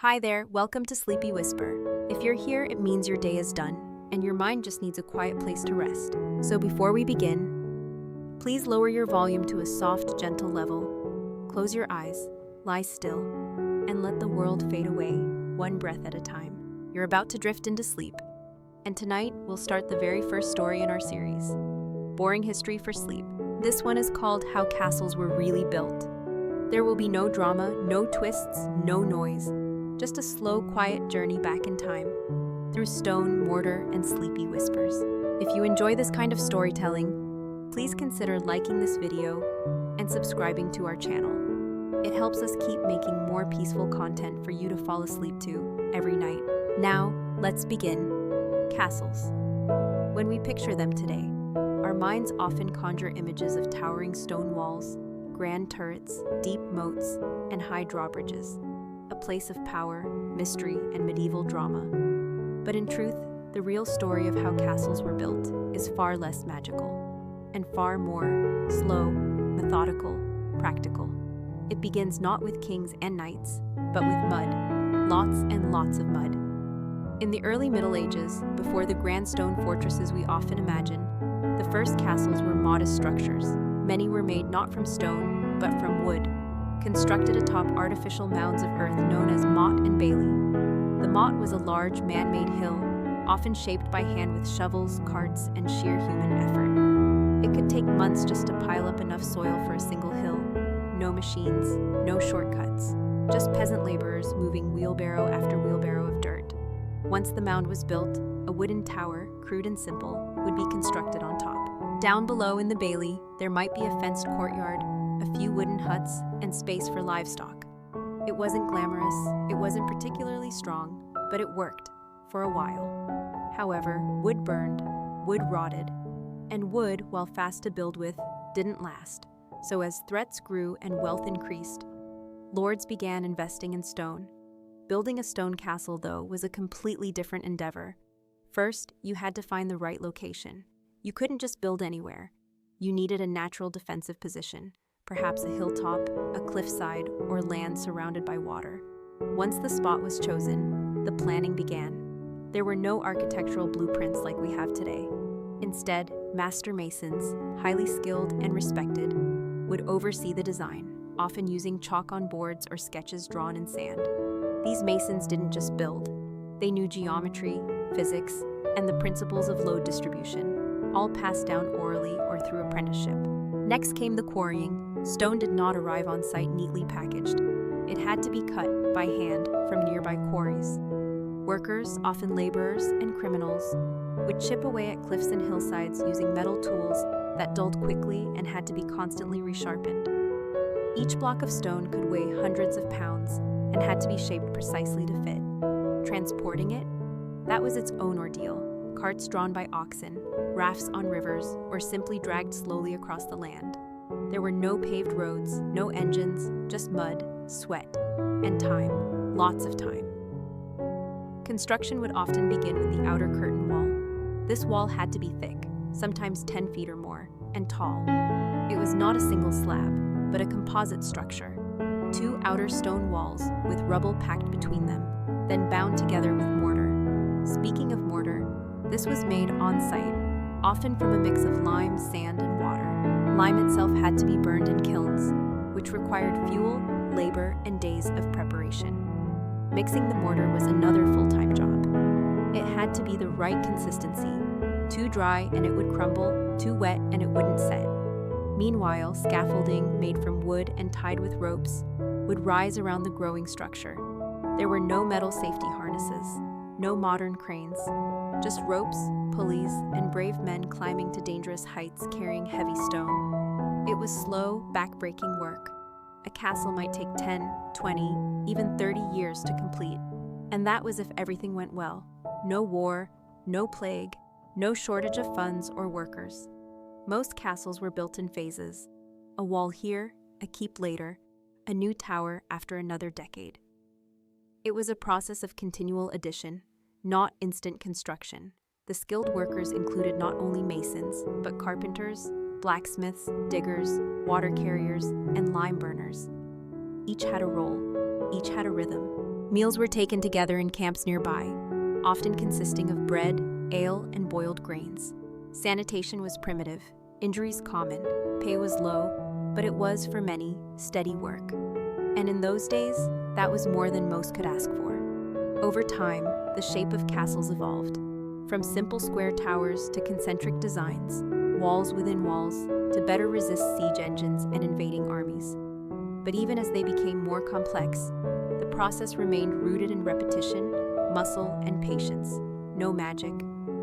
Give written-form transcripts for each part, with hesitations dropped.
Hi there, welcome to Sleepy Whisper. If you're here, it means your day is done, and your mind just needs a quiet place to rest. So before we begin, please lower your volume to a soft, gentle level. Close your eyes, lie still, and let the world fade away, one breath at a time. You're about to drift into sleep. And tonight, we'll start the very first story in our series, Boring History for Sleep. This one is called How Castles Were Really Built. There will be no drama, no twists, no noise. Just a slow, quiet journey back in time, through stone, mortar, and sleepy whispers. If you enjoy this kind of storytelling, please consider liking this video and subscribing to our channel. It helps us keep making more peaceful content for you to fall asleep to every night. Now, let's begin. Castles. When we picture them today, our minds often conjure images of towering stone walls, grand turrets, deep moats, and high drawbridges. A place of power, mystery, and medieval drama. But in truth, the real story of how castles were built is far less magical, and far more slow, methodical, practical. It begins not with kings and knights, but with mud, lots and lots of mud. In the early Middle Ages, before the grand stone fortresses we often imagine, the first castles were modest structures. Many were made not from stone, but from wood, constructed atop artificial mounds of earth known as motte and bailey. The motte was a large man-made hill, often shaped by hand with shovels, carts, and sheer human effort. It could take months just to pile up enough soil for a single hill. No machines, no shortcuts, just peasant laborers moving wheelbarrow after wheelbarrow of dirt. Once the mound was built, a wooden tower, crude and simple, would be constructed on top. Down below in the bailey, there might be a fenced courtyard, a few wooden huts, and space for livestock. It wasn't glamorous, it wasn't particularly strong, but it worked, for a while. However, wood burned, wood rotted, and wood, while fast to build with, didn't last. So as threats grew and wealth increased, lords began investing in stone. Building a stone castle, though, was a completely different endeavor. First, you had to find the right location. You couldn't just build anywhere. You needed a natural defensive position. Perhaps a hilltop, a cliffside, or land surrounded by water. Once the spot was chosen, the planning began. There were no architectural blueprints like we have today. Instead, master masons, highly skilled and respected, would oversee the design, often using chalk on boards or sketches drawn in sand. These masons didn't just build. They knew geometry, physics, and the principles of load distribution, all passed down orally or through apprenticeship. Next came the quarrying. Stone did not arrive on site neatly packaged. It had to be cut by hand from nearby quarries. Workers, often laborers and criminals, would chip away at cliffs and hillsides using metal tools that dulled quickly and had to be constantly resharpened. Each block of stone could weigh hundreds of pounds and had to be shaped precisely to fit. Transporting it? That was its own ordeal. Carts drawn by oxen, rafts on rivers, or simply dragged slowly across the land. There were no paved roads, no engines, just mud, sweat, and time, lots of time. Construction would often begin with the outer curtain wall. This wall had to be thick, sometimes 10 feet or more, and tall. It was not a single slab, but a composite structure. Two outer stone walls with rubble packed between them, then bound together with mortar. Speaking of mortar, this was made on site, often from a mix of lime, sand, and water. Lime itself had to be burned in kilns, which required fuel, labor, and days of preparation. Mixing the mortar was another full-time job. It had to be the right consistency. Too dry and it would crumble, too wet and it wouldn't set. Meanwhile, scaffolding, made from wood and tied with ropes, would rise around the growing structure. There were no metal safety harnesses, no modern cranes, just ropes, pulleys, and brave men climbing to dangerous heights carrying heavy stone. It was slow, back-breaking work. A castle might take 10, 20, even 30 years to complete. And that was if everything went well. No war, no plague, no shortage of funds or workers. Most castles were built in phases. A wall here, a keep later, a new tower after another decade. It was a process of continual addition, not instant construction. The skilled workers included not only masons, but carpenters, blacksmiths, diggers, water carriers, and lime burners. Each had a role, each had a rhythm. Meals were taken together in camps nearby, often consisting of bread, ale, and boiled grains. Sanitation was primitive, injuries common, pay was low, but it was, for many, steady work. And in those days, that was more than most could ask for. Over time, the shape of castles evolved, from simple square towers to concentric designs, walls within walls, to better resist siege engines and invading armies. But even as they became more complex, the process remained rooted in repetition, muscle, and patience. No magic,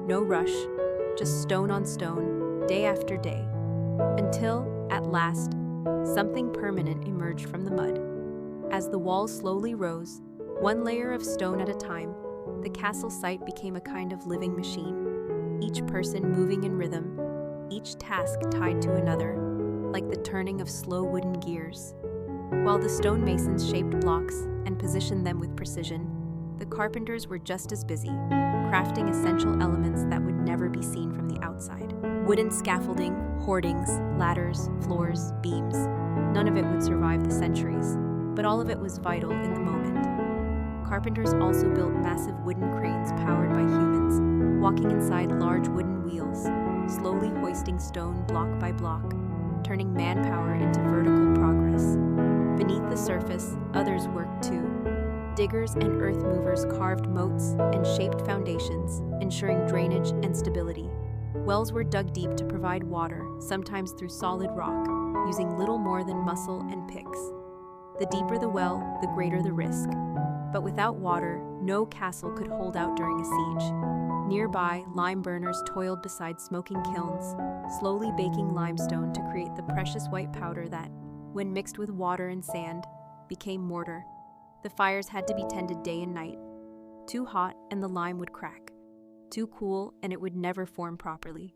no rush, just stone on stone, day after day, until, at last, something permanent emerged from the mud. As the walls slowly rose, one layer of stone at a time, the castle site became a kind of living machine, each person moving in rhythm, each task tied to another, like the turning of slow wooden gears. While the stonemasons shaped blocks and positioned them with precision, the carpenters were just as busy, crafting essential elements that would never be seen from the outside. Wooden scaffolding, hoardings, ladders, floors, beams. None of it would survive the centuries, but all of it was vital in the moment. Carpenters also built massive wooden cranes powered by humans, walking inside large wooden wheels, slowly hoisting stone block by block, turning manpower into vertical progress. Beneath the surface, others worked too. Diggers and earth movers carved moats and shaped foundations, ensuring drainage and stability. Wells were dug deep to provide water, sometimes through solid rock, using little more than muscle and picks. The deeper the well, the greater the risk. But without water, no castle could hold out during a siege. Nearby, lime burners toiled beside smoking kilns, slowly baking limestone to create the precious white powder that, when mixed with water and sand, became mortar. The fires had to be tended day and night. Too hot and the lime would crack. Too cool and it would never form properly.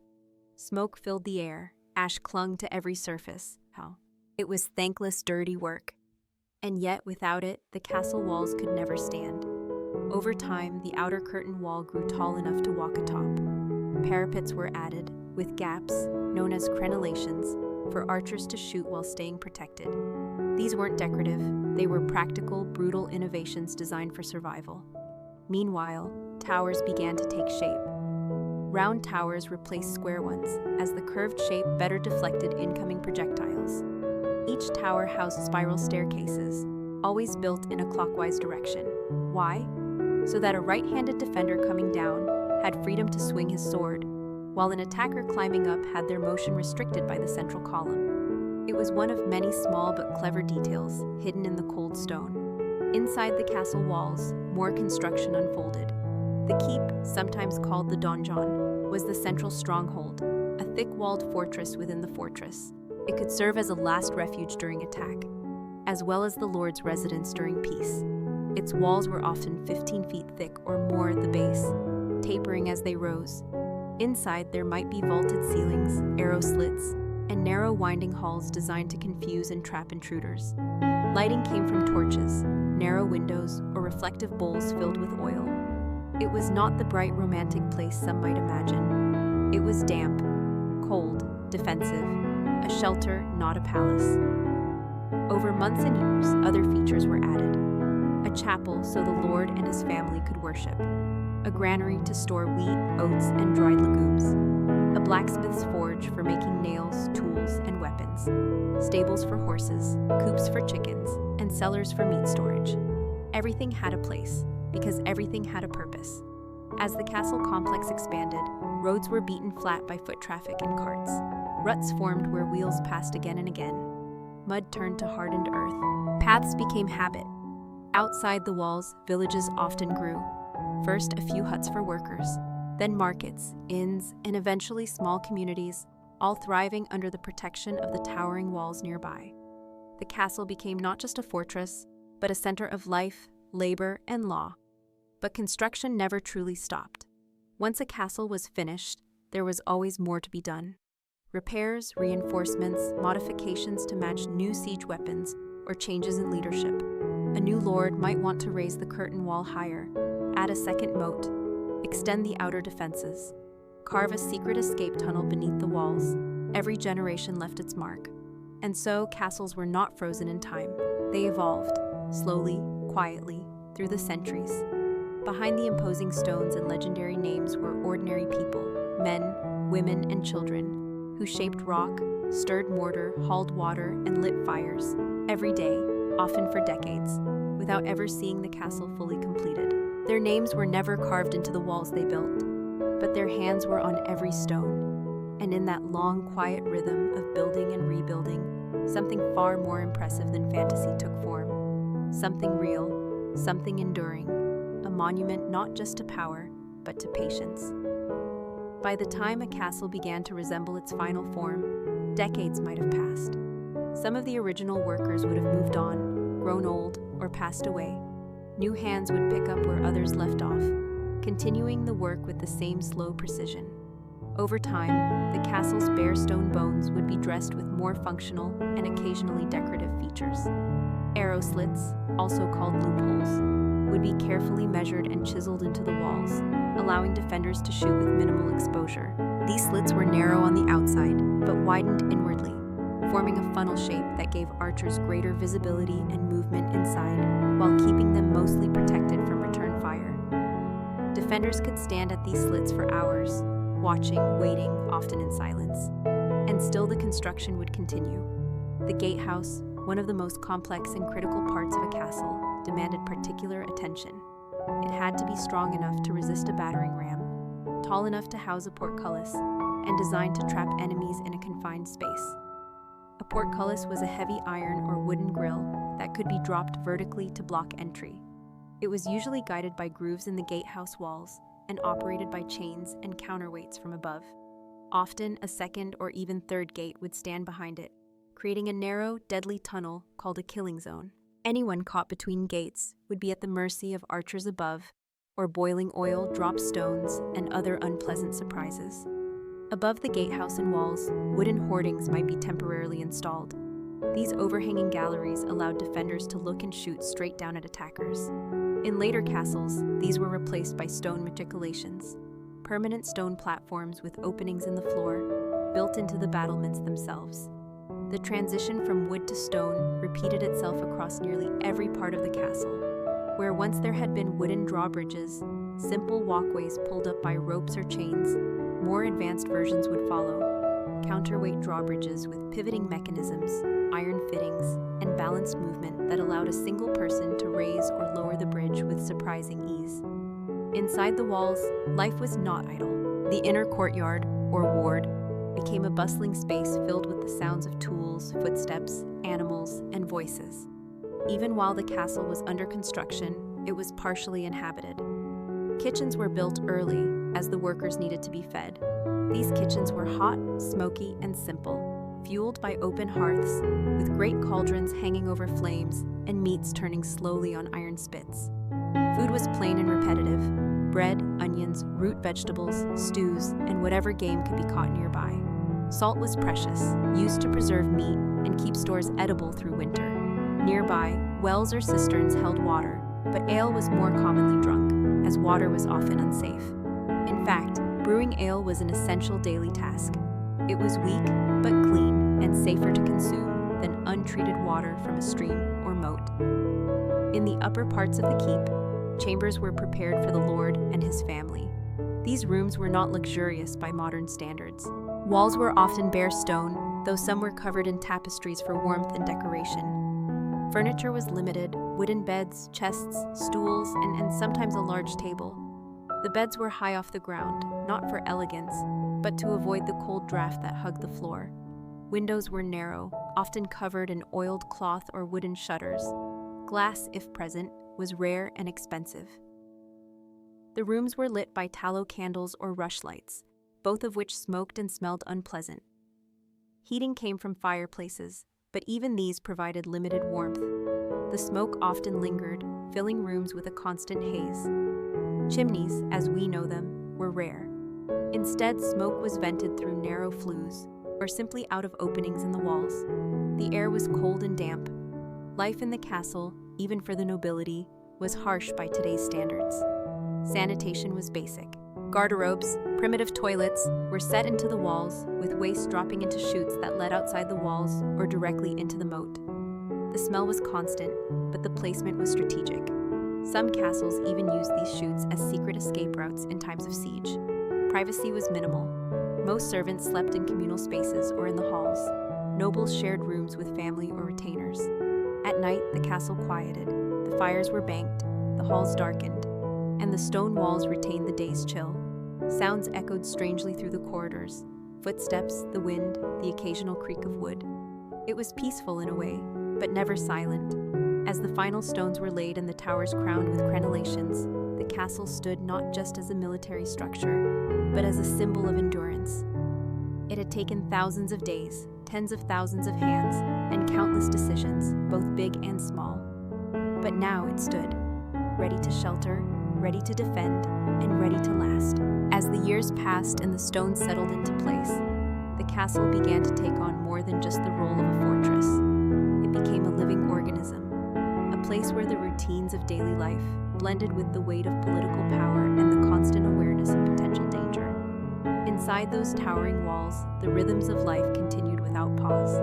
Smoke filled the air, ash clung to every surface. It was thankless, dirty work. And yet, without it, the castle walls could never stand. Over time, the outer curtain wall grew tall enough to walk atop. Parapets were added, with gaps, known as crenellations, for archers to shoot while staying protected. These weren't decorative, they were practical, brutal innovations designed for survival. Meanwhile, towers began to take shape. Round towers replaced square ones, as the curved shape better deflected incoming projectiles. Each tower housed spiral staircases, always built in a clockwise direction. Why? So that a right-handed defender coming down had freedom to swing his sword, while an attacker climbing up had their motion restricted by the central column. It was one of many small but clever details hidden in the cold stone. Inside the castle walls, more construction unfolded. The keep, sometimes called the donjon, was the central stronghold, a thick-walled fortress within the fortress. It could serve as a last refuge during attack, as well as the lord's residence during peace. Its walls were often 15 feet thick or more at the base, tapering as they rose. Inside, there might be vaulted ceilings, arrow slits, and narrow winding halls designed to confuse and trap intruders. Lighting came from torches, narrow windows, or reflective bowls filled with oil. It was not the bright romantic place some might imagine. It was damp, cold, defensive, a shelter, not a palace. Over months and years, other features were added. A chapel so the lord and his family could worship. A granary to store wheat, oats, and dried legumes. A blacksmith's forge for making nails, tools, and weapons. Stables for horses, coops for chickens, and cellars for meat storage. Everything had a place, because everything had a purpose. As the castle complex expanded, roads were beaten flat by foot traffic and carts. Ruts formed where wheels passed again and again. Mud turned to hardened earth. Paths became habit. Outside the walls, villages often grew. First, a few huts for workers, then markets, inns, and eventually small communities, all thriving under the protection of the towering walls nearby. The castle became not just a fortress, but a center of life, labor, and law. But construction never truly stopped. Once a castle was finished, there was always more to be done. Repairs, reinforcements, modifications to match new siege weapons, or changes in leadership. A new lord might want to raise the curtain wall higher, add a second moat, extend the outer defenses, carve a secret escape tunnel beneath the walls. Every generation left its mark. And so, castles were not frozen in time. They evolved, slowly, quietly, through the centuries. Behind the imposing stones and legendary names were ordinary people, men, women, and children, who shaped rock, stirred mortar, hauled water, and lit fires, every day, often for decades, without ever seeing the castle fully completed. Their names were never carved into the walls they built, but their hands were on every stone, and in that long, quiet rhythm of building and rebuilding, something far more impressive than fantasy took form. Something real, something enduring, a monument not just to power, but to patience. By the time a castle began to resemble its final form, decades might have passed. Some of the original workers would have moved on, grown old, or passed away. New hands would pick up where others left off, continuing the work with the same slow precision. Over time, the castle's bare stone bones would be dressed with more functional and occasionally decorative features. Arrow slits, also called loopholes, would be carefully measured and chiseled into the walls, allowing defenders to shoot with minimal exposure. These slits were narrow on the outside, but widened inwardly, forming a funnel shape that gave archers greater visibility and movement inside, while keeping them mostly protected from return fire. Defenders could stand at these slits for hours, watching, waiting, often in silence. And still the construction would continue. The gatehouse, one of the most complex and critical parts of a castle, demanded particular attention. It had to be strong enough to resist a battering ram, tall enough to house a portcullis, and designed to trap enemies in a confined space. A portcullis was a heavy iron or wooden grill that could be dropped vertically to block entry. It was usually guided by grooves in the gatehouse walls and operated by chains and counterweights from above. Often, a second or even third gate would stand behind it, creating a narrow, deadly tunnel called a killing zone. Anyone caught between gates would be at the mercy of archers above, or boiling oil, dropped stones, and other unpleasant surprises. Above the gatehouse and walls, wooden hoardings might be temporarily installed. These overhanging galleries allowed defenders to look and shoot straight down at attackers. In later castles, these were replaced by stone matriculations, permanent stone platforms with openings in the floor, built into the battlements themselves. The transition from wood to stone repeated itself across nearly every part of the castle. Where once there had been wooden drawbridges, simple walkways pulled up by ropes or chains, more advanced versions would follow. Counterweight drawbridges with pivoting mechanisms, iron fittings, and balanced movement that allowed a single person to raise or lower the bridge with surprising ease. Inside the walls, life was not idle. The inner courtyard, or ward, became a bustling space filled with the sounds of tools, footsteps, animals, and voices. Even while the castle was under construction, it was partially inhabited. Kitchens were built early, as the workers needed to be fed. These kitchens were hot, smoky, and simple, fueled by open hearths, with great cauldrons hanging over flames and meats turning slowly on iron spits. Food was plain and repetitive: bread, onions, root vegetables, stews, and whatever game could be caught nearby. Salt was precious, used to preserve meat and keep stores edible through winter. Nearby, wells or cisterns held water, but ale was more commonly drunk, as water was often unsafe. In fact, brewing ale was an essential daily task. It was weak, but clean, and safer to consume than untreated water from a stream or moat. In the upper parts of the keep, chambers were prepared for the lord and his family. These rooms were not luxurious by modern standards. Walls were often bare stone, though some were covered in tapestries for warmth and decoration. Furniture was limited: wooden beds, chests, stools, and sometimes a large table. The beds were high off the ground, not for elegance, but to avoid the cold draft that hugged the floor. Windows were narrow, often covered in oiled cloth or wooden shutters. Glass, if present, was rare and expensive. The rooms were lit by tallow candles or rushlights, both of which smoked and smelled unpleasant. Heating came from fireplaces, but even these provided limited warmth. The smoke often lingered, filling rooms with a constant haze. Chimneys, as we know them, were rare. Instead, smoke was vented through narrow flues, or simply out of openings in the walls. The air was cold and damp. Life in the castle, even for the nobility, was harsh by today's standards. Sanitation was basic. Garderobes, primitive toilets, were set into the walls, with waste dropping into chutes that led outside the walls or directly into the moat. The smell was constant, but the placement was strategic. Some castles even used these chutes as secret escape routes in times of siege. Privacy was minimal. Most servants slept in communal spaces or in the halls. Nobles shared rooms with family or retainers. At night, the castle quieted. The fires were banked, the halls darkened, and the stone walls retained the day's chill. Sounds echoed strangely through the corridors. Footsteps, the wind, the occasional creak of wood. It was peaceful in a way, but never silent. As the final stones were laid and the towers crowned with crenellations, the castle stood not just as a military structure, but as a symbol of endurance. It had taken thousands of days, tens of thousands of hands, and countless decisions, both big and small. But now it stood, ready to shelter, ready to defend, and ready to last. As the years passed and the stones settled into place, the castle began to take on more than just the role of a fortress. It became a living organism, a place where the routines of daily life blended with the weight of political power and the constant awareness of potential danger. Inside those towering walls, the rhythms of life continued without pause.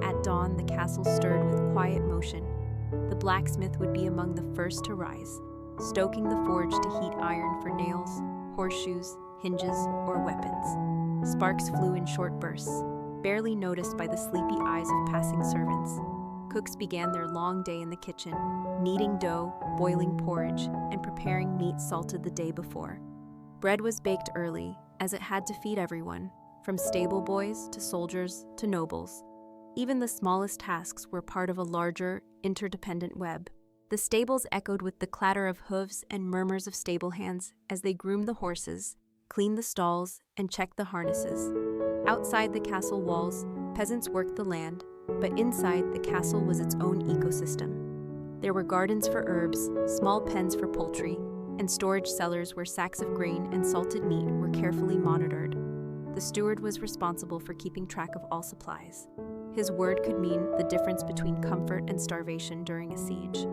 At dawn, the castle stirred with quiet motion. The blacksmith would be among the first to rise, stoking the forge to heat iron for nails, horseshoes, hinges, or weapons. Sparks flew in short bursts, barely noticed by the sleepy eyes of passing servants. Cooks began their long day in the kitchen, kneading dough, boiling porridge, and preparing meat salted the day before. Bread was baked early, as it had to feed everyone, from stable boys to soldiers to nobles. Even the smallest tasks were part of a larger, interdependent web. The stables echoed with the clatter of hooves and murmurs of stable hands as they groomed the horses, cleaned the stalls, and checked the harnesses. Outside the castle walls, peasants worked the land, but inside the castle was its own ecosystem. There were gardens for herbs, small pens for poultry, and storage cellars where sacks of grain and salted meat were carefully monitored. The steward was responsible for keeping track of all supplies. His word could mean the difference between comfort and starvation during a siege.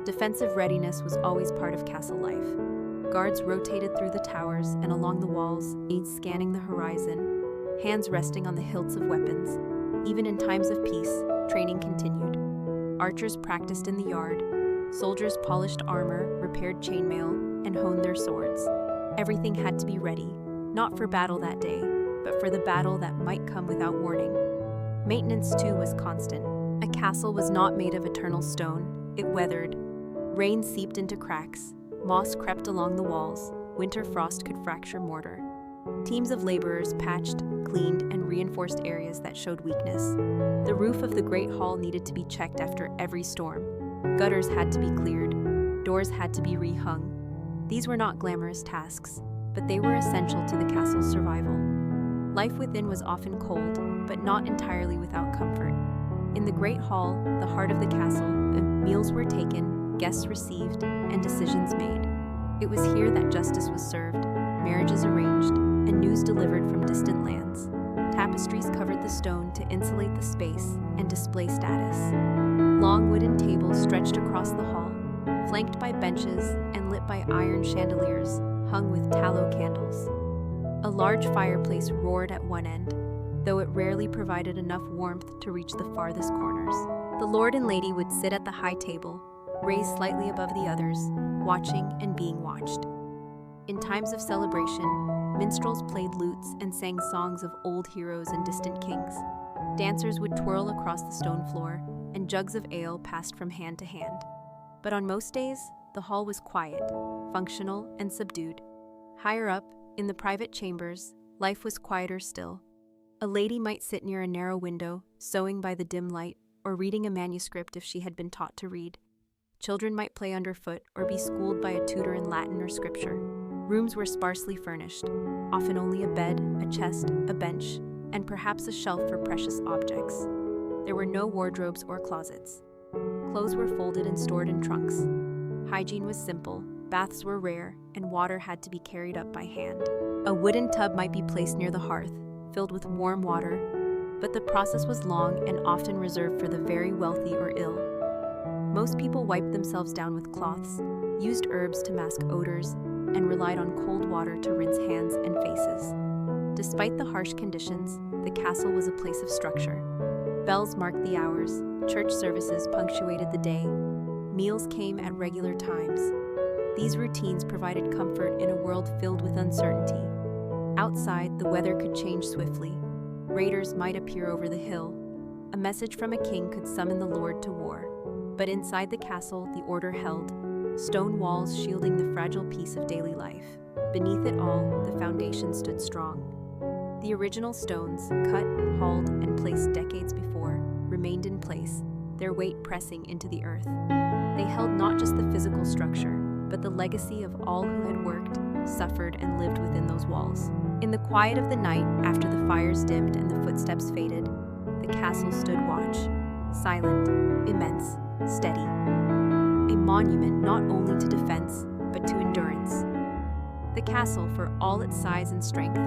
Defensive readiness was always part of castle life. Guards rotated through the towers and along the walls, each scanning the horizon, hands resting on the hilts of weapons. Even in times of peace, training continued. Archers practiced in the yard. Soldiers polished armor, repaired chainmail, and honed their swords. Everything had to be ready, not for battle that day, but for the battle that might come without warning. Maintenance, too, was constant. A castle was not made of eternal stone. It weathered. Rain seeped into cracks. Moss crept along the walls. Winter frost could fracture mortar. Teams of laborers patched, cleaned, and reinforced areas that showed weakness. The roof of the Great Hall needed to be checked after every storm. Gutters had to be cleared. Doors had to be rehung. These were not glamorous tasks, but they were essential to the castle's survival. Life within was often cold, but not entirely without comfort. In the Great Hall, the heart of the castle, meals were taken, guests received, and decisions made. It was here that justice was served, marriages arranged, and news delivered from distant lands. Tapestries covered the stone to insulate the space and display status. Long wooden tables stretched across the hall, flanked by benches and lit by iron chandeliers hung with tallow candles. A large fireplace roared at one end, though it rarely provided enough warmth to reach the farthest corners. The lord and lady would sit at the high table, raised slightly above the others, watching and being watched. In times of celebration, minstrels played lutes and sang songs of old heroes and distant kings. Dancers would twirl across the stone floor, and jugs of ale passed from hand to hand. But on most days, the hall was quiet, functional, and subdued. Higher up, in the private chambers, life was quieter still. A lady might sit near a narrow window, sewing by the dim light, or reading a manuscript if she had been taught to read. Children might play underfoot or be schooled by a tutor in Latin or scripture. Rooms were sparsely furnished, often only a bed, a chest, a bench, and perhaps a shelf for precious objects. There were no wardrobes or closets. Clothes were folded and stored in trunks. Hygiene was simple, baths were rare, and water had to be carried up by hand. A wooden tub might be placed near the hearth, filled with warm water, but the process was long and often reserved for the very wealthy or ill. Most people wiped themselves down with cloths, used herbs to mask odors, and relied on cold water to rinse hands and faces. Despite the harsh conditions, the castle was a place of structure. Bells marked the hours, church services punctuated the day, Meals came at regular times. These routines provided comfort in a world filled with uncertainty. Outside, the weather could change swiftly. Raiders might appear over the hill. A message from a king could summon the Lord to war. But inside the castle, the order held, stone walls shielding the fragile peace of daily life. Beneath it all, the foundation stood strong. The original stones, cut, hauled, and placed decades before, remained in place, their weight pressing into the earth. They held not just the physical structure, but the legacy of all who had worked, suffered, and lived within those walls. In the quiet of the night, after the fires dimmed and the footsteps faded, the castle stood watch, silent, immense, steady. A monument not only to defense, but to endurance. The castle, for all its size and strength,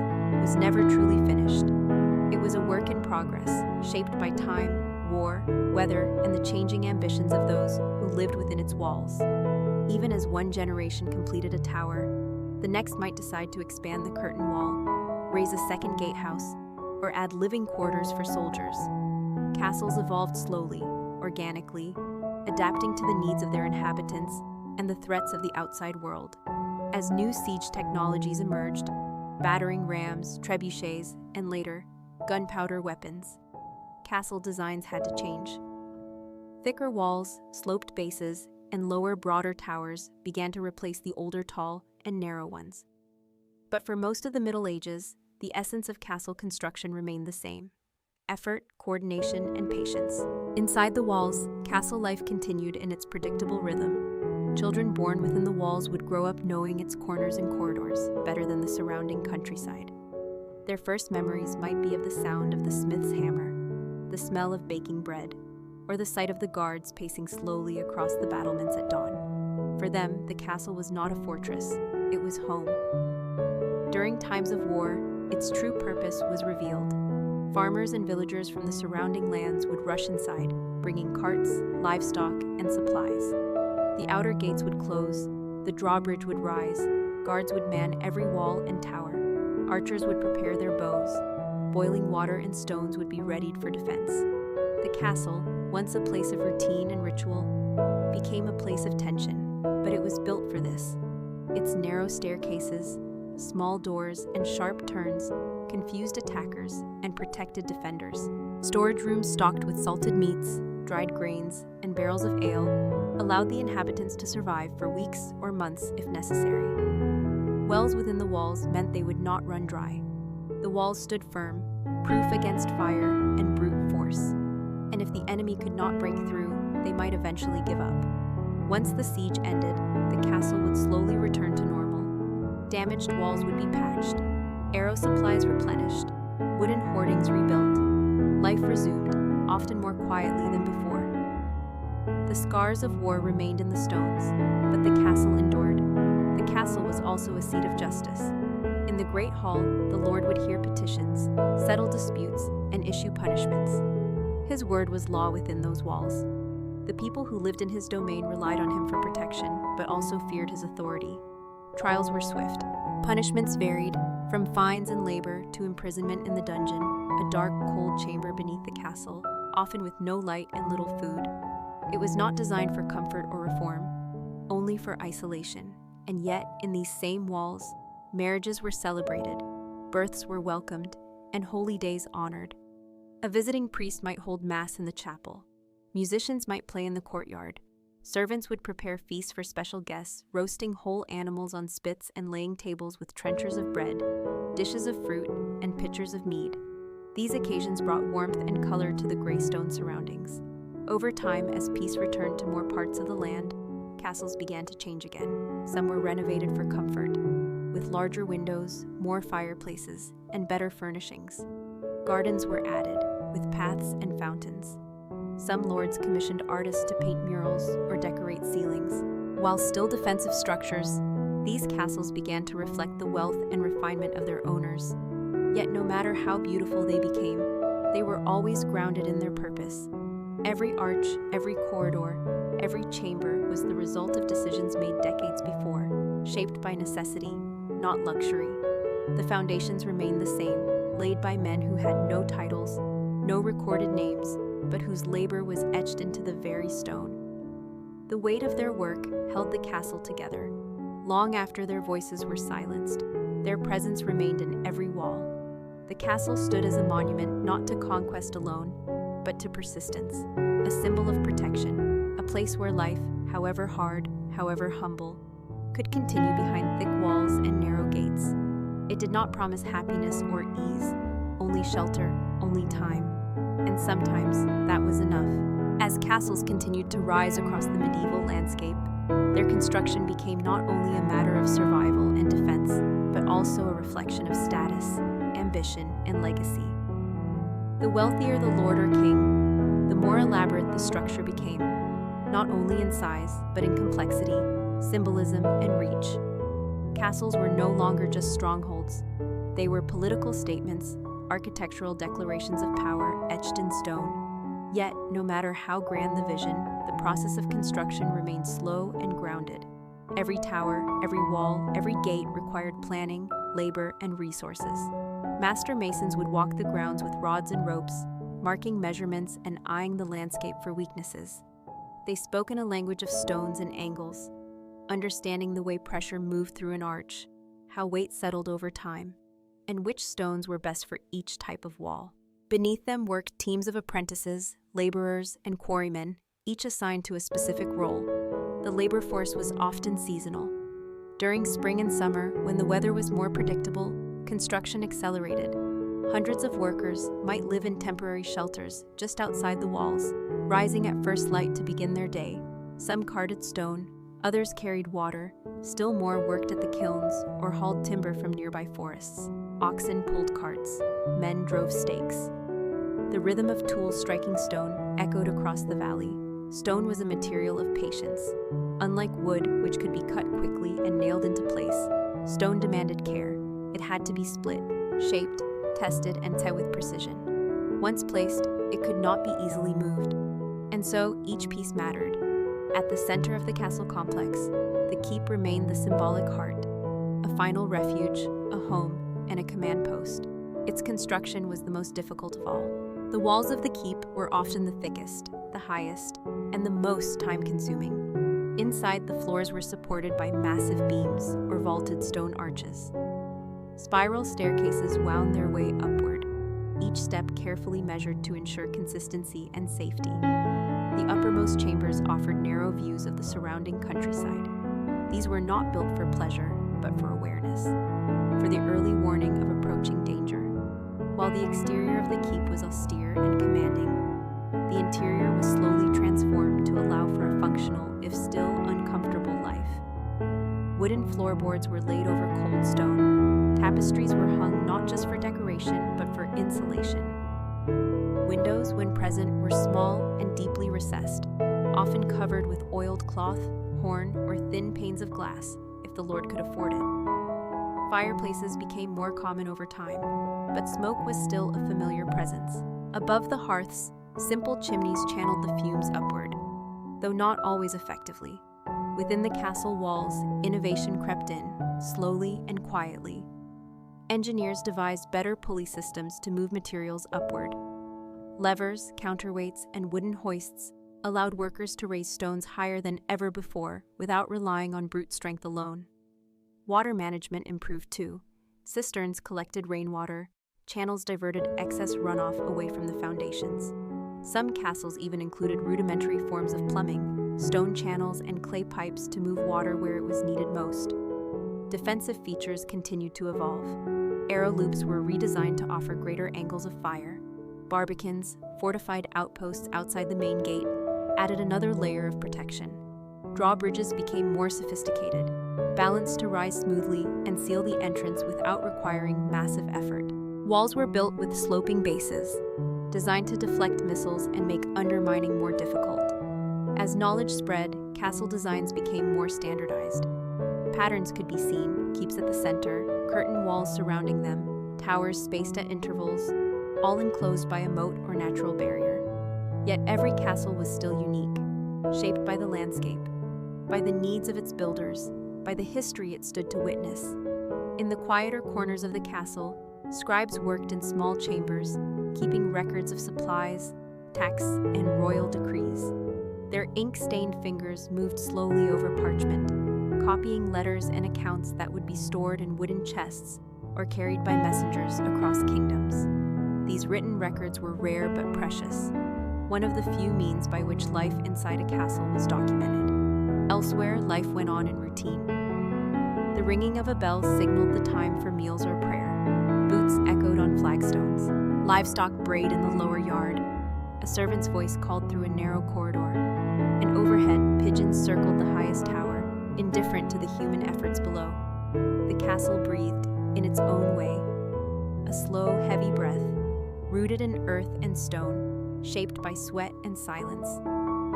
was never truly finished. It was a work in progress, shaped by time, war, weather, and the changing ambitions of those who lived within its walls. Even as one generation completed a tower, the next might decide to expand the curtain wall, raise a second gatehouse, or add living quarters for soldiers. Castles evolved slowly, organically, adapting to the needs of their inhabitants and the threats of the outside world. As new siege technologies emerged, battering rams, trebuchets, and later, gunpowder weapons, castle designs had to change. Thicker walls, sloped bases, and lower, broader towers began to replace the older, tall, and narrow ones. But for most of the Middle Ages, the essence of castle construction remained the same: effort, coordination, and patience. Inside the walls, castle life continued in its predictable rhythm. Children born within the walls would grow up knowing its corners and corridors better than the surrounding countryside. Their first memories might be of the sound of the smith's hammer, the smell of baking bread, or the sight of the guards pacing slowly across the battlements at dawn. For them, the castle was not a fortress, it was home. During times of war, its true purpose was revealed. Farmers and villagers from the surrounding lands would rush inside, bringing carts, livestock, and supplies. The outer gates would close, the drawbridge would rise, guards would man every wall and tower, archers would prepare their bows, boiling water and stones would be readied for defense. The castle, once a place of routine and ritual, became a place of tension, but it was built for this. Its narrow staircases, small doors, and sharp turns confused attackers and protected defenders. Storage rooms stocked with salted meats, dried grains, and barrels of ale allowed the inhabitants to survive for weeks or months if necessary. Wells within the walls meant they would not run dry. The walls stood firm, proof against fire and brute force. And if the enemy could not break through, they might eventually give up. Once the siege ended, the castle would slowly return to normal. Damaged walls would be patched, arrow supplies replenished, wooden hoardings rebuilt. Life resumed, often more quietly than before. The scars of war remained in the stones, but the castle endured. The castle was also a seat of justice. In the great hall, the Lord would hear petitions, settle disputes, and issue punishments. His word was law within those walls. The people who lived in his domain relied on him for protection, but also feared his authority. Trials were swift. Punishments varied, from fines and labor to imprisonment in the dungeon, a dark, cold chamber beneath the castle, often with no light and little food. It was not designed for comfort or reform, only for isolation. And yet, in these same walls, marriages were celebrated, births were welcomed, and holy days honored. A visiting priest might hold mass in the chapel. Musicians might play in the courtyard. Servants would prepare feasts for special guests, roasting whole animals on spits and laying tables with trenchers of bread, dishes of fruit, and pitchers of mead. These occasions brought warmth and color to the gray stone surroundings. Over time, as peace returned to more parts of the land, castles began to change again. Some were renovated for comfort, with larger windows, more fireplaces, and better furnishings. Gardens were added, with paths and fountains. Some lords commissioned artists to paint murals or decorate ceilings. While still defensive structures, these castles began to reflect the wealth and refinement of their owners. Yet no matter how beautiful they became, they were always grounded in their purpose. Every arch, every corridor, every chamber was the result of decisions made decades before, shaped by necessity, not luxury. The foundations remained the same, laid by men who had no titles, no recorded names, but whose labor was etched into the very stone. The weight of their work held the castle together. Long after their voices were silenced, their presence remained in every wall. The castle stood as a monument not to conquest alone, but to persistence, a symbol of protection, a place where life, however hard, however humble, could continue behind thick walls and narrow gates. It did not promise happiness or ease, only shelter, only time, and sometimes that was enough. As castles continued to rise across the medieval landscape, their construction became not only a matter of survival and defense, but also a reflection of status, ambition, and legacy. The wealthier the lord or king, the more elaborate the structure became, not only in size, but in complexity, symbolism, and reach. Castles were no longer just strongholds. They were political statements, architectural declarations of power etched in stone. Yet, no matter how grand the vision, the process of construction remained slow and grounded. Every tower, every wall, every gate required planning, labor, and resources. Master masons would walk the grounds with rods and ropes, marking measurements and eyeing the landscape for weaknesses. They spoke in a language of stones and angles, understanding the way pressure moved through an arch, how weight settled over time, and which stones were best for each type of wall. Beneath them worked teams of apprentices, laborers, and quarrymen, each assigned to a specific role. The labor force was often seasonal. During spring and summer, when the weather was more predictable, construction accelerated. Hundreds of workers might live in temporary shelters just outside the walls, rising at first light to begin their day. Some carted stone, others carried water, still more worked at the kilns or hauled timber from nearby forests. Oxen pulled carts, men drove stakes. The rhythm of tools striking stone echoed across the valley. Stone was a material of patience. Unlike wood, which could be cut quickly and nailed into place, stone demanded care. It had to be split, shaped, tested, and set with precision. Once placed, it could not be easily moved, and so each piece mattered. At the center of the castle complex, the keep remained the symbolic heart, a final refuge, a home, and a command post. Its construction was the most difficult of all. The walls of the keep were often the thickest, the highest, and the most time-consuming. Inside, the floors were supported by massive beams or vaulted stone arches. Spiral staircases wound their way upward, each step carefully measured to ensure consistency and safety. The uppermost chambers offered narrow views of the surrounding countryside. These were not built for pleasure, but for awareness, for the early warning of approaching danger. While the exterior of the keep was austere and commanding, the interior was slowly transformed to allow for a functional, if still uncomfortable, life. Wooden floorboards were laid over cold stone. Tapestries were hung not just for decoration, but for insulation. Windows, when present, were small and deeply recessed, often covered with oiled cloth, horn, or thin panes of glass, if the lord could afford it. Fireplaces became more common over time, but smoke was still a familiar presence. Above the hearths, simple chimneys channeled the fumes upward, though not always effectively. Within the castle walls, innovation crept in, slowly and quietly. Engineers devised better pulley systems to move materials upward. Levers, counterweights, and wooden hoists allowed workers to raise stones higher than ever before without relying on brute strength alone. Water management improved too. Cisterns collected rainwater, channels diverted excess runoff away from the foundations. Some castles even included rudimentary forms of plumbing, stone channels, and clay pipes to move water where it was needed most. Defensive features continued to evolve. Arrow loops were redesigned to offer greater angles of fire. Barbicans, fortified outposts outside the main gate, added another layer of protection. Drawbridges became more sophisticated, balanced to rise smoothly and seal the entrance without requiring massive effort. Walls were built with sloping bases, designed to deflect missiles and make undermining more difficult. As knowledge spread, castle designs became more standardized. Patterns could be seen, keeps at the center, curtain walls surrounding them, towers spaced at intervals, all enclosed by a moat or natural barrier. Yet every castle was still unique, shaped by the landscape, by the needs of its builders, by the history it stood to witness. In the quieter corners of the castle, scribes worked in small chambers, keeping records of supplies, tax, and royal decrees. Their ink-stained fingers moved slowly over parchment, copying letters and accounts that would be stored in wooden chests or carried by messengers across kingdoms. These written records were rare but precious, one of the few means by which life inside a castle was documented. Elsewhere, life went on in routine. The ringing of a bell signaled the time for meals or prayer. Boots echoed on flagstones. Livestock brayed in the lower yard. A servant's voice called through a narrow corridor. And overhead, pigeons circled the highest tower, indifferent to the human efforts below. The castle breathed, in its own way, a slow, heavy breath, rooted in earth and stone, shaped by sweat and silence,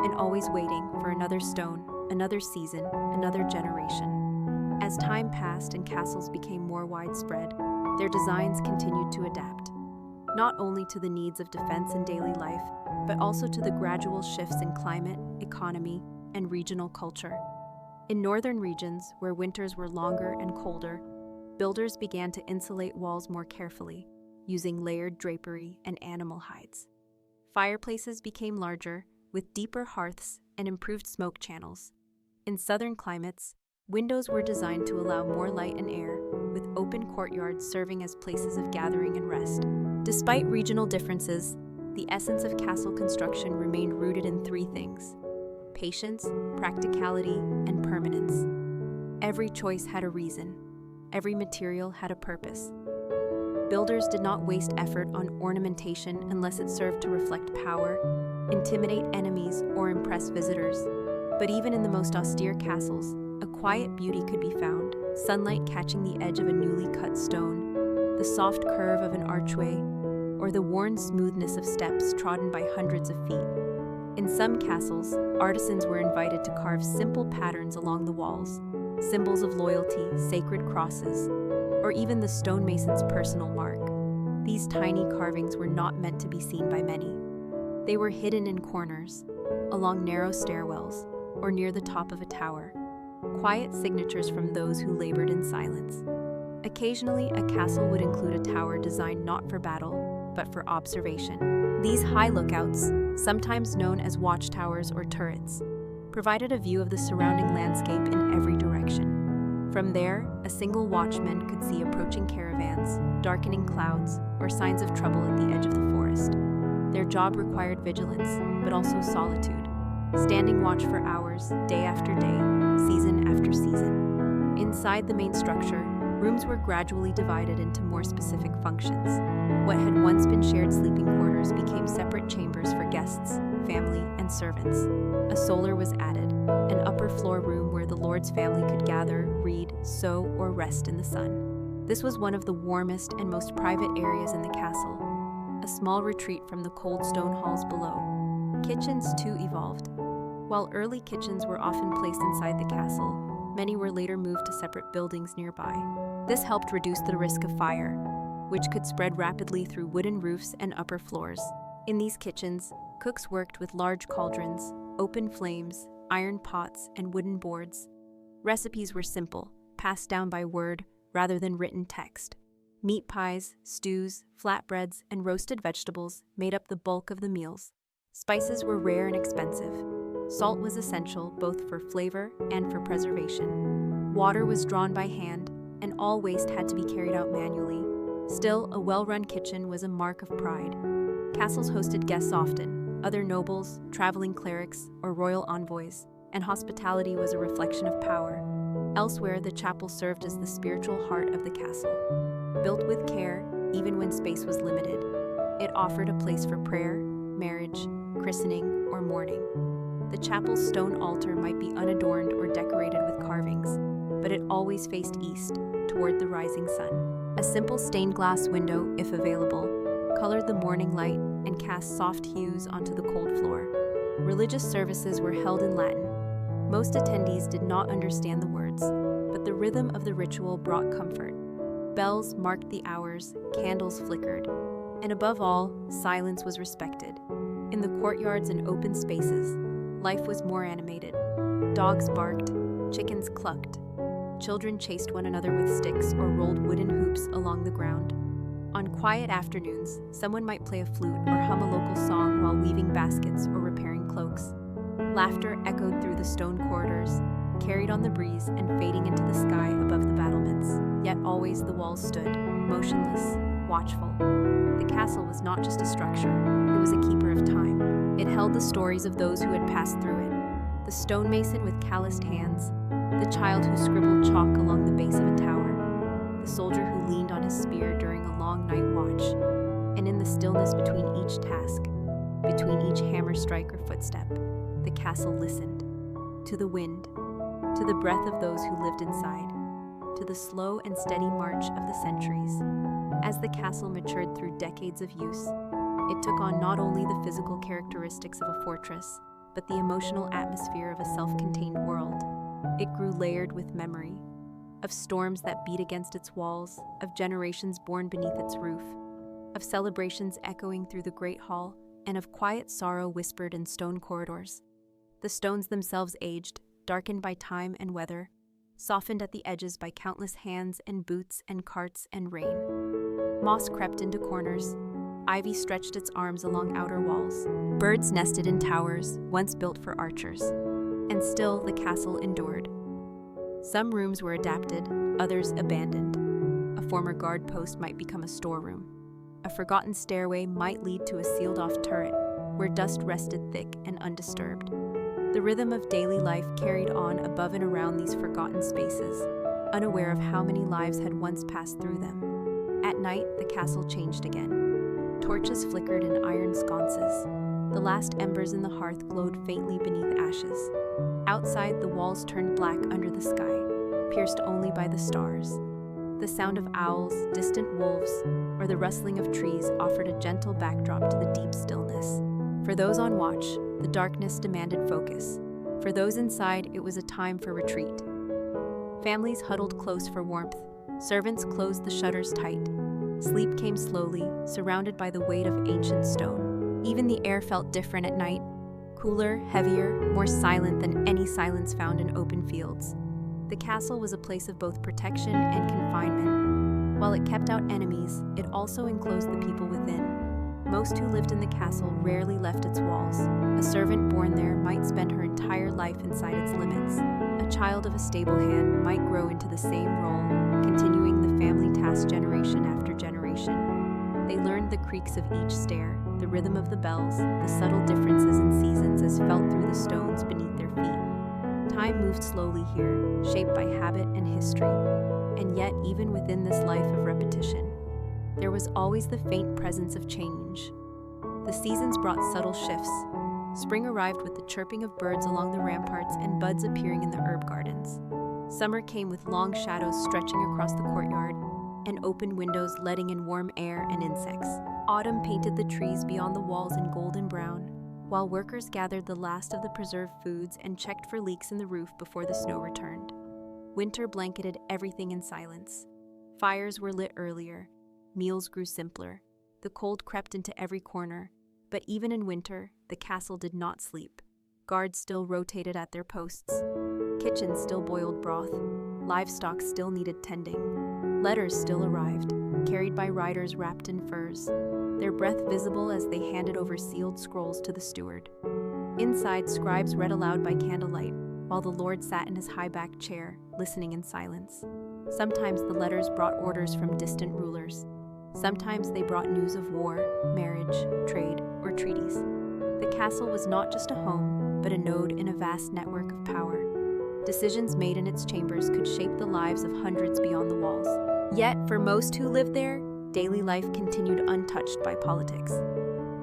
and always waiting for another stone, another season, another generation. As time passed and castles became more widespread, their designs continued to adapt, not only to the needs of defense and daily life, but also to the gradual shifts in climate, economy, and regional culture. In northern regions, where winters were longer and colder, builders began to insulate walls more carefully, using layered drapery and animal hides. Fireplaces became larger, with deeper hearths and improved smoke channels. In southern climates, windows were designed to allow more light and air, with open courtyards serving as places of gathering and rest. Despite regional differences, the essence of castle construction remained rooted in three things: patience, practicality, and permanence. Every choice had a reason. Every material had a purpose. Builders did not waste effort on ornamentation unless it served to reflect power, intimidate enemies, or impress visitors. But even in the most austere castles, a quiet beauty could be found, sunlight catching the edge of a newly cut stone, the soft curve of an archway, or the worn smoothness of steps trodden by hundreds of feet. In some castles, artisans were invited to carve simple patterns along the walls, symbols of loyalty, sacred crosses, or even the stonemason's personal mark. These tiny carvings were not meant to be seen by many. They were hidden in corners, along narrow stairwells, or near the top of a tower, quiet signatures from those who labored in silence. Occasionally, a castle would include a tower designed not for battle, but for observation. These high lookouts, sometimes known as watchtowers or turrets, provided a view of the surrounding landscape in every direction. From there, a single watchman could see approaching caravans, darkening clouds, or signs of trouble at the edge of the forest. Their job required vigilance, but also solitude, standing watch for hours, day after day, season after season. Inside the main structure, rooms were gradually divided into more specific functions. What had once been shared sleeping quarters became separate chambers for guests, family, and servants. A solar was added, an upper floor room where the lord's family could gather, read, sew, or rest in the sun. This was one of the warmest and most private areas in the castle, a small retreat from the cold stone halls below. Kitchens too evolved. While early kitchens were often placed inside the castle, many were later moved to separate buildings nearby. This helped reduce the risk of fire, which could spread rapidly through wooden roofs and upper floors. In these kitchens, cooks worked with large cauldrons, open flames, iron pots, and wooden boards. Recipes were simple, passed down by word rather than written text. Meat pies, stews, flatbreads, and roasted vegetables made up the bulk of the meals. Spices were rare and expensive. Salt was essential both for flavor and for preservation. Water was drawn by hand, and all waste had to be carried out manually. Still, a well-run kitchen was a mark of pride. Castles hosted guests often, other nobles, traveling clerics, or royal envoys, and hospitality was a reflection of power. Elsewhere, the chapel served as the spiritual heart of the castle. Built with care, even when space was limited, it offered a place for prayer, marriage, christening, or mourning. The chapel's stone altar might be unadorned or decorated with carvings, but it always faced east, toward the rising sun. A simple stained glass window, if available, colored the morning light and cast soft hues onto the cold floor. Religious services were held in Latin. Most attendees did not understand the words, but the rhythm of the ritual brought comfort. Bells marked the hours, candles flickered, and above all, silence was respected. In the courtyards and open spaces, life was more animated. Dogs barked, chickens clucked. Children chased one another with sticks or rolled wooden hoops along the ground. On quiet afternoons, someone might play a flute or hum a local song while weaving baskets or repairing cloaks. Laughter echoed through the stone corridors, carried on the breeze and fading into the sky above the battlements. Yet always the walls stood, motionless, watchful. The castle was not just a structure, it was a keeper of time. It held the stories of those who had passed through it. The stonemason with calloused hands, the child who scribbled chalk along the base of a tower, the soldier who leaned on his spear during a long night watch. And in the stillness between each task, between each hammer strike or footstep, the castle listened. To the wind, to the breath of those who lived inside, to the slow and steady march of the centuries. As the castle matured through decades of use, it took on not only the physical characteristics of a fortress, but the emotional atmosphere of a self-contained world. It grew layered with memory, of storms that beat against its walls, of generations born beneath its roof, of celebrations echoing through the great hall, and of quiet sorrow whispered in stone corridors. The stones themselves aged, darkened by time and weather, softened at the edges by countless hands and boots and carts and rain. Moss crept into corners, ivy stretched its arms along outer walls, birds nested in towers once built for archers, and still the castle endured. Some rooms were adapted, others abandoned. A former guard post might become a storeroom. A forgotten stairway might lead to a sealed-off turret, where dust rested thick and undisturbed. The rhythm of daily life carried on above and around these forgotten spaces, unaware of how many lives had once passed through them. At night, the castle changed again. Torches flickered in iron sconces. The last embers in the hearth glowed faintly beneath ashes. Outside, the walls turned black under the sky, pierced only by the stars. The sound of owls, distant wolves, or the rustling of trees offered a gentle backdrop to the deep stillness. For those on watch, the darkness demanded focus. For those inside, it was a time for retreat. Families huddled close for warmth. Servants closed the shutters tight. Sleep came slowly, surrounded by the weight of ancient stone. Even the air felt different at night, cooler, heavier, more silent than any silence found in open fields. The castle was a place of both protection and confinement. While it kept out enemies, it also enclosed the people within. Most who lived in the castle rarely left its walls. A servant born there might spend her entire life inside its limits. A child of a stable hand might grow into the same role, continuing the family task generation after generation. They learned the creaks of each stair, the rhythm of the bells, the subtle differences in seasons as felt through the stones beneath their feet. Time moved slowly here, shaped by habit and history. And yet, even within this life of repetition, there was always the faint presence of change. The seasons brought subtle shifts. Spring arrived with the chirping of birds along the ramparts and buds appearing in the herb gardens. Summer came with long shadows stretching across the courtyard and open windows letting in warm air and insects. Autumn painted the trees beyond the walls in golden brown, while workers gathered the last of the preserved foods and checked for leaks in the roof before the snow returned. Winter blanketed everything in silence. Fires were lit earlier. Meals grew simpler. The cold crept into every corner. But even in winter, the castle did not sleep. Guards still rotated at their posts. Kitchens still boiled broth. Livestock still needed tending. Letters still arrived, carried by riders wrapped in furs, their breath visible as they handed over sealed scrolls to the steward. Inside, scribes read aloud by candlelight, while the Lord sat in his high-backed chair, listening in silence. Sometimes the letters brought orders from distant rulers. Sometimes they brought news of war, marriage, trade, or treaties. The castle was not just a home, but a node in a vast network of power. Decisions made in its chambers could shape the lives of hundreds beyond the walls. Yet, for most who lived there, daily life continued untouched by politics.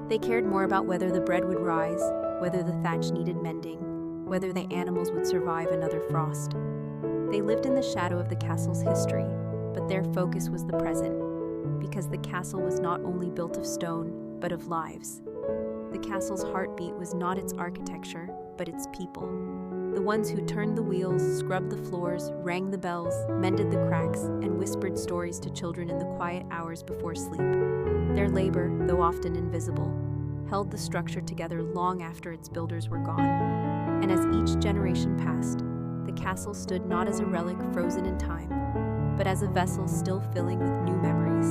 They cared more about whether the bread would rise, whether the thatch needed mending, whether the animals would survive another frost. They lived in the shadow of the castle's history, but their focus was the present, because the castle was not only built of stone, but of lives. The castle's heartbeat was not its architecture, but its people. The ones who turned the wheels, scrubbed the floors, rang the bells, mended the cracks, and whispered stories to children in the quiet hours before sleep. Their labor, though often invisible, held the structure together long after its builders were gone. And as each generation passed, the castle stood not as a relic frozen in time, but as a vessel still filling with new memories.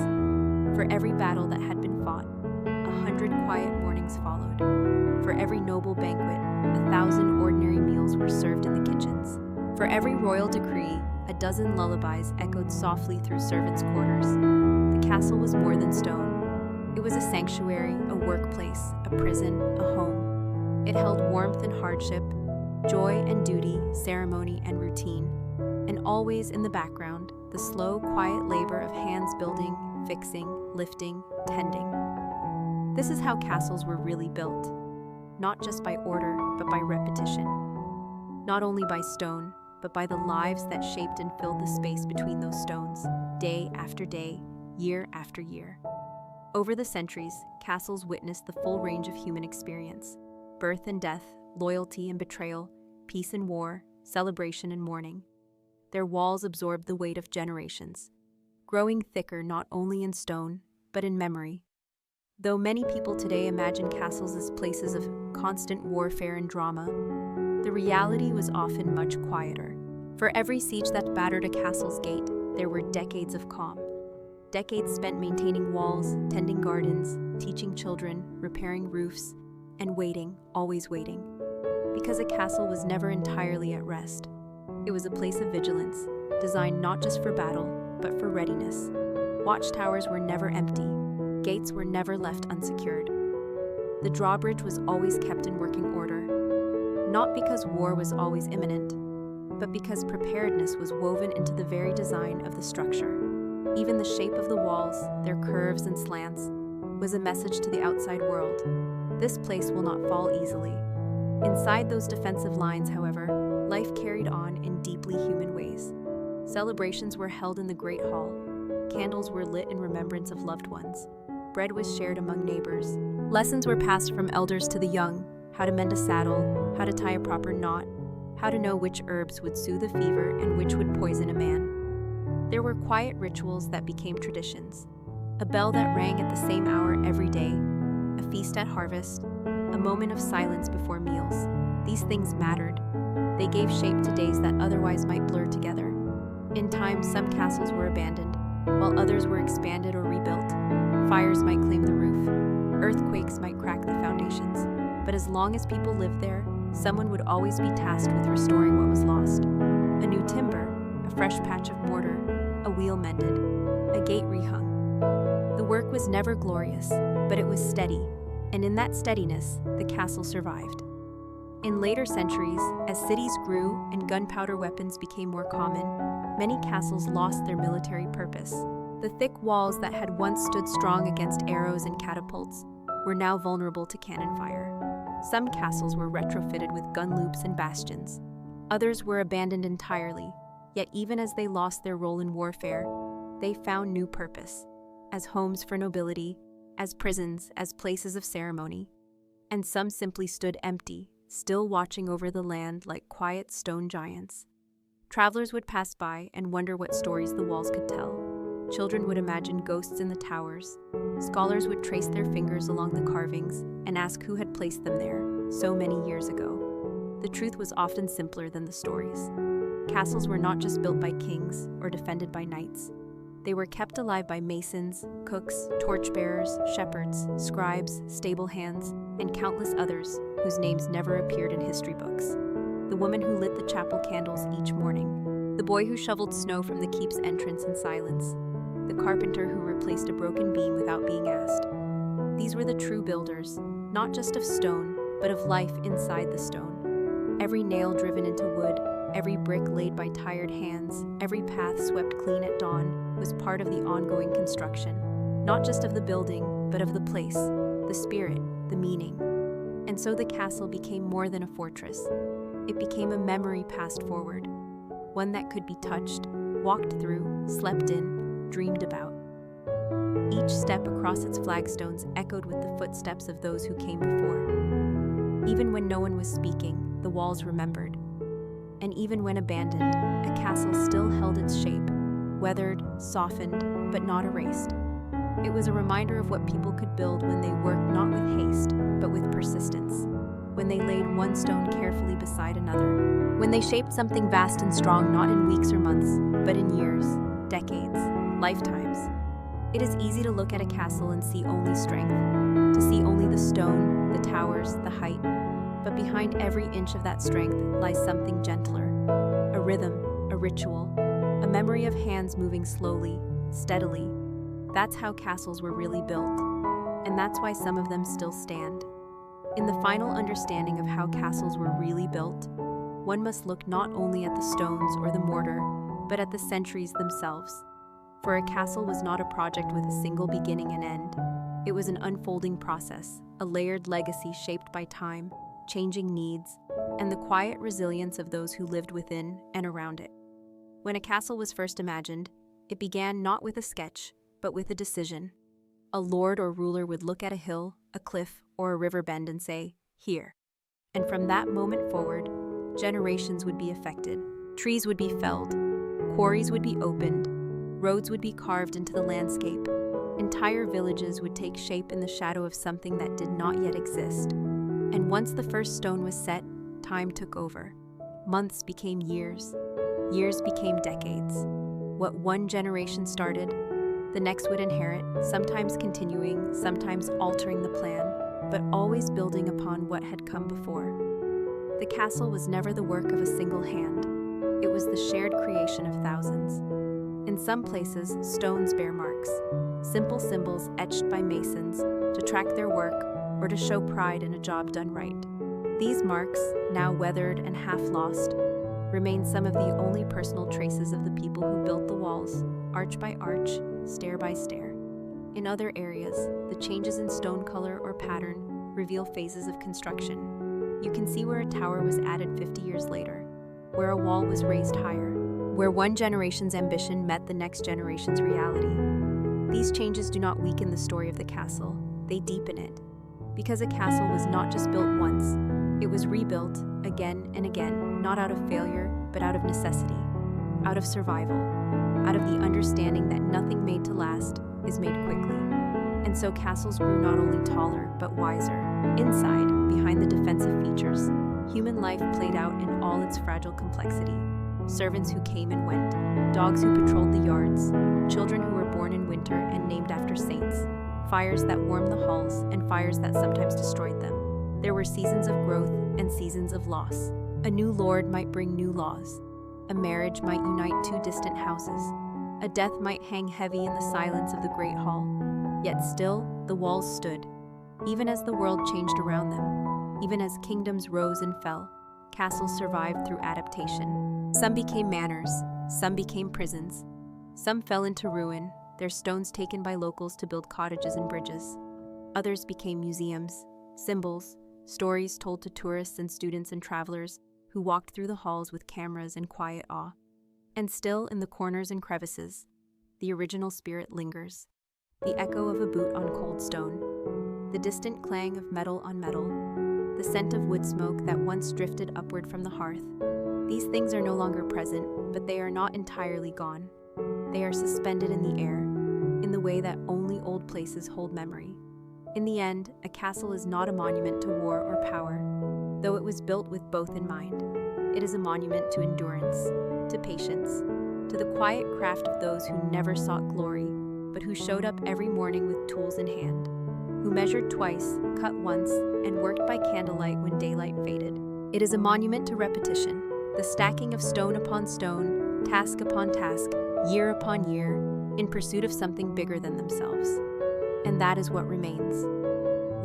For every battle that had been fought, 100 quiet morning gatherings followed. For every noble banquet, 1,000 ordinary meals were served in the kitchens. For every royal decree, a dozen lullabies echoed softly through servants' quarters. The castle was more than stone. It was a sanctuary, a workplace, a prison, a home. It held warmth and hardship, joy and duty, ceremony and routine. And always in the background, the slow, quiet labor of hands building, fixing, lifting, tending. This is how castles were really built, not just by order, but by repetition. Not only by stone, but by the lives that shaped and filled the space between those stones, day after day, year after year. Over the centuries, castles witnessed the full range of human experience: birth and death, loyalty and betrayal, peace and war, celebration and mourning. Their walls absorbed the weight of generations, growing thicker not only in stone, but in memory. Though many people today imagine castles as places of constant warfare and drama, the reality was often much quieter. For every siege that battered a castle's gate, there were decades of calm. Decades spent maintaining walls, tending gardens, teaching children, repairing roofs, and waiting, always waiting. Because a castle was never entirely at rest. It was a place of vigilance, designed not just for battle, but for readiness. Watchtowers were never empty. Gates were never left unsecured. The drawbridge was always kept in working order, not because war was always imminent, but because preparedness was woven into the very design of the structure. Even the shape of the walls, their curves and slants, was a message to the outside world. This place will not fall easily. Inside those defensive lines, however, life carried on in deeply human ways. Celebrations were held in the Great Hall. Candles were lit in remembrance of loved ones. Bread was shared among neighbors. Lessons were passed from elders to the young: how to mend a saddle, how to tie a proper knot, how to know which herbs would soothe a fever and which would poison a man. There were quiet rituals that became traditions. A bell that rang at the same hour every day, a feast at harvest, a moment of silence before meals. These things mattered. They gave shape to days that otherwise might blur together. In time, some castles were abandoned, while others were expanded or rebuilt. Fires might claim the roof. Earthquakes might crack the foundations. But as long as people lived there, someone would always be tasked with restoring what was lost. A new timber, a fresh patch of mortar, a wheel mended, a gate rehung. The work was never glorious, but it was steady, and in that steadiness, the castle survived. In later centuries, as cities grew and gunpowder weapons became more common, many castles lost their military purpose. The thick walls that had once stood strong against arrows and catapults were now vulnerable to cannon fire. Some castles were retrofitted with gun loops and bastions. Others were abandoned entirely, yet even as they lost their role in warfare, they found new purpose, as homes for nobility, as prisons, as places of ceremony. And some simply stood empty, still watching over the land like quiet stone giants. Travelers would pass by and wonder what stories the walls could tell. Children would imagine ghosts in the towers. Scholars would trace their fingers along the carvings and ask who had placed them there so many years ago. The truth was often simpler than the stories. Castles were not just built by kings or defended by knights. They were kept alive by masons, cooks, torchbearers, shepherds, scribes, stable hands, and countless others whose names never appeared in history books. The woman who lit the chapel candles each morning. The boy who shoveled snow from the keep's entrance in silence. The carpenter who replaced a broken beam without being asked. These were the true builders, not just of stone, but of life inside the stone. Every nail driven into wood, every brick laid by tired hands, every path swept clean at dawn was part of the ongoing construction, not just of the building, but of the place, the spirit, the meaning. And so the castle became more than a fortress. It became a memory passed forward, one that could be touched, walked through, slept in, dreamed about. Each step across its flagstones echoed with the footsteps of those who came before. Even when no one was speaking, the walls remembered. And even when abandoned, a castle still held its shape, weathered, softened, but not erased. It was a reminder of what people could build when they worked not with haste, but with persistence. When they laid one stone carefully beside another. When they shaped something vast and strong not in weeks or months, but in years, decades, lifetimes. It is easy to look at a castle and see only strength, to see only the stone, the towers, the height. But behind every inch of that strength lies something gentler, a rhythm, a ritual, a memory of hands moving slowly, steadily. That's how castles were really built, and that's why some of them still stand. In the final understanding of how castles were really built, one must look not only at the stones or the mortar, but at the centuries themselves. For a castle was not a project with a single beginning and end. It was an unfolding process, a layered legacy shaped by time, changing needs, and the quiet resilience of those who lived within and around it. When a castle was first imagined, it began not with a sketch, but with a decision. A lord or ruler would look at a hill, a cliff, or a river bend and say, "Here." And from that moment forward, generations would be affected. Trees would be felled, quarries would be opened, roads would be carved into the landscape. Entire villages would take shape in the shadow of something that did not yet exist. And once the first stone was set, time took over. Months became years. Years became decades. What one generation started, the next would inherit, sometimes continuing, sometimes altering the plan, but always building upon what had come before. The castle was never the work of a single hand. It was the shared creation of thousands. In some places, stones bear marks, simple symbols etched by masons to track their work or to show pride in a job done right. These marks, now weathered and half lost, remain some of the only personal traces of the people who built the walls, arch by arch, stair by stair. In other areas, the changes in stone color or pattern reveal phases of construction. You can see where a tower was added 50 years later, where a wall was raised higher, where one generation's ambition met the next generation's reality. These changes do not weaken the story of the castle, they deepen it. Because a castle was not just built once, it was rebuilt again and again, not out of failure, but out of necessity, out of survival, out of the understanding that nothing made to last is made quickly. And so castles grew not only taller, but wiser. Inside, behind the defensive features, human life played out in all its fragile complexity. Servants who came and went, dogs who patrolled the yards, children who were born in winter and named after saints, fires that warmed the halls and fires that sometimes destroyed them. There were seasons of growth and seasons of loss. A new lord might bring new laws. A marriage might unite two distant houses. A death might hang heavy in the silence of the great hall. Yet still, the walls stood. Even as the world changed around them, even as kingdoms rose and fell, castles survived through adaptation. Some became manors, some became prisons. Some fell into ruin, their stones taken by locals to build cottages and bridges. Others became museums, symbols, stories told to tourists and students and travelers who walked through the halls with cameras in quiet awe. And still, in the corners and crevices, the original spirit lingers. The echo of a boot on cold stone, the distant clang of metal on metal, the scent of wood smoke that once drifted upward from the hearth. These things are no longer present, but they are not entirely gone. They are suspended in the air, in the way that only old places hold memory. In the end, a castle is not a monument to war or power, though it was built with both in mind. It is a monument to endurance, to patience, to the quiet craft of those who never sought glory, but who showed up every morning with tools in hand, who measured twice, cut once, and worked by candlelight when daylight faded. It is a monument to repetition, the stacking of stone upon stone, task upon task, year upon year, in pursuit of something bigger than themselves. And that is what remains.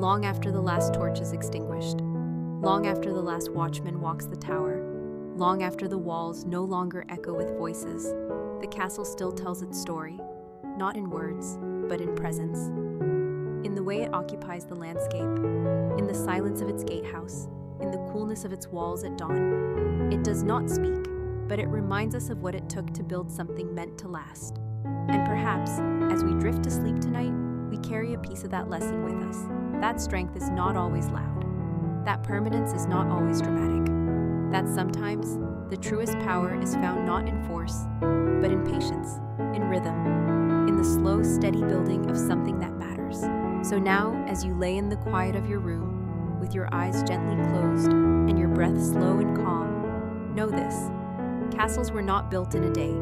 Long after the last torch is extinguished, long after the last watchman walks the tower, long after the walls no longer echo with voices, the castle still tells its story, not in words, but in presence. In the way it occupies the landscape, in the silence of its gatehouse, in the coolness of its walls at dawn. It does not speak, but it reminds us of what it took to build something meant to last. And perhaps, as we drift to sleep tonight, we carry a piece of that lesson with us. That strength is not always loud. That permanence is not always dramatic. That sometimes, the truest power is found not in force, but in patience, in rhythm, in the slow, steady building of something that matters. So now, as you lay in the quiet of your room, with your eyes gently closed and your breath slow and calm, know this: castles were not built in a day.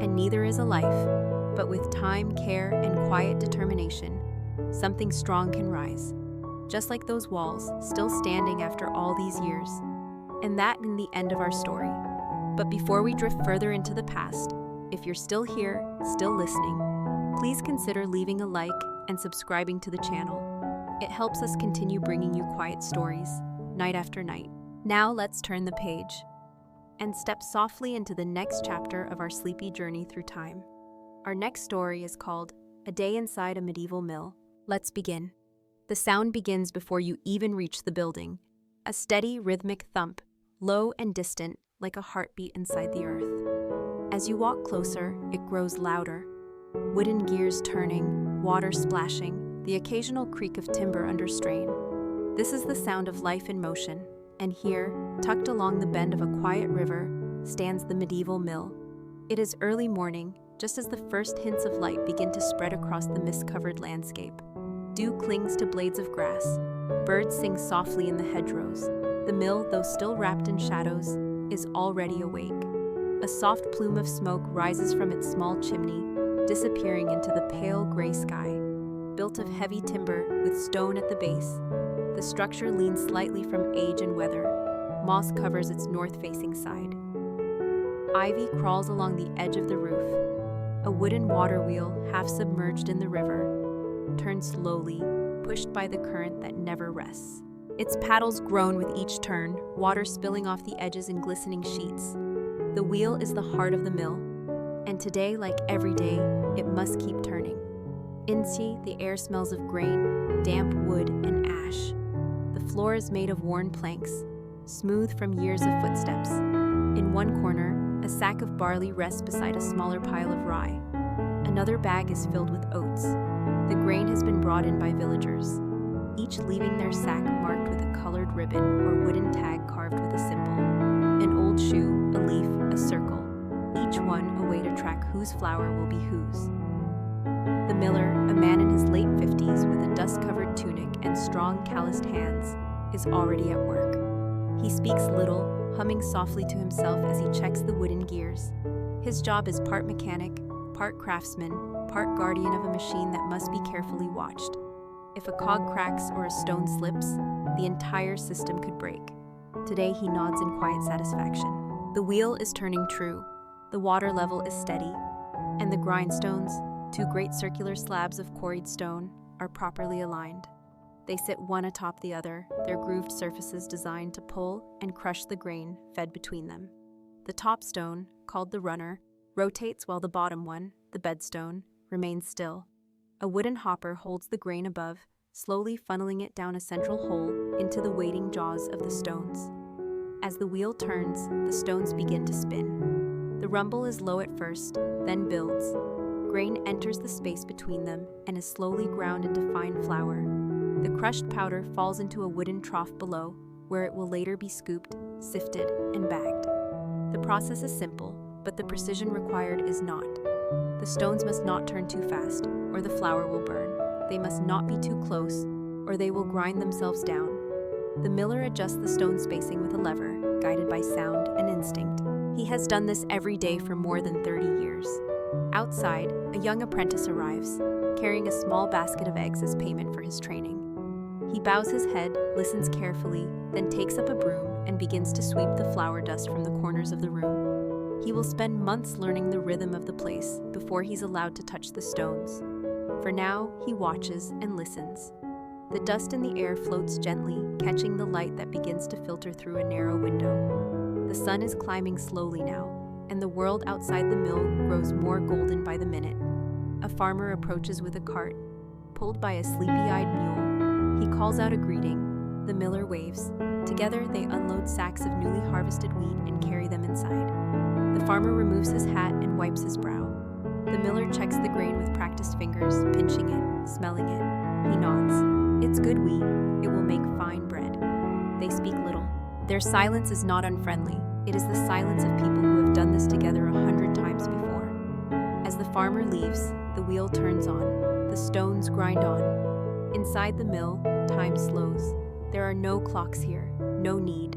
and neither is a life. But with time, care, and quiet determination, something strong can rise. Just like those walls, still standing after all these years. And that in the end of our story. But before we drift further into the past, if you're still here, still listening, please consider leaving a like and subscribing to the channel. It helps us continue bringing you quiet stories, night after night. Now let's turn the page and step softly into the next chapter of our sleepy journey through time. Our next story is called A Day Inside a Medieval Mill. Let's begin. The sound begins before you even reach the building. A steady, rhythmic thump, low and distant, like a heartbeat inside the earth. As you walk closer, it grows louder. Wooden gears turning, water splashing, the occasional creak of timber under strain. This is the sound of life in motion, and here, tucked along the bend of a quiet river, stands the medieval mill. It is early morning, just as the first hints of light begin to spread across the mist-covered landscape. Dew clings to blades of grass. Birds sing softly in the hedgerows. The mill, though still wrapped in shadows, is already awake. A soft plume of smoke rises from its small chimney, disappearing into the pale gray sky. Built of heavy timber with stone at the base, the structure leans slightly from age and weather. Moss covers its north-facing side. Ivy crawls along the edge of the roof. A wooden water wheel, half submerged in the river, turns slowly, pushed by the current that never rests. Its paddles groan with each turn, water spilling off the edges in glistening sheets. The wheel is the heart of the mill, and today, like every day, it must keep turning. Inside, the air smells of grain, damp wood, and ash. The floor is made of worn planks, smooth from years of footsteps. In one corner, a sack of barley rests beside a smaller pile of rye. Another bag is filled with oats. The grain has been brought in by villagers, each leaving their sack marked with a colored ribbon or wooden tag carved with a symbol. An old shoe, a leaf, a circle, each one a way to track whose flour will be whose. The miller, a man in his late 50s with a dust-covered tunic and strong, calloused hands, is already at work. He speaks little, humming softly to himself as he checks the wooden gears. His job is part mechanic, part craftsman, part guardian of a machine that must be carefully watched. If a cog cracks or a stone slips, the entire system could break. Today he nods in quiet satisfaction. The wheel is turning true, the water level is steady, and the grindstones, two great circular slabs of quarried stone, are properly aligned. They sit one atop the other, their grooved surfaces designed to pull and crush the grain fed between them. The top stone, called the runner, rotates while the bottom one, the bedstone, remains still. A wooden hopper holds the grain above, slowly funneling it down a central hole into the waiting jaws of the stones. As the wheel turns, the stones begin to spin. The rumble is low at first, then builds. Grain enters the space between them and is slowly ground into fine flour. The crushed powder falls into a wooden trough below, where it will later be scooped, sifted, and bagged. The process is simple, but the precision required is not. The stones must not turn too fast, or the flour will burn. They must not be too close, or they will grind themselves down. The miller adjusts the stone spacing with a lever, guided by sound and instinct. He has done this every day for more than 30 years. Outside, a young apprentice arrives, carrying a small basket of eggs as payment for his training. He bows his head, listens carefully, then takes up a broom and begins to sweep the flour dust from the corners of the room. He will spend months learning the rhythm of the place before he's allowed to touch the stones. For now, he watches and listens. The dust in the air floats gently, catching the light that begins to filter through a narrow window. The sun is climbing slowly now, and the world outside the mill grows more golden by the minute. A farmer approaches with a cart, pulled by a sleepy-eyed mule. He calls out a greeting. The miller waves. Together, they unload sacks of newly harvested wheat and carry them inside. The farmer removes his hat and wipes his brow. The miller checks the grain with practiced fingers, pinching it, smelling it. He nods. It's good wheat. It will make fine bread. They speak little. Their silence is not unfriendly. It is the silence of people who have done this together 100 times before. As the farmer leaves, the wheel turns on. The stones grind on. Inside the mill, time slows. There are no clocks here, no need.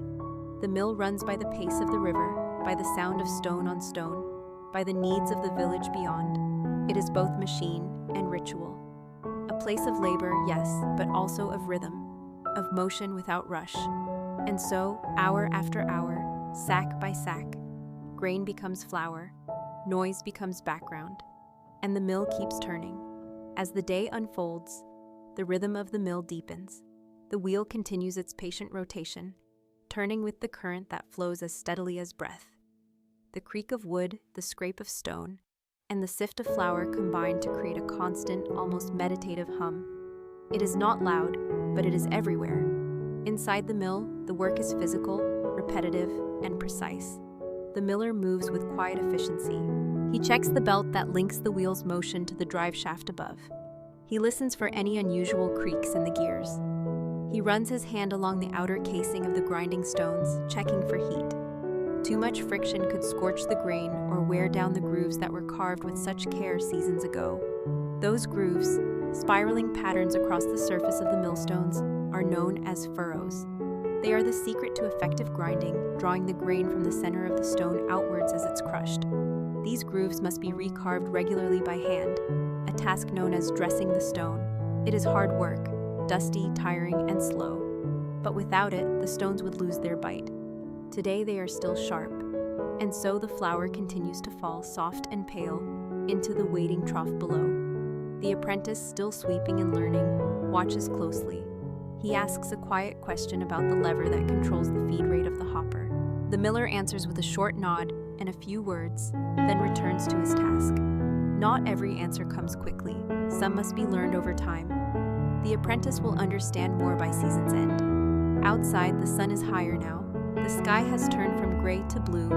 The mill runs by the pace of the river, by the sound of stone on stone. by the needs of the village beyond. It is both machine and ritual. A place of labor, yes, but also of rhythm, of motion without rush. And so, hour after hour, sack by sack, grain becomes flour, noise becomes background, and the mill keeps turning. As the day unfolds, the rhythm of the mill deepens. The wheel continues its patient rotation, turning with the current that flows as steadily as breath. The creak of wood, the scrape of stone, and the sift of flour combine to create a constant, almost meditative hum. It is not loud, but it is everywhere. Inside the mill, the work is physical, repetitive, and precise. The miller moves with quiet efficiency. He checks the belt that links the wheel's motion to the drive shaft above. He listens for any unusual creaks in the gears. He runs his hand along the outer casing of the grinding stones, checking for heat. Too much friction could scorch the grain or wear down the grooves that were carved with such care seasons ago. Those grooves, spiraling patterns across the surface of the millstones, are known as furrows. They are the secret to effective grinding, drawing the grain from the center of the stone outwards as it's crushed. These grooves must be recarved regularly by hand, a task known as dressing the stone. It is hard work, dusty, tiring, and slow. But without it, the stones would lose their bite. Today they are still sharp, and so the flour continues to fall soft and pale into the waiting trough below. The apprentice, still sweeping and learning, watches closely. He asks a quiet question about the lever that controls the feed rate of the hopper. The miller answers with a short nod and a few words, then returns to his task. Not every answer comes quickly. Some must be learned over time. The apprentice will understand more by season's end. Outside, the sun is higher now. The sky has turned from gray to blue,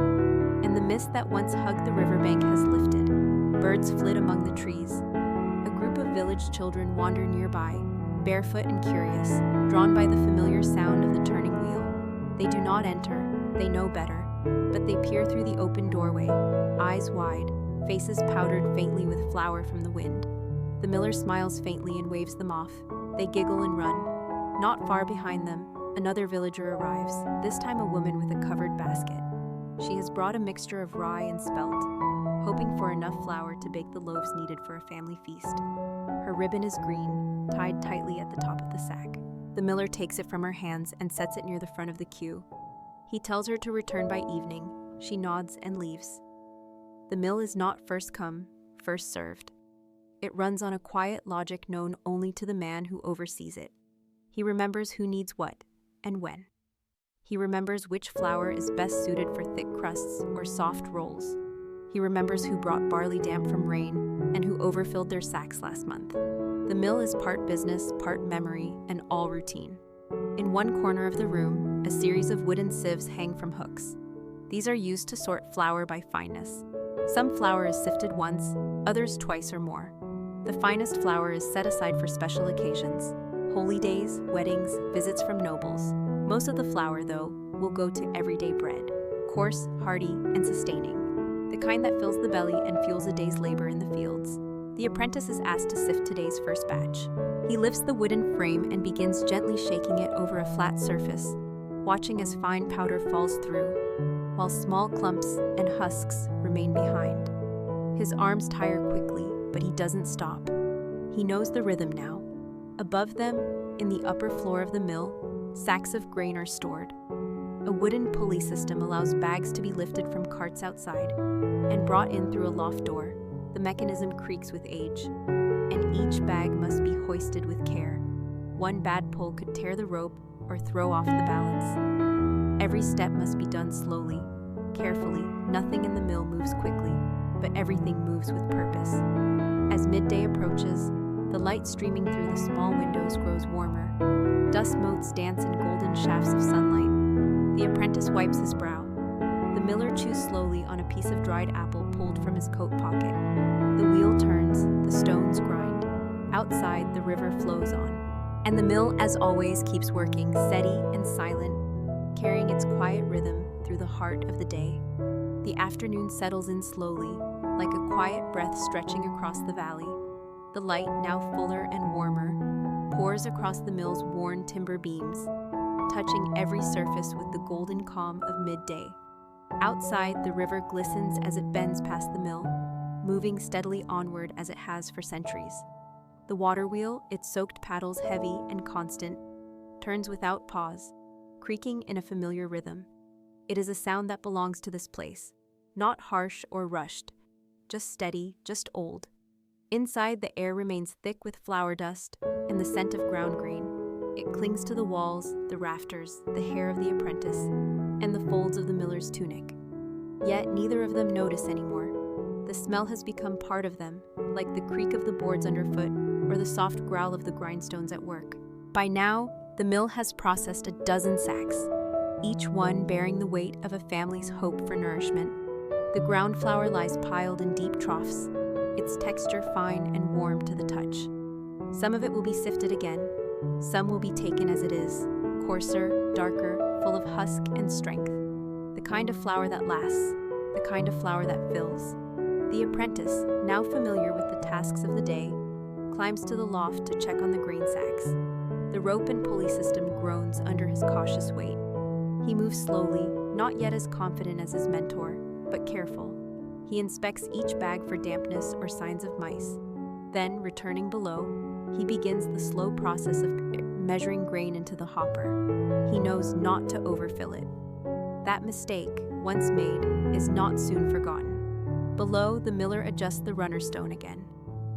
and the mist that once hugged the riverbank has lifted. Birds flit among the trees. A group of village children wander nearby, barefoot and curious, drawn by the familiar sound of the turning wheel. They do not enter, they know better, but they peer through the open doorway, eyes wide, faces powdered faintly with flour from the wind. The miller smiles faintly and waves them off. They giggle and run. Not far behind them, another villager arrives, this time a woman with a covered basket. She has brought a mixture of rye and spelt, hoping for enough flour to bake the loaves needed for a family feast. Her ribbon is green, tied tightly at the top of the sack. The miller takes it from her hands and sets it near the front of the queue. He tells her to return by evening. She nods and leaves. The mill is not first come, first served. It runs on a quiet logic known only to the man who oversees it. He remembers who needs what and when. He remembers which flour is best suited for thick crusts or soft rolls. He remembers who brought barley damp from rain and who overfilled their sacks last month. The mill is part business, part memory, and all routine. In one corner of the room, a series of wooden sieves hang from hooks. These are used to sort flour by fineness. Some flour is sifted once, others twice or more. The finest flour is set aside for special occasions, holy days, weddings, visits from nobles. Most of the flour, though, will go to everyday bread, coarse, hearty, and sustaining, the kind that fills the belly and fuels a day's labor in the fields. The apprentice is asked to sift today's first batch. He lifts the wooden frame and begins gently shaking it over a flat surface, watching as fine powder falls through, while small clumps and husks remain behind. His arms tire quickly, but he doesn't stop. He knows the rhythm now. Above them, in the upper floor of the mill, sacks of grain are stored. A wooden pulley system allows bags to be lifted from carts outside and brought in through a loft door. The mechanism creaks with age, and each bag must be hoisted with care. One bad pull could tear the rope or throw off the balance. Every step must be done slowly, carefully. Nothing in the mill moves quickly, but everything moves with purpose. As midday approaches, the light streaming through the small windows grows warmer. Dust motes dance in golden shafts of sunlight. The apprentice wipes his brow. The miller chews slowly on a piece of dried apple pulled from his coat pocket. The wheel turns, the stones grind. Outside, the river flows on. And the mill, as always, keeps working, steady and silent, carrying its quiet rhythm through the heart of the day. The afternoon settles in slowly, like a quiet breath stretching across the valley. The light, now fuller and warmer, pours across the mill's worn timber beams, touching every surface with the golden calm of midday. Outside, the river glistens as it bends past the mill, moving steadily onward as it has for centuries. The water wheel, its soaked paddles heavy and constant, turns without pause, creaking in a familiar rhythm. It is a sound that belongs to this place, not harsh or rushed, just steady, just old. Inside, the air remains thick with flower dust and the scent of ground grain. It clings to the walls, the rafters, the hair of the apprentice, and the folds of the miller's tunic. Yet neither of them notice anymore. The smell has become part of them, like the creak of the boards underfoot or the soft growl of the grindstones at work. By now, the mill has processed a dozen sacks, each one bearing the weight of a family's hope for nourishment. The ground flour lies piled in deep troughs, its texture fine and warm to the touch. Some of it will be sifted again, some will be taken as it is, coarser, darker, full of husk and strength. The kind of flour that lasts, the kind of flour that fills. The apprentice, now familiar with the tasks of the day, climbs to the loft to check on the grain sacks. The rope and pulley system groans under his cautious weight. He moves slowly, not yet as confident as his mentor, but careful. He inspects each bag for dampness or signs of mice. Then, returning below, he begins the slow process of measuring grain into the hopper. He knows not to overfill it. That mistake, once made, is not soon forgotten. Below, the miller adjusts the runner stone again.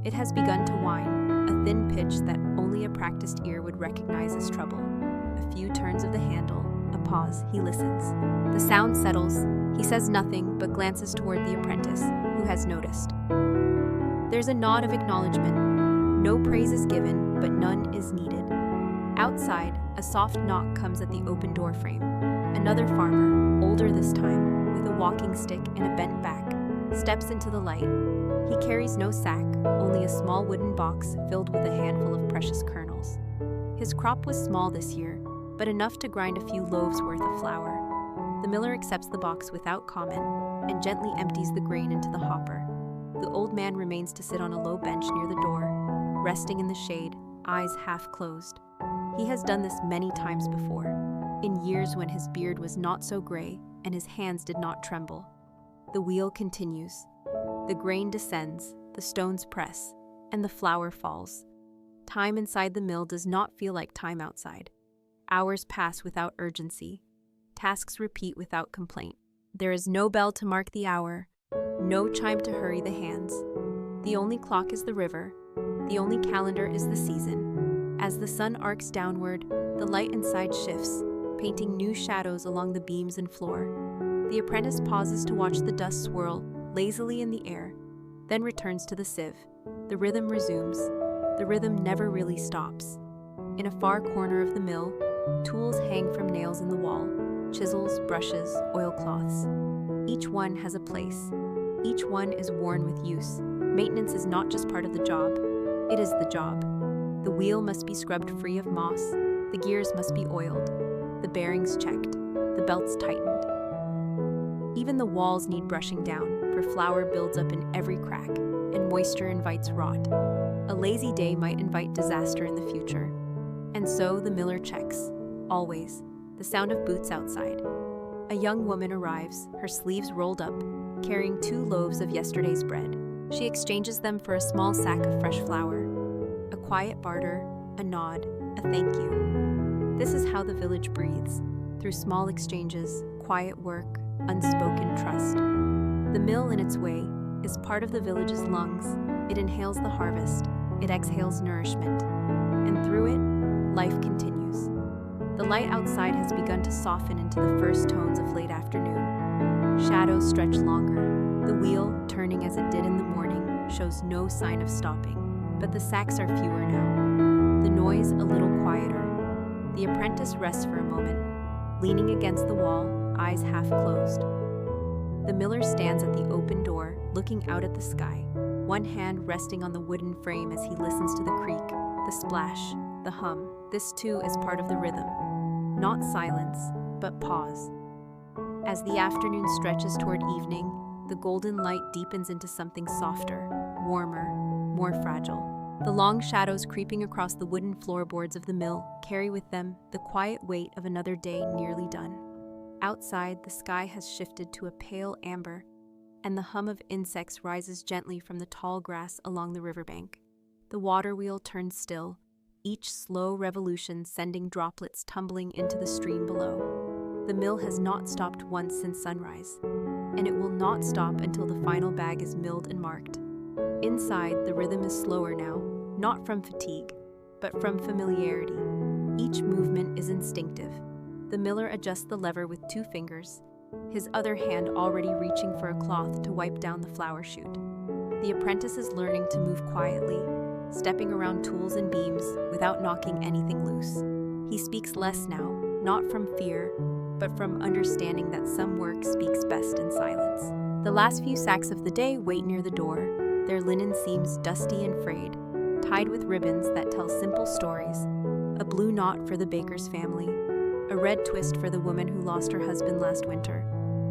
It has begun to whine, a thin pitch that only a practiced ear would recognize as trouble. A few turns of the handle, a pause, he listens. The sound settles. He says nothing, but glances toward the apprentice, who has noticed. There's a nod of acknowledgement. No praise is given, but none is needed. Outside, a soft knock comes at the open door frame. Another farmer, older this time, with a walking stick and a bent back, steps into the light. He carries no sack, only a small wooden box filled with a handful of precious kernels. His crop was small this year, but enough to grind a few loaves worth of flour. The miller accepts the box without comment and gently empties the grain into the hopper. The old man remains to sit on a low bench near the door, resting in the shade, eyes half closed. He has done this many times before, in years when his beard was not so gray and his hands did not tremble. The wheel continues. The grain descends, the stones press, and the flour falls. Time inside the mill does not feel like time outside. Hours pass without urgency. Tasks repeat without complaint. There is no bell to mark the hour, no chime to hurry the hands. The only clock is the river. The only calendar is the season. As the sun arcs downward, the light inside shifts, painting new shadows along the beams and floor. The apprentice pauses to watch the dust swirl lazily in the air, then returns to the sieve. The rhythm resumes. The rhythm never really stops. In a far corner of the mill, tools hang from nails in the wall, chisels, brushes, oilcloths. Each one has a place. Each one is worn with use. Maintenance is not just part of the job, it is the job. The wheel must be scrubbed free of moss, the gears must be oiled, the bearings checked, the belts tightened. Even the walls need brushing down, for flour builds up in every crack, and moisture invites rot. A lazy day might invite disaster in the future. And so the miller checks, always, the sound of boots outside. A young woman arrives, her sleeves rolled up, carrying 2 loaves of yesterday's bread. She exchanges them for a small sack of fresh flour. A quiet barter, a nod, a thank you. This is how the village breathes, through small exchanges, quiet work, unspoken trust. The mill, in its way, is part of the village's lungs. It inhales the harvest, it exhales nourishment, and through it, life continues. The light outside has begun to soften into the first tones of late afternoon. Shadows stretch longer. The wheel, turning as it did in the morning, shows no sign of stopping, but the sacks are fewer now. The noise a little quieter. The apprentice rests for a moment, leaning against the wall, eyes half closed. The miller stands at the open door, looking out at the sky, one hand resting on the wooden frame as he listens to the creak, the splash, the hum. This too is part of the rhythm. Not silence, but pause. As the afternoon stretches toward evening, the golden light deepens into something softer, warmer, more fragile. The long shadows creeping across the wooden floorboards of the mill carry with them the quiet weight of another day nearly done. Outside, the sky has shifted to a pale amber, and the hum of insects rises gently from the tall grass along the riverbank. The water wheel turns still, each slow revolution sending droplets tumbling into the stream below. The mill has not stopped once since sunrise, and it will not stop until the final bag is milled and marked. Inside, the rhythm is slower now, not from fatigue, but from familiarity. Each movement is instinctive. The miller adjusts the lever with 2 fingers, his other hand already reaching for a cloth to wipe down the flour chute. The apprentice is learning to move quietly, stepping around tools and beams without knocking anything loose. He speaks less now, not from fear, but from understanding that some work speaks best in silence. The last few sacks of the day wait near the door, their linen seams dusty and frayed, tied with ribbons that tell simple stories: a blue knot for the baker's family, a red twist for the woman who lost her husband last winter,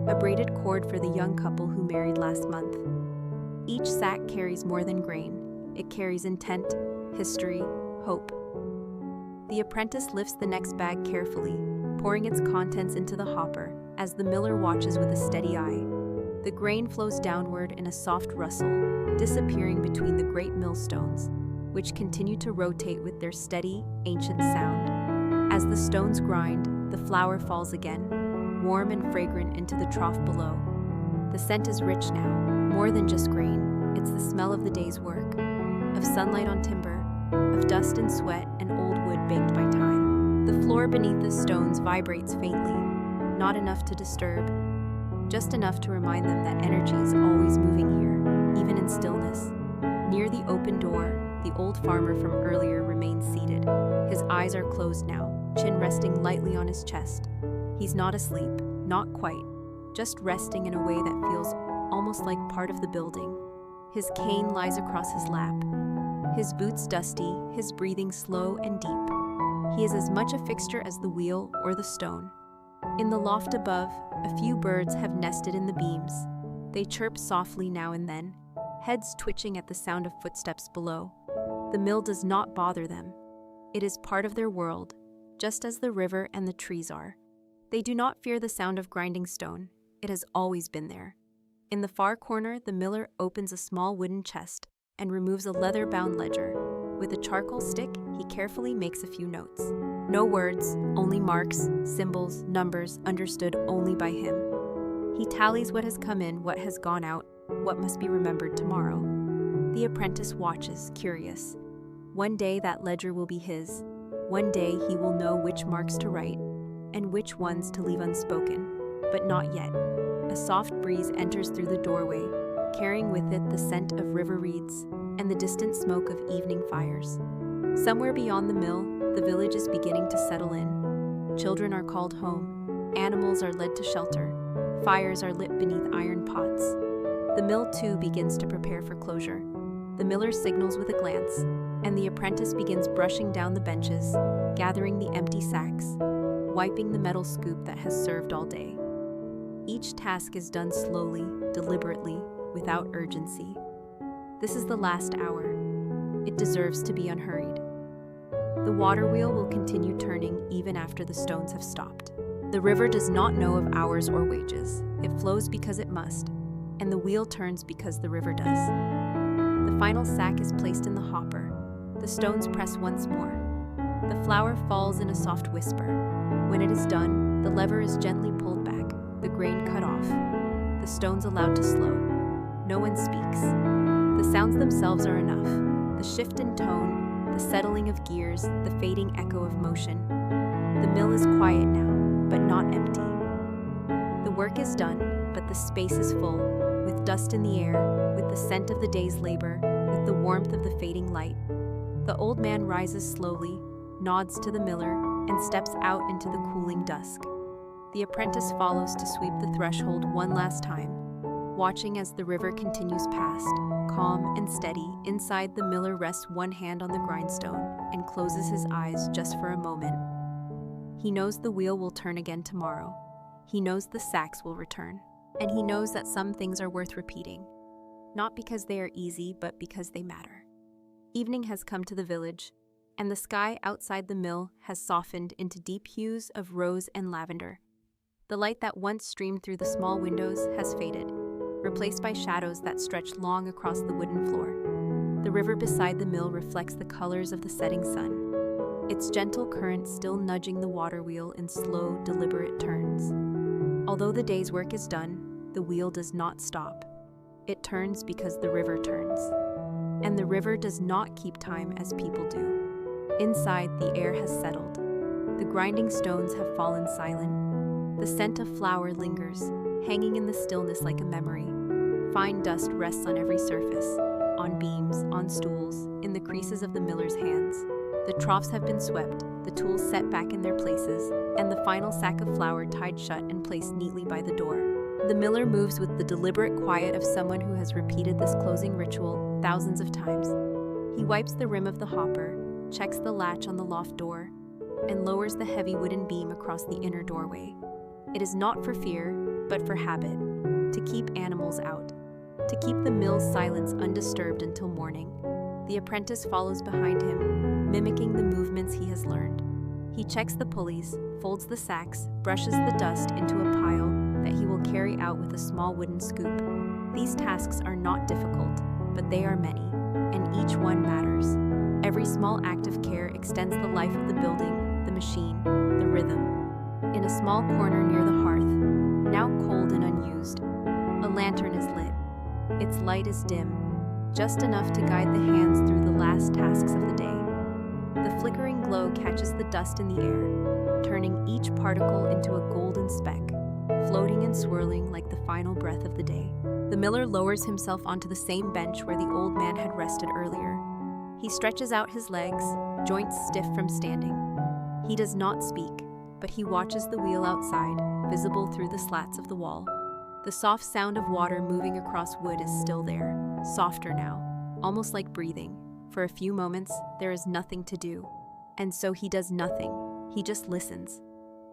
a braided cord for the young couple who married last month. Each sack carries more than grain. It carries intent, history, hope. The apprentice lifts the next bag carefully, pouring its contents into the hopper as the miller watches with a steady eye. The grain flows downward in a soft rustle, disappearing between the great millstones, which continue to rotate with their steady, ancient sound. As the stones grind, the flour falls again, warm and fragrant into the trough below. The scent is rich now, more than just grain. It's the smell of the day's work, of sunlight on timber, of dust and sweat and old wood baked by time. The floor beneath the stones vibrates faintly, not enough to disturb, just enough to remind them that energy is always moving here, even in stillness. Near the open door, the old farmer from earlier remains seated. His eyes are closed now, chin resting lightly on his chest. He's not asleep, not quite, just resting in a way that feels almost like part of the building. His cane lies across his lap, his boots dusty, his breathing slow and deep. He is as much a fixture as the wheel or the stone. In the loft above, a few birds have nested in the beams. They chirp softly now and then, heads twitching at the sound of footsteps below. The mill does not bother them. It is part of their world, just as the river and the trees are. They do not fear the sound of grinding stone. It has always been there. In the far corner, the miller opens a small wooden chest and removes a leather-bound ledger. With a charcoal stick, he carefully makes a few notes. No words, only marks, symbols, numbers, understood only by him. He tallies what has come in, what has gone out, what must be remembered tomorrow. The apprentice watches, curious. One day that ledger will be his. One day he will know which marks to write and which ones to leave unspoken. But not yet. A soft breeze enters through the doorway, carrying with it the scent of river reeds and the distant smoke of evening fires. Somewhere beyond the mill, the village is beginning to settle in. Children are called home, animals are led to shelter, fires are lit beneath iron pots. The mill too begins to prepare for closure. The miller signals with a glance, and the apprentice begins brushing down the benches, gathering the empty sacks, wiping the metal scoop that has served all day. Each task is done slowly, deliberately, without urgency. This is the last hour. It deserves to be unhurried. The water wheel will continue turning even after the stones have stopped. The river does not know of hours or wages. It flows because it must, and the wheel turns because the river does. The final sack is placed in the hopper. The stones press once more. The flour falls in a soft whisper. When it is done, the lever is gently pulled back, the grain cut off, the stones allowed to slow. No one speaks. The sounds themselves are enough. The shift in tone, the settling of gears, the fading echo of motion. The mill is quiet now, but not empty. The work is done, but the space is full, with dust in the air, with the scent of the day's labor, with the warmth of the fading light. The old man rises slowly, nods to the miller, and steps out into the cooling dusk. The apprentice follows to sweep the threshold one last time, watching as the river continues past. Calm and steady, inside the miller rests one hand on the grindstone and closes his eyes just for a moment. He knows the wheel will turn again tomorrow. He knows the sacks will return. And he knows that some things are worth repeating, not because they are easy, but because they matter. Evening has come to the village, and the sky outside the mill has softened into deep hues of rose and lavender. The light that once streamed through the small windows has faded, replaced by shadows that stretch long across the wooden floor. The river beside the mill reflects the colors of the setting sun, its gentle current still nudging the water wheel in slow, deliberate turns. Although the day's work is done, the wheel does not stop. It turns because the river turns. And the river does not keep time as people do. Inside, the air has settled. The grinding stones have fallen silent. The scent of flour lingers, hanging in the stillness like a memory. Fine dust rests on every surface, on beams, on stools, in the creases of the miller's hands. The troughs have been swept, the tools set back in their places, and the final sack of flour tied shut and placed neatly by the door. The miller moves with the deliberate quiet of someone who has repeated this closing ritual thousands of times. He wipes the rim of the hopper, checks the latch on the loft door, and lowers the heavy wooden beam across the inner doorway. It is not for fear, but for habit, to keep animals out, to keep the mill's silence undisturbed until morning. The apprentice follows behind him, mimicking the movements he has learned. He checks the pulleys, folds the sacks, brushes the dust into a pile that he will carry out with a small wooden scoop. These tasks are not difficult, but they are many, and each one matters. Every small act of care extends the life of the building, the machine, the rhythm. In a small corner near the hearth, now cold and unused, a lantern is lit. Its light is dim, just enough to guide the hands through the last tasks of the day. The flickering glow catches the dust in the air, turning each particle into a golden speck, floating and swirling like the final breath of the day. The miller lowers himself onto the same bench where the old man had rested earlier. He stretches out his legs, joints stiff from standing. He does not speak, but he watches the wheel outside, visible through the slats of the wall. The soft sound of water moving across wood is still there, softer now, almost like breathing. For a few moments, there is nothing to do. And so he does nothing. He just listens.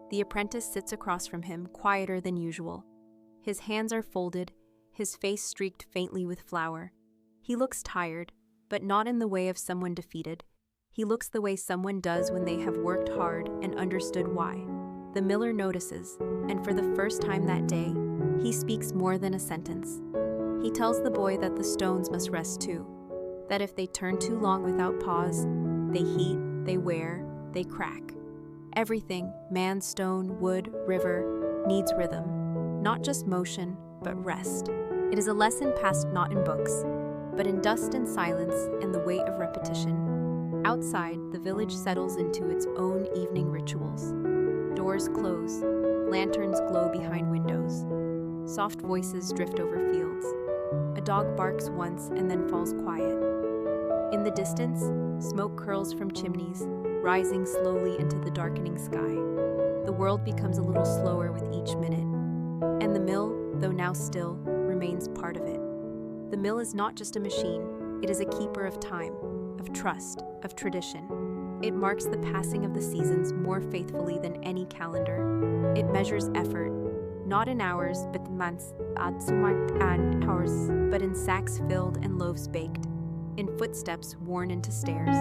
The apprentice sits across from him, quieter than usual. His hands are folded, his face streaked faintly with flour. He looks tired, but not in the way of someone defeated. He looks the way someone does when they have worked hard and understood why. The miller notices, and for the first time that day, he speaks more than a sentence. He tells the boy that the stones must rest too, that if they turn too long without pause, they heat, they wear, they crack. Everything, man, stone, wood, river, needs rhythm. Not just motion, but rest. It is a lesson passed not in books, but in dust and silence and the weight of repetition. Outside, the village settles into its own evening rituals. Doors close, lanterns glow behind windows. Soft voices drift over fields. A dog barks once and then falls quiet. In the distance, smoke curls from chimneys, rising slowly into the darkening sky. The world becomes a little slower with each minute. And the mill, though now still, remains part of it. The mill is not just a machine, it is a keeper of time, of trust, of tradition. It marks the passing of the seasons more faithfully than any calendar. It measures effort, not in hours, but months, and hours, but in sacks filled and loaves baked, in footsteps worn into stairs,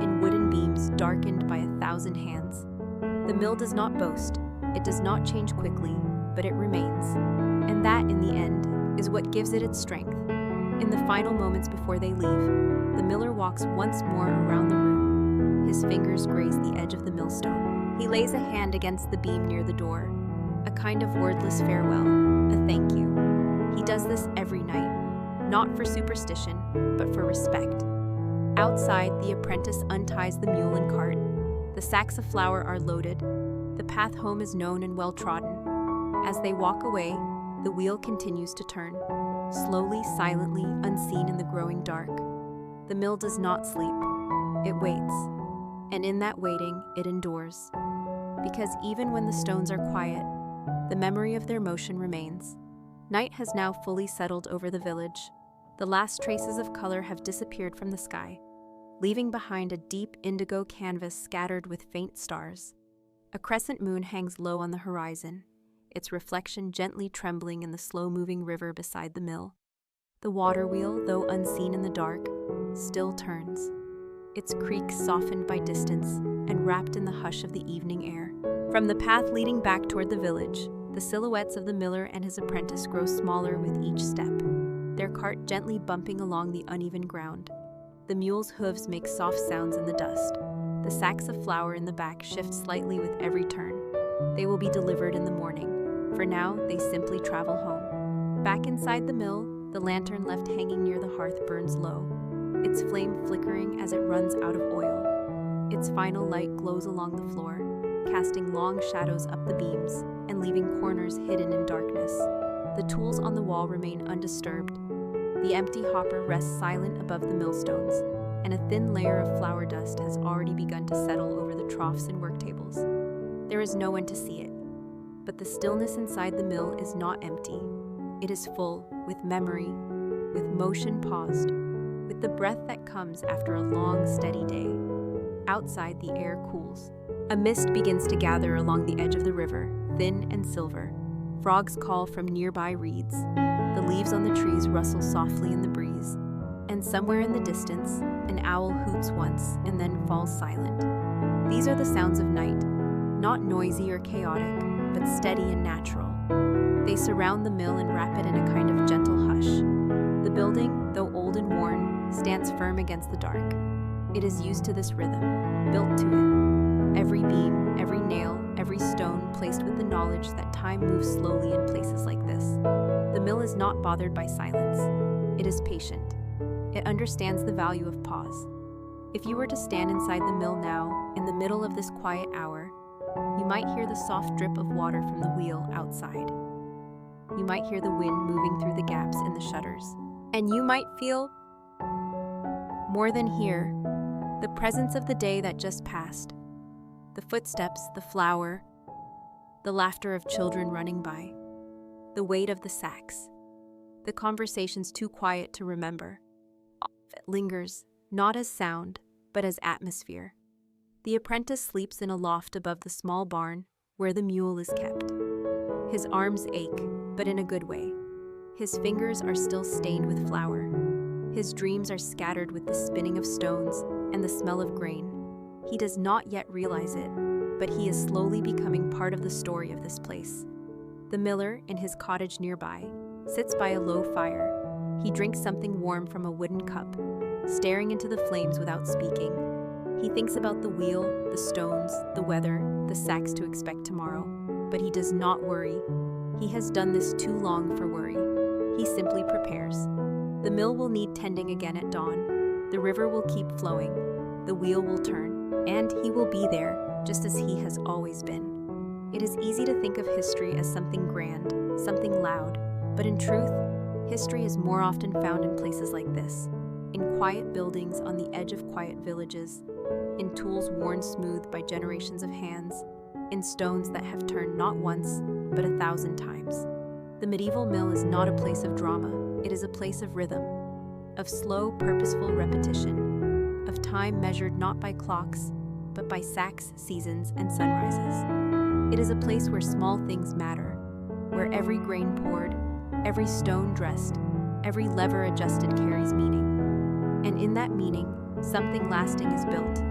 in wooden beams darkened by 1,000 hands. The mill does not boast, it does not change quickly, but it remains. And that, in the end, is what gives it its strength. In the final moments before they leave, the miller walks once more around the room. His fingers graze the edge of the millstone. He lays a hand against the beam near the door, a kind of wordless farewell, a thank you. He does this every night, not for superstition, but for respect. Outside, the apprentice unties the mule and cart. The sacks of flour are loaded. The path home is known and well-trodden. As they walk away, the wheel continues to turn, slowly, silently, unseen in the growing dark. The mill does not sleep. It waits. And in that waiting, it endures. Because even when the stones are quiet, the memory of their motion remains. Night has now fully settled over the village. The last traces of color have disappeared from the sky, leaving behind a deep indigo canvas scattered with faint stars. A crescent moon hangs low on the horizon, its reflection gently trembling in the slow-moving river beside the mill. The water wheel, though unseen in the dark, still turns, its creak softened by distance and wrapped in the hush of the evening air. From the path leading back toward the village, The silhouettes of the miller and his apprentice grow smaller with each step, their cart gently bumping along the uneven ground. The mule's hooves make soft sounds in the dust. The sacks of flour in the back shift slightly with every turn. They will be delivered in the morning. For now, they simply travel home. Back inside the mill, the lantern left hanging near the hearth burns low, its flame flickering as it runs out of oil. Its final light glows along the floor, casting long shadows up the beams and leaving corners hidden in darkness. The tools on the wall remain undisturbed. The empty hopper rests silent above the millstones, and a thin layer of flour dust has already begun to settle over the troughs and work tables. There is no one to see it, but the stillness inside the mill is not empty. It is full with memory, with motion paused, with the breath that comes after a long, steady day. Outside, the air cools. A mist begins to gather along the edge of the river, thin and silver. Frogs call from nearby reeds. The leaves on the trees rustle softly in the breeze. And somewhere in the distance, an owl hoots once and then falls silent. These are the sounds of night, not noisy or chaotic, but steady and natural. They surround the mill and wrap it in a kind of gentle hush. The building, though old and worn, stands firm against the dark. It is used to this rhythm, built to it. Every beam, every nail, every stone placed with the knowledge that time moves slowly in places like this. The mill is not bothered by silence. It is patient. It understands the value of pause. If you were to stand inside the mill now, in the middle of this quiet hour, you might hear the soft drip of water from the wheel outside. You might hear the wind moving through the gaps in the shutters. And you might feel, more than hear, the presence of the day that just passed. The footsteps, the flour, the laughter of children running by, the weight of the sacks, the conversations too quiet to remember. It lingers, not as sound, but as atmosphere. The apprentice sleeps in a loft above the small barn where the mule is kept. His arms ache, but in a good way. His fingers are still stained with flour. His dreams are scattered with the spinning of stones and the smell of grain. He does not yet realize it, but he is slowly becoming part of the story of this place. The miller, in his cottage nearby, sits by a low fire. He drinks something warm from a wooden cup, staring into the flames without speaking. He thinks about the wheel, the stones, the weather, the sacks to expect tomorrow, but he does not worry. He has done this too long for worry. He simply prepares. The mill will need tending again at dawn. The river will keep flowing. The wheel will turn, and he will be there, just as he has always been. It is easy to think of history as something grand, something loud, but in truth, history is more often found in places like this, in quiet buildings on the edge of quiet villages, in tools worn smooth by generations of hands, in stones that have turned not once, but 1,000 times. The medieval mill is not a place of drama, it is a place of rhythm, of slow, purposeful repetition, of time measured not by clocks, but by sacks, seasons, and sunrises. It is a place where small things matter, where every grain poured, every stone dressed, every lever adjusted carries meaning. And in that meaning, something lasting is built.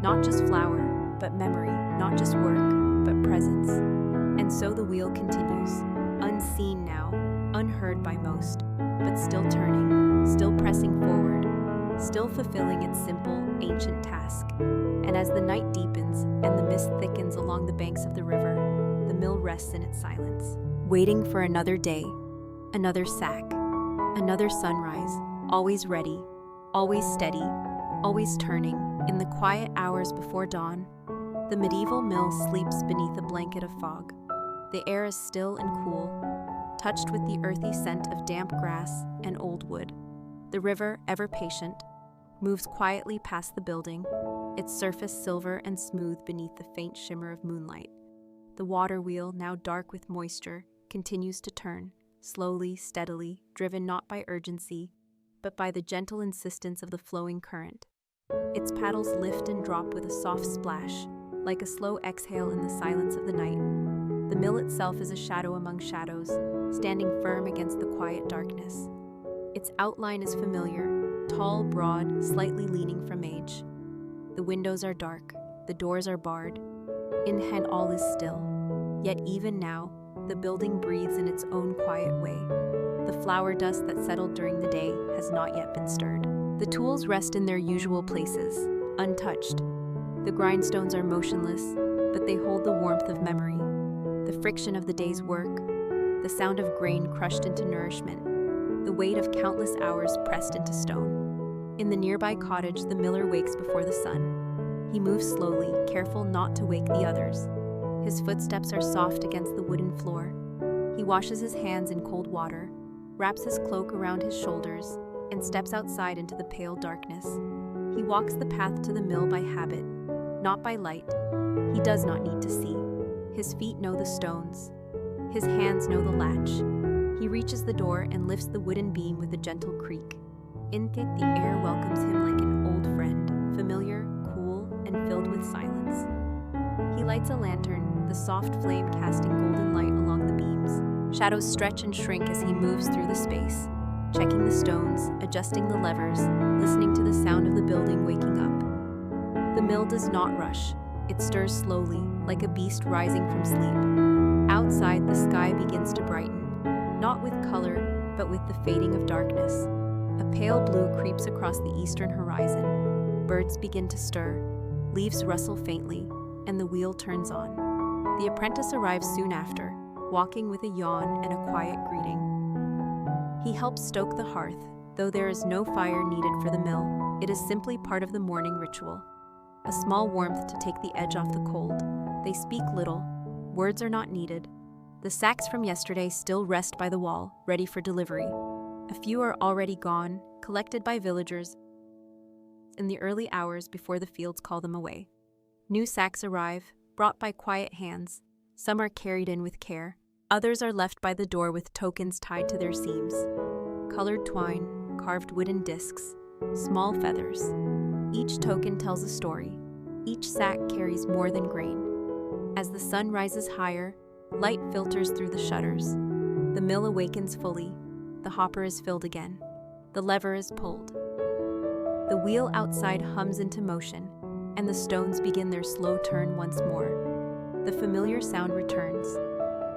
Not just flour, but memory, not just work, but presence. And so the wheel continues, unseen now, unheard by most, but still turning, still pressing forward, still fulfilling its simple, ancient task. And as the night deepens and the mist thickens along the banks of the river, the mill rests in its silence, waiting for another day, another sack, another sunrise, always ready, always steady, always turning. In the quiet hours before dawn, the medieval mill sleeps beneath a blanket of fog. The air is still and cool, touched with the earthy scent of damp grass and old wood. The river, ever patient, moves quietly past the building, its surface silver and smooth beneath the faint shimmer of moonlight. The water wheel, now dark with moisture, continues to turn, slowly, steadily, driven not by urgency, but by the gentle insistence of the flowing current. Its paddles lift and drop with a soft splash, like a slow exhale in the silence of the night. The mill itself is a shadow among shadows, standing firm against the quiet darkness. Its outline is familiar, tall, broad, slightly leaning from age. The windows are dark, the doors are barred. In hand all is still. Yet even now, the building breathes in its own quiet way. The flour dust that settled during the day has not yet been stirred. The tools rest in their usual places, untouched. The grindstones are motionless, but they hold the warmth of memory, the friction of the day's work, the sound of grain crushed into nourishment, the weight of countless hours pressed into stone. In the nearby cottage, the miller wakes before the sun. He moves slowly, careful not to wake the others. His footsteps are soft against the wooden floor. He washes his hands in cold water, wraps his cloak around his shoulders, and steps outside into the pale darkness. He walks the path to the mill by habit, not by light. He does not need to see. His feet know the stones. His hands know the latch. He reaches the door and lifts the wooden beam with a gentle creak. In it, the air welcomes him like an old friend, familiar, cool, and filled with silence. He lights a lantern, the soft flame casting golden light along the beams. Shadows stretch and shrink as he moves through the space, checking the stones, adjusting the levers, listening to the sound of the building waking up. The mill does not rush. It stirs slowly, like a beast rising from sleep. Outside, the sky begins to brighten, not with color, but with the fading of darkness. A pale blue creeps across the eastern horizon. Birds begin to stir, leaves rustle faintly, and the wheel turns on. The apprentice arrives soon after, walking with a yawn and a quiet greeting. He helps stoke the hearth, though there is no fire needed for the mill. It is simply part of the morning ritual. A small warmth to take the edge off the cold. They speak little. Words are not needed. The sacks from yesterday still rest by the wall, ready for delivery. A few are already gone, collected by villagers in the early hours before the fields call them away. New sacks arrive, brought by quiet hands. Some are carried in with care. Others are left by the door with tokens tied to their seams. Colored twine, carved wooden discs, small feathers. Each token tells a story. Each sack carries more than grain. As the sun rises higher, light filters through the shutters. The mill awakens fully. The hopper is filled again. The lever is pulled. The wheel outside hums into motion, and the stones begin their slow turn once more. The familiar sound returns.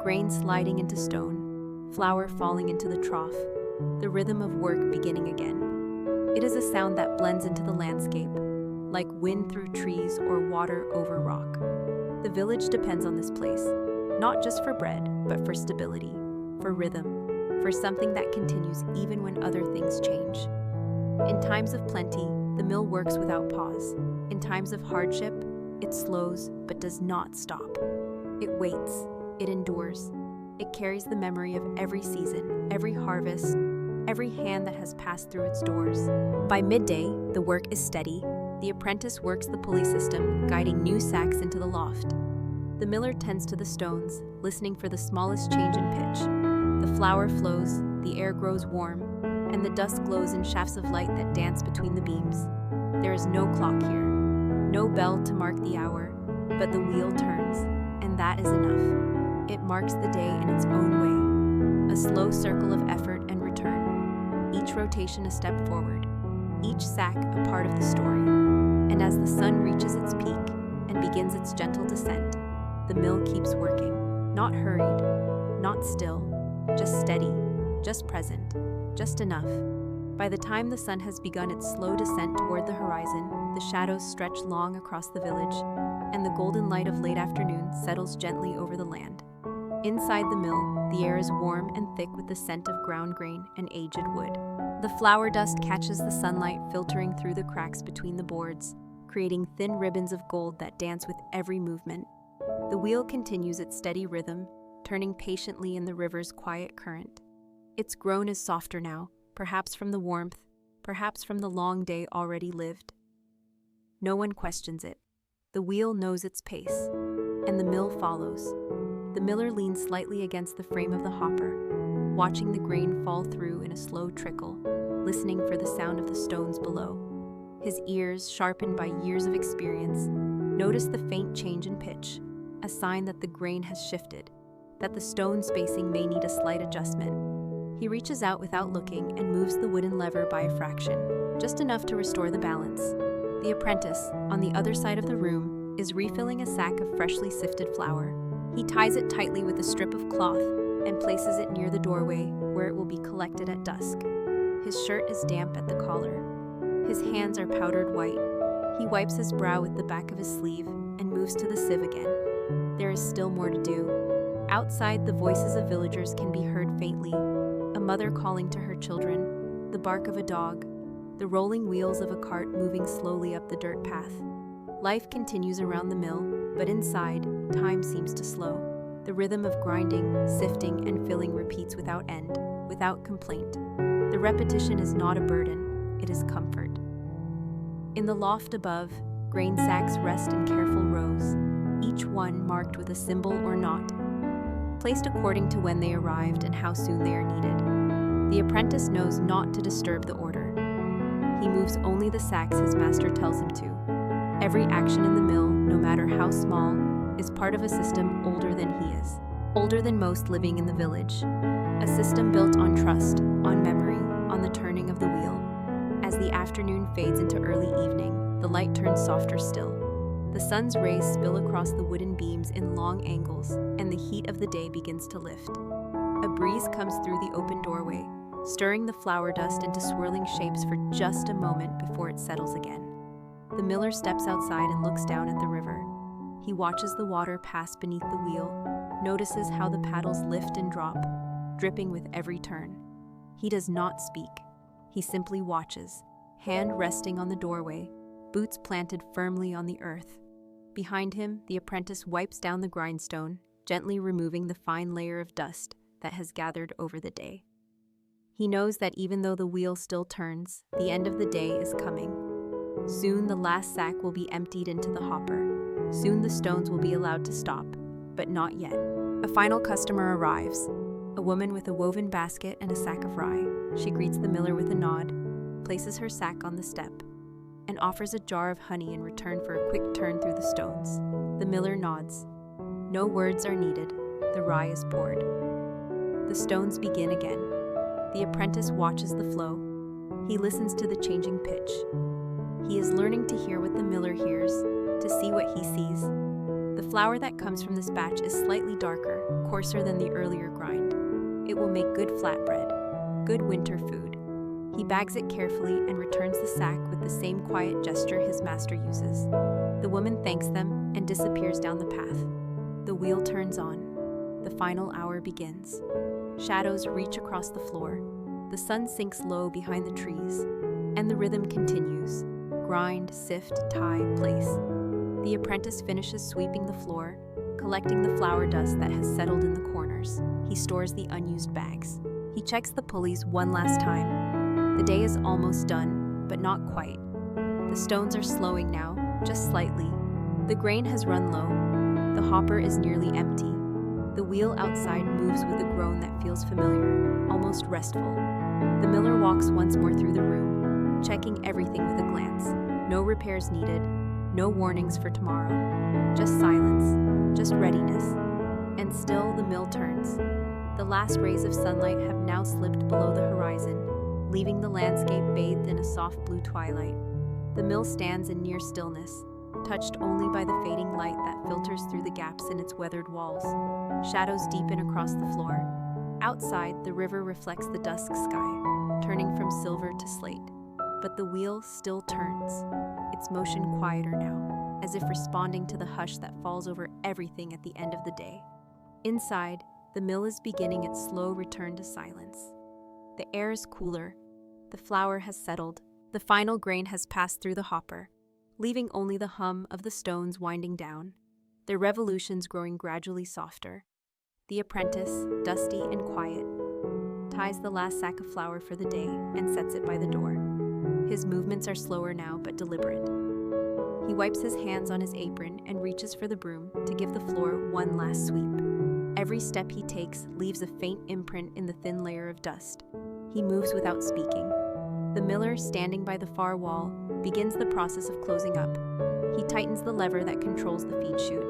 Grain sliding into stone, flour falling into the trough, the rhythm of work beginning again. It is a sound that blends into the landscape, like wind through trees or water over rock. The village depends on this place, not just for bread, but for stability, for rhythm, for something that continues even when other things change. In times of plenty, the mill works without pause. In times of hardship, it slows but does not stop. It waits. It endures. It carries the memory of every season, every harvest, every hand that has passed through its doors. By midday, the work is steady. The apprentice works the pulley system, guiding new sacks into the loft. The miller tends to the stones, listening for the smallest change in pitch. The flour flows, the air grows warm, and the dust glows in shafts of light that dance between the beams. There is no clock here, no bell to mark the hour, but the wheel turns, and that is enough. It marks the day in its own way, a slow circle of effort and return, each rotation a step forward, each sack a part of the story. And as the sun reaches its peak and begins its gentle descent, the mill keeps working, not hurried, not still, just steady, just present, just enough. By the time the sun has begun its slow descent toward the horizon, the shadows stretch long across the village, and the golden light of late afternoon settles gently over the land. Inside the mill, the air is warm and thick with the scent of ground grain and aged wood. The flour dust catches the sunlight filtering through the cracks between the boards, creating thin ribbons of gold that dance with every movement. The wheel continues its steady rhythm, turning patiently in the river's quiet current. Its groan is softer now, perhaps from the warmth, perhaps from the long day already lived. No one questions it. The wheel knows its pace, and the mill follows. The miller leans slightly against the frame of the hopper, watching the grain fall through in a slow trickle, listening for the sound of the stones below. His ears, sharpened by years of experience, notice the faint change in pitch, a sign that the grain has shifted, that the stone spacing may need a slight adjustment. He reaches out without looking and moves the wooden lever by a fraction, just enough to restore the balance. The apprentice, on the other side of the room, is refilling a sack of freshly sifted flour. He ties it tightly with a strip of cloth and places it near the doorway where it will be collected at dusk. His shirt is damp at the collar. His hands are powdered white. He wipes his brow with the back of his sleeve and moves to the sieve again. There is still more to do. Outside, the voices of villagers can be heard faintly, a mother calling to her children, the bark of a dog, the rolling wheels of a cart moving slowly up the dirt path. Life continues around the mill, but inside, time seems to slow. The rhythm of grinding, sifting, and filling repeats without end, without complaint. The repetition is not a burden, it is comfort. In the loft above, grain sacks rest in careful rows, each one marked with a symbol or knot, placed according to when they arrived and how soon they are needed. The apprentice knows not to disturb the order. He moves only the sacks his master tells him to. Every action in the mill, no matter how small, is part of a system older than he is, older than most living in the village. A system built on trust, on memory, on the turning of the wheel. As the afternoon fades into early evening, the light turns softer still. The sun's rays spill across the wooden beams in long angles, and the heat of the day begins to lift. A breeze comes through the open doorway, stirring the flour dust into swirling shapes for just a moment before it settles again. The miller steps outside and looks down at the river. He watches the water pass beneath the wheel, notices how the paddles lift and drop, dripping with every turn. He does not speak. He simply watches, hand resting on the doorway, boots planted firmly on the earth. Behind him, the apprentice wipes down the grindstone, gently removing the fine layer of dust that has gathered over the day. He knows that even though the wheel still turns, the end of the day is coming. Soon the last sack will be emptied into the hopper. Soon the stones will be allowed to stop, but not yet. A final customer arrives, a woman with a woven basket and a sack of rye. She greets the miller with a nod, places her sack on the step, and offers a jar of honey in return for a quick turn through the stones. The miller nods. No words are needed. The rye is poured. The stones begin again. The apprentice watches the flow. He listens to the changing pitch. He is learning to hear what the miller hears, to see what he sees. The flour that comes from this batch is slightly darker, coarser than the earlier grind. It will make good flatbread, good winter food. He bags it carefully and returns the sack with the same quiet gesture his master uses. The woman thanks them and disappears down the path. The wheel turns on. The final hour begins. Shadows reach across the floor. The sun sinks low behind the trees, and the rhythm continues. Grind, sift, tie, place. The apprentice finishes sweeping the floor, collecting the flour dust that has settled in the corners. He stores the unused bags. He checks the pulleys one last time. The day is almost done, but not quite. The stones are slowing now, just slightly. The grain has run low. The hopper is nearly empty. The wheel outside moves with a groan that feels familiar, almost restful. The miller walks once more through the room, checking everything with a glance. No repairs needed, no warnings for tomorrow. Just silence, just readiness. And still the mill turns. The last rays of sunlight have now slipped below the horizon, leaving the landscape bathed in a soft blue twilight. The mill stands in near stillness, touched only by the fading light that filters through the gaps in its weathered walls. Shadows deepen across the floor. Outside, the river reflects the dusk sky, turning from silver to slate. But the wheel still turns, its motion quieter now, as if responding to the hush that falls over everything at the end of the day. Inside, the mill is beginning its slow return to silence. The air is cooler. The flour has settled. The final grain has passed through the hopper, leaving only the hum of the stones winding down, their revolutions growing gradually softer. The apprentice, dusty and quiet, ties the last sack of flour for the day and sets it by the door. His movements are slower now but deliberate. He wipes his hands on his apron and reaches for the broom to give the floor one last sweep. Every step he takes leaves a faint imprint in the thin layer of dust. He moves without speaking. The miller, standing by the far wall, begins the process of closing up. He tightens the lever that controls the feed chute.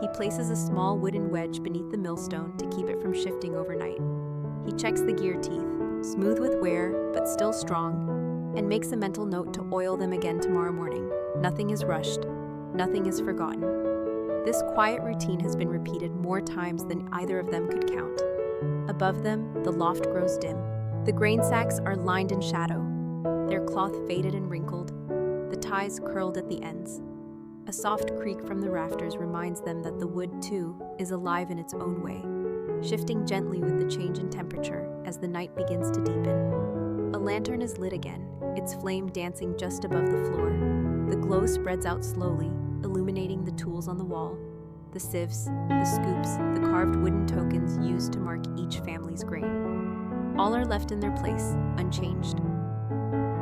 He places a small wooden wedge beneath the millstone to keep it from shifting overnight. He checks the gear teeth, smooth with wear but still strong, and makes a mental note to oil them again tomorrow morning. Nothing is rushed. Nothing is forgotten. This quiet routine has been repeated more times than either of them could count. Above them, the loft grows dim. The grain sacks are lined in shadow, their cloth faded and wrinkled, the ties curled at the ends. A soft creak from the rafters reminds them that the wood, too, is alive in its own way, shifting gently with the change in temperature as the night begins to deepen. A lantern is lit again, its flame dancing just above the floor. The glow spreads out slowly, illuminating the tools on the wall, the sieves, the scoops, the carved wooden tokens used to mark each family's grain. All are left in their place, unchanged.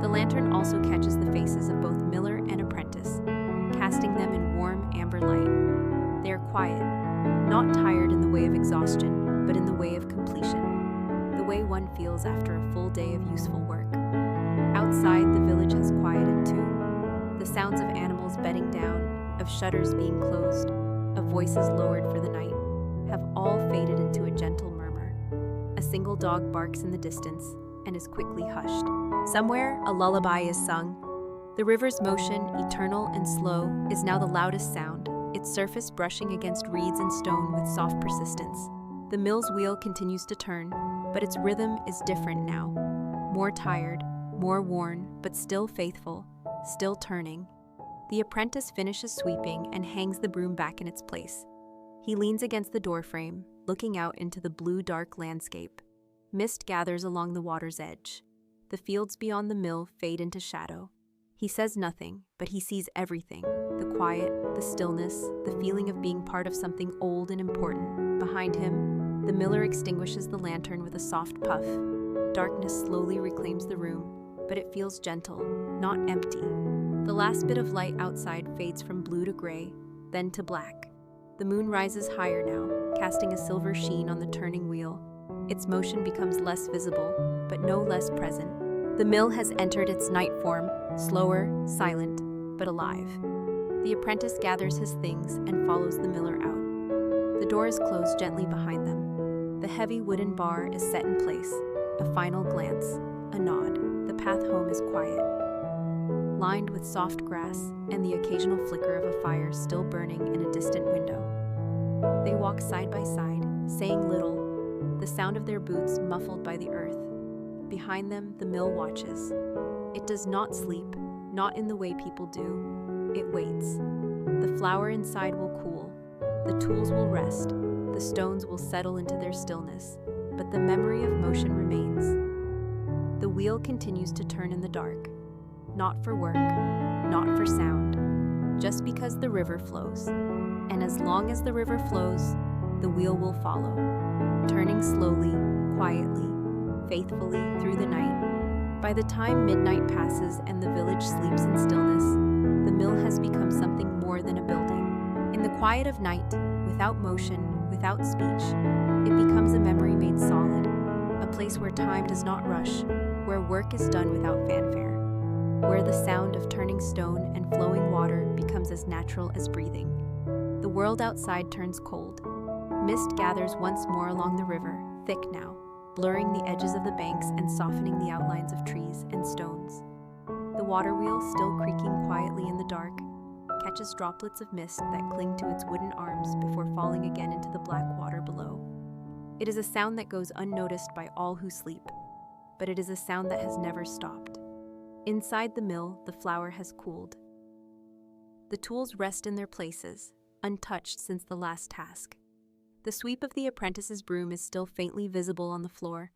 The lantern also catches the faces of both miller and apprentice, casting them in warm amber light. They are quiet, not tired in the way of exhaustion, but in the way of completion, the way one feels after a full day of useful work. Outside, the village has quieted too. The sounds of animals bedding down, of shutters being closed, of voices lowered for the night, have all faded into a gentle murmur. A single dog barks in the distance and is quickly hushed. Somewhere, a lullaby is sung. The river's motion, eternal and slow, is now the loudest sound, its surface brushing against reeds and stone with soft persistence. The mill's wheel continues to turn, but its rhythm is different now. More tired, more worn, but still faithful, still turning. The apprentice finishes sweeping and hangs the broom back in its place. He leans against the doorframe, looking out into the blue, dark landscape. Mist gathers along the water's edge. The fields beyond the mill fade into shadow. He says nothing, but he sees everything. The quiet, the stillness, the feeling of being part of something old and important. Behind him, the miller extinguishes the lantern with a soft puff. Darkness slowly reclaims the room, but it feels gentle, not empty. The last bit of light outside fades from blue to gray, then to black. The moon rises higher now, casting a silver sheen on the turning wheel. Its motion becomes less visible, but no less present. The mill has entered its night form, slower, silent, but alive. The apprentice gathers his things and follows the miller out. The door is closed gently behind them. The heavy wooden bar is set in place. A final glance, a nod. The path home is quiet, lined with soft grass and the occasional flicker of a fire still burning in a distant window. They walk side by side, saying little, the sound of their boots muffled by the earth. Behind them, the mill watches. It does not sleep, not in the way people do. It waits. The flour inside will cool. The tools will rest. The stones will settle into their stillness. But the memory of motion remains. The wheel continues to turn in the dark. Not for work, not for sound, just because the river flows. And as long as the river flows, the wheel will follow, turning slowly, quietly, faithfully through the night. By the time midnight passes and the village sleeps in stillness, the mill has become something more than a building. In the quiet of night, without motion, without speech, it becomes a memory made solid, a place where time does not rush, where work is done without fanfare, where the sound of turning stone and flowing water becomes as natural as breathing. The world outside turns cold. Mist gathers once more along the river, thick now, blurring the edges of the banks and softening the outlines of trees and stones. The water wheel, still creaking quietly in the dark, catches droplets of mist that cling to its wooden arms before falling again into the black water below. It is a sound that goes unnoticed by all who sleep, but it is a sound that has never stopped. Inside the mill, the flour has cooled. The tools rest in their places, untouched since the last task. The sweep of the apprentice's broom is still faintly visible on the floor.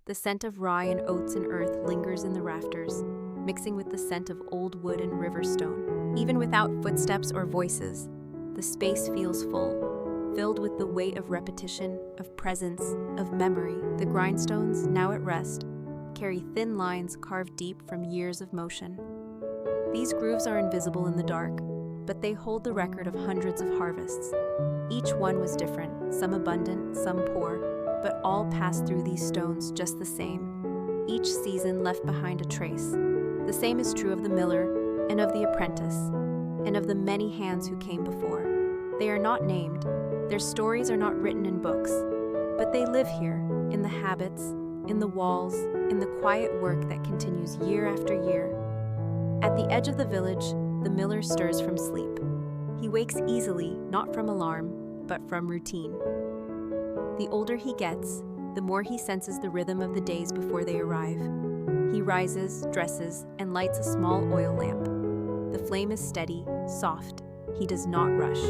The scent of rye and oats and earth lingers in the rafters, mixing with the scent of old wood and river stone. Even without footsteps or voices, the space feels full, filled with the weight of repetition, of presence, of memory. The grindstones, now at rest, carry thin lines carved deep from years of motion. These grooves are invisible in the dark, but they hold the record of hundreds of harvests. Each one was different, some abundant, some poor, but all passed through these stones just the same. Each season left behind a trace. The same is true of the miller, and of the apprentice, and of the many hands who came before. They are not named, their stories are not written in books, but they live here, in the habits, in the walls, in the quiet work that continues year after year. At the edge of the village, the miller stirs from sleep. He wakes easily, not from alarm, but from routine. The older he gets, the more he senses the rhythm of the days before they arrive. He rises, dresses, and lights a small oil lamp. The flame is steady, soft. He does not rush.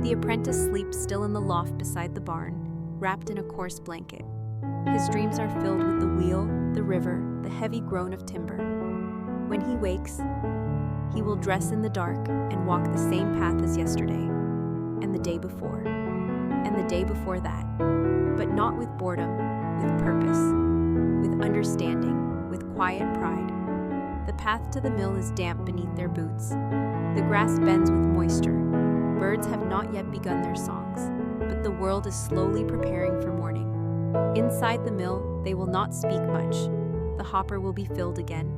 The apprentice sleeps still in the loft beside the barn, wrapped in a coarse blanket. His dreams are filled with the wheel, the river, the heavy groan of timber. When he wakes, he will dress in the dark and walk the same path as yesterday, and the day before, and the day before that, but not with boredom, with purpose, with understanding, with quiet pride. The path to the mill is damp beneath their boots. The grass bends with moisture. Birds have not yet begun their songs, but the world is slowly preparing for morning. Inside the mill, they will not speak much. The hopper will be filled again.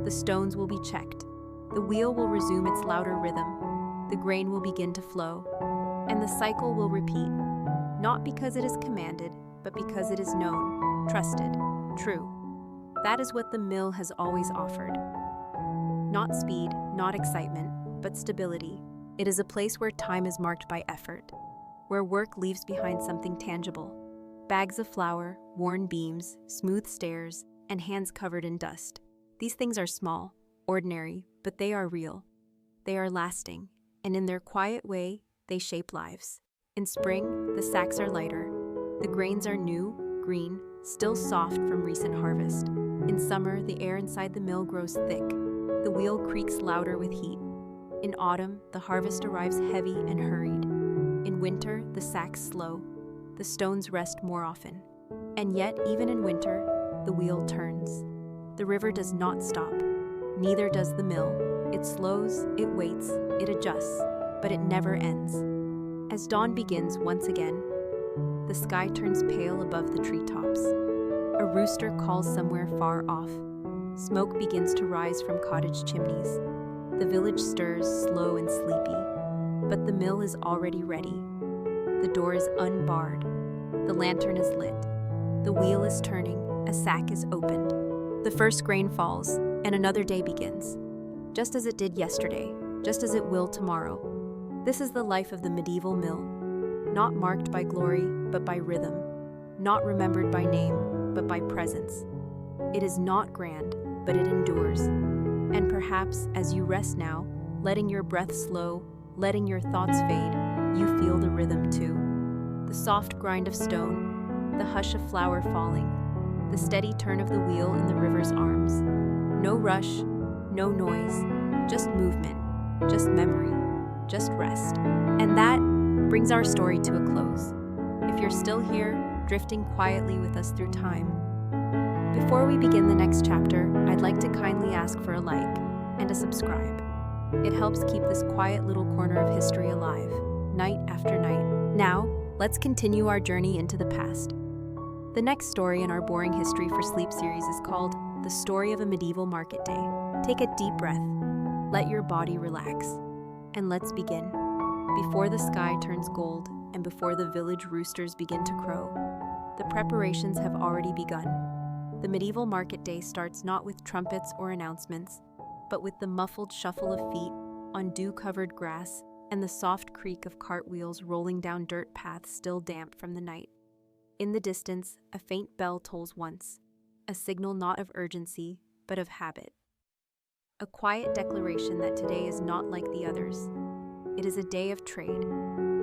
The stones will be checked. The wheel will resume its louder rhythm. The grain will begin to flow. And the cycle will repeat, not because it is commanded, but because it is known, trusted, true. That is what the mill has always offered. Not speed, not excitement, but stability. It is a place where time is marked by effort, where work leaves behind something tangible. Bags of flour, worn beams, smooth stairs, and hands covered in dust. These things are small, ordinary, but they are real. They are lasting, and in their quiet way, they shape lives. In spring, the sacks are lighter. The grains are new, green, still soft from recent harvest. In summer, the air inside the mill grows thick. The wheel creaks louder with heat. In autumn, the harvest arrives heavy and hurried. In winter, the sacks slow. The stones rest more often. And yet, even in winter, the wheel turns. The river does not stop. Neither does the mill. It slows, it waits, it adjusts, but it never ends. As dawn begins once again, the sky turns pale above the treetops. A rooster calls somewhere far off. Smoke begins to rise from cottage chimneys. The village stirs, slow and sleepy, but the mill is already ready. The door is unbarred. The lantern is lit. The wheel is turning. A sack is opened. The first grain falls, and another day begins. Just as it did yesterday, just as it will tomorrow. This is the life of the medieval mill, not marked by glory, but by rhythm, not remembered by name, but by presence. It is not grand, but it endures. And perhaps, as you rest now, letting your breath slow, letting your thoughts fade, you feel the rhythm too. The soft grind of stone, the hush of flour falling, the steady turn of the wheel in the river's arms. No rush, no noise, just movement, just memory, just rest. And that brings our story to a close. If you're still here, drifting quietly with us through time. Before we begin the next chapter, I'd like to kindly ask for a like and a subscribe. It helps keep this quiet little corner of history alive, night after night. Now, let's continue our journey into the past. The next story in our Boring History for Sleep series is called The Story of a Medieval Market Day. Take a deep breath, let your body relax, and let's begin. Before the sky turns gold and before the village roosters begin to crow, the preparations have already begun. The medieval market day starts not with trumpets or announcements, but with the muffled shuffle of feet on dew-covered grass and the soft creak of cartwheels rolling down dirt paths still damp from the night. In the distance, a faint bell tolls once, a signal not of urgency, but of habit. A quiet declaration that today is not like the others. It is a day of trade,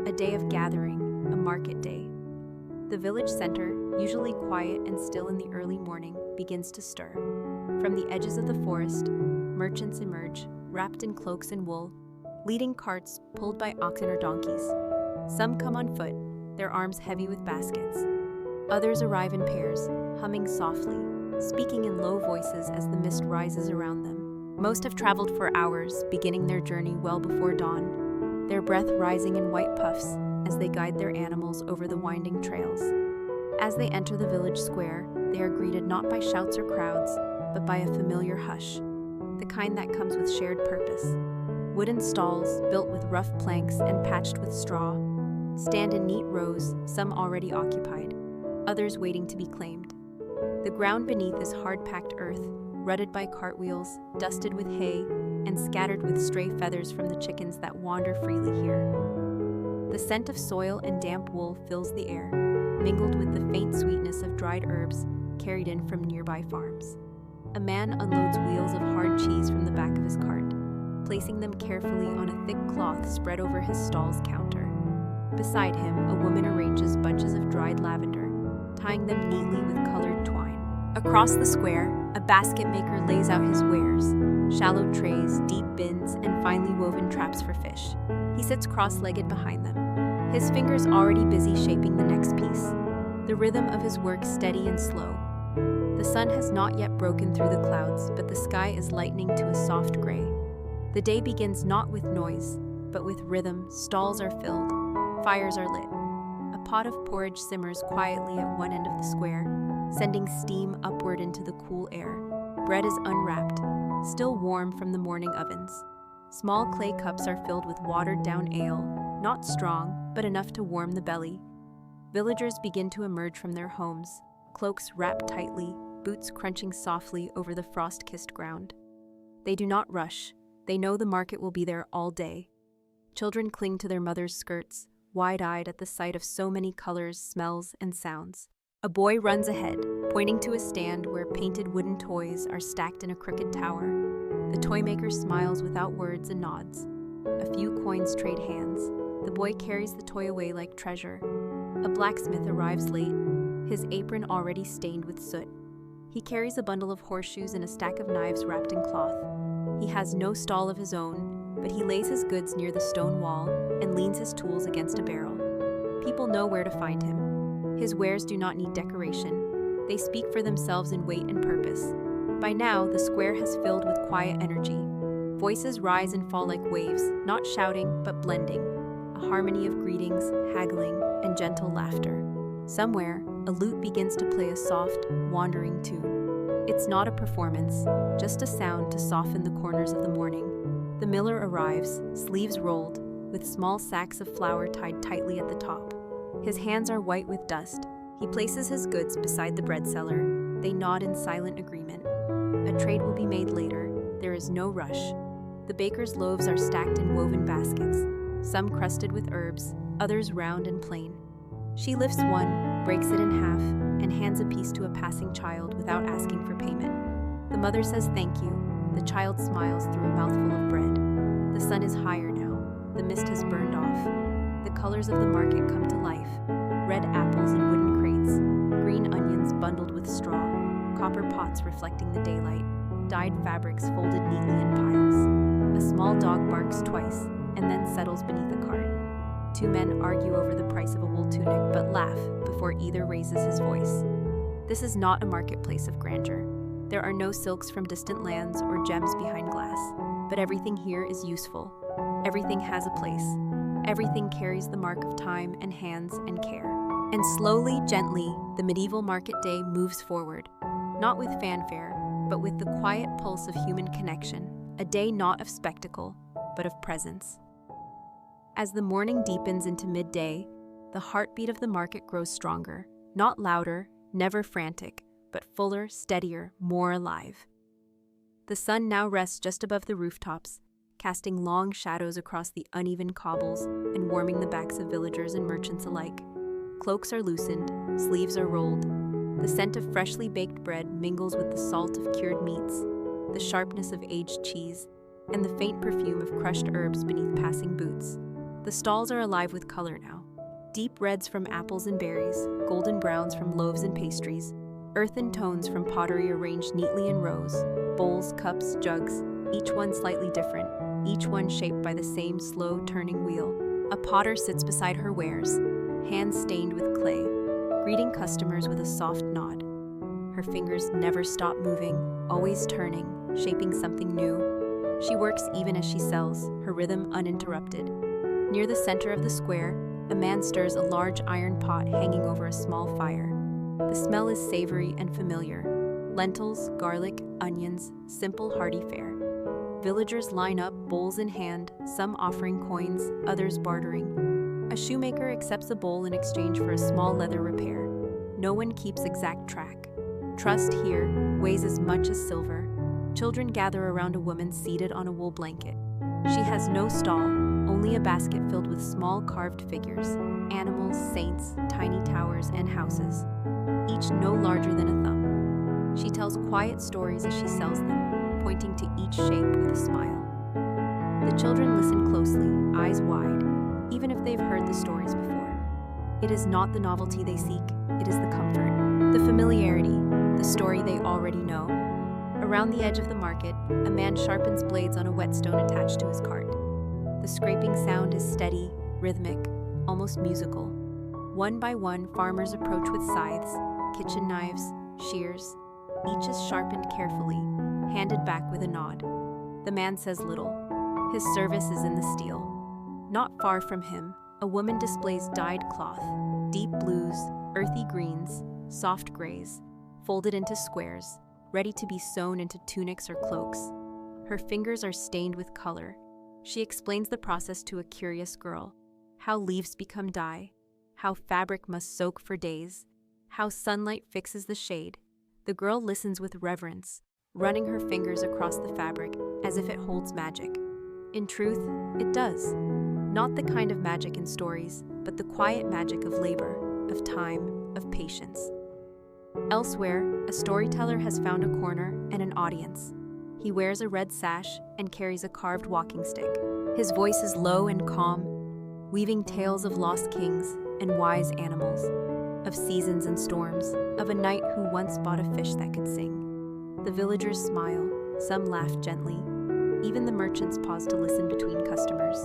a day of gathering, a market day. The village center, usually quiet and still in the early morning, begins to stir. From the edges of the forest, merchants emerge, wrapped in cloaks and wool, leading carts pulled by oxen or donkeys. Some come on foot, their arms heavy with baskets. Others arrive in pairs, humming softly, speaking in low voices as the mist rises around them. Most have traveled for hours, beginning their journey well before dawn, their breath rising in white puffs as they guide their animals over the winding trails. As they enter the village square, they are greeted not by shouts or crowds, but by a familiar hush, the kind that comes with shared purpose. Wooden stalls, built with rough planks and patched with straw, stand in neat rows, some already occupied, others waiting to be claimed. The ground beneath is hard-packed earth, rutted by cartwheels, dusted with hay, and scattered with stray feathers from the chickens that wander freely here. The scent of soil and damp wool fills the air, mingled with the faint sweetness of dried herbs carried in from nearby farms. A man unloads wheels of hard cheese from the back of his cart, placing them carefully on a thick cloth spread over his stall's counter. Beside him, a woman arranges bunches of dried lavender, tying them neatly with colored twine. Across the square, a basket maker lays out his wares, shallow trays, deep bins, and finely woven traps for fish. He sits cross-legged behind them, his fingers already busy shaping the next piece. The rhythm of his work steady and slow. The sun has not yet broken through the clouds, but the sky is lightening to a soft gray. The day begins not with noise, but with rhythm. Stalls are filled, fires are lit. A pot of porridge simmers quietly at one end of the square, sending steam upward into the cool air. Bread is unwrapped, still warm from the morning ovens. Small clay cups are filled with watered-down ale, not strong, but enough to warm the belly. Villagers begin to emerge from their homes, cloaks wrapped tightly, boots crunching softly over the frost-kissed ground. They do not rush. They know the market will be there all day. Children cling to their mothers' skirts, wide-eyed at the sight of so many colors, smells, and sounds. A boy runs ahead, pointing to a stand where painted wooden toys are stacked in a crooked tower. The toy maker smiles without words and nods. A few coins trade hands. The boy carries the toy away like treasure. A blacksmith arrives late, his apron already stained with soot. He carries a bundle of horseshoes and a stack of knives wrapped in cloth. He has no stall of his own, but he lays his goods near the stone wall and leans his tools against a barrel. People know where to find him. His wares do not need decoration. They speak for themselves in weight and purpose. By now, the square has filled with quiet energy. Voices rise and fall like waves, not shouting, but blending. A harmony of greetings, haggling, and gentle laughter. Somewhere, a lute begins to play a soft, wandering tune. It's not a performance, just a sound to soften the corners of the morning. The miller arrives, sleeves rolled, with small sacks of flour tied tightly at the top. His hands are white with dust. He places his goods beside the bread seller. They nod in silent agreement. A trade will be made later. There is no rush. The baker's loaves are stacked in woven baskets, some crusted with herbs, others round and plain. She lifts one, breaks it in half, and hands a piece to a passing child without asking for payment. The mother says thank you. The child smiles through a mouthful of bread. The sun is higher now. The mist has burned off. The colors of the market come to life. Red apples in wooden crates, green onions bundled with straw, copper pots reflecting the daylight, dyed fabrics folded neatly in piles. A small dog barks twice, and then settles beneath a cart. Two men argue over the price of a wool tunic, but laugh before either raises his voice. This is not a marketplace of grandeur. There are no silks from distant lands or gems behind glass, but everything here is useful. Everything has a place. Everything carries the mark of time and hands and care. And slowly, gently, the medieval market day moves forward, not with fanfare, but with the quiet pulse of human connection, a day not of spectacle, but of presence. As the morning deepens into midday, the heartbeat of the market grows stronger, not louder, never frantic, but fuller, steadier, more alive. The sun now rests just above the rooftops, casting long shadows across the uneven cobbles and warming the backs of villagers and merchants alike. Cloaks are loosened, sleeves are rolled. The scent of freshly baked bread mingles with the salt of cured meats, the sharpness of aged cheese, and the faint perfume of crushed herbs beneath passing boots. The stalls are alive with color now. Deep reds from apples and berries, golden browns from loaves and pastries, earthen tones from pottery arranged neatly in rows, bowls, cups, jugs, each one slightly different, each one shaped by the same slow turning wheel. A potter sits beside her wares, hands stained with clay, greeting customers with a soft nod. Her fingers never stop moving, always turning, shaping something new. She works even as she sells, her rhythm uninterrupted. Near the center of the square, a man stirs a large iron pot hanging over a small fire. The smell is savory and familiar. Lentils, garlic, onions, simple hearty fare. Villagers line up, bowls in hand, some offering coins, others bartering. A shoemaker accepts a bowl in exchange for a small leather repair. No one keeps exact track. Trust here weighs as much as silver. Children gather around a woman seated on a wool blanket. She has no stall, only a basket filled with small carved figures, animals, saints, tiny towers, and houses, each no larger than a thumb. She tells quiet stories as she sells them, pointing to each shape with a smile. The children listen closely, eyes wide, even if they've heard the stories before. It is not the novelty they seek, it is the comfort, the familiarity, the story they already know. Around the edge of the market, a man sharpens blades on a whetstone attached to his cart. The scraping sound is steady, rhythmic, almost musical. One by one, farmers approach with scythes, kitchen knives, shears. Each is sharpened carefully, handed back with a nod. The man says little. His service is in the steel. Not far from him, a woman displays dyed cloth, deep blues, earthy greens, soft grays, folded into squares, ready to be sewn into tunics or cloaks. Her fingers are stained with color. She explains the process to a curious girl, how leaves become dye, how fabric must soak for days, how sunlight fixes the shade. The girl listens with reverence, running her fingers across the fabric as if it holds magic. In truth, it does. Not the kind of magic in stories, but the quiet magic of labor, of time, of patience. Elsewhere, a storyteller has found a corner and an audience. He wears a red sash and carries a carved walking stick. His voice is low and calm, weaving tales of lost kings and wise animals, of seasons and storms, of a knight who once bought a fish that could sing. The villagers smile, some laugh gently. Even the merchants pause to listen between customers.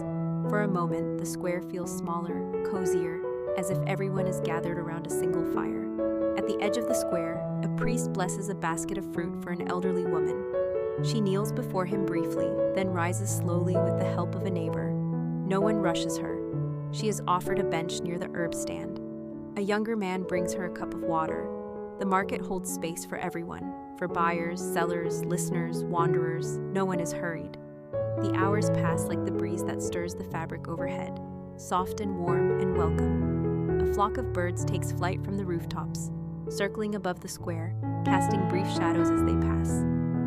For a moment, the square feels smaller, cozier, as if everyone is gathered around a single fire. At the edge of the square, a priest blesses a basket of fruit for an elderly woman. She kneels before him briefly, then rises slowly with the help of a neighbor. No one rushes her. She is offered a bench near the herb stand. A younger man brings her a cup of water. The market holds space for everyone, for buyers, sellers, listeners, wanderers. No one is hurried. The hours pass like the breeze that stirs the fabric overhead, soft and warm and welcome. A flock of birds takes flight from the rooftops, circling above the square, casting brief shadows as they pass.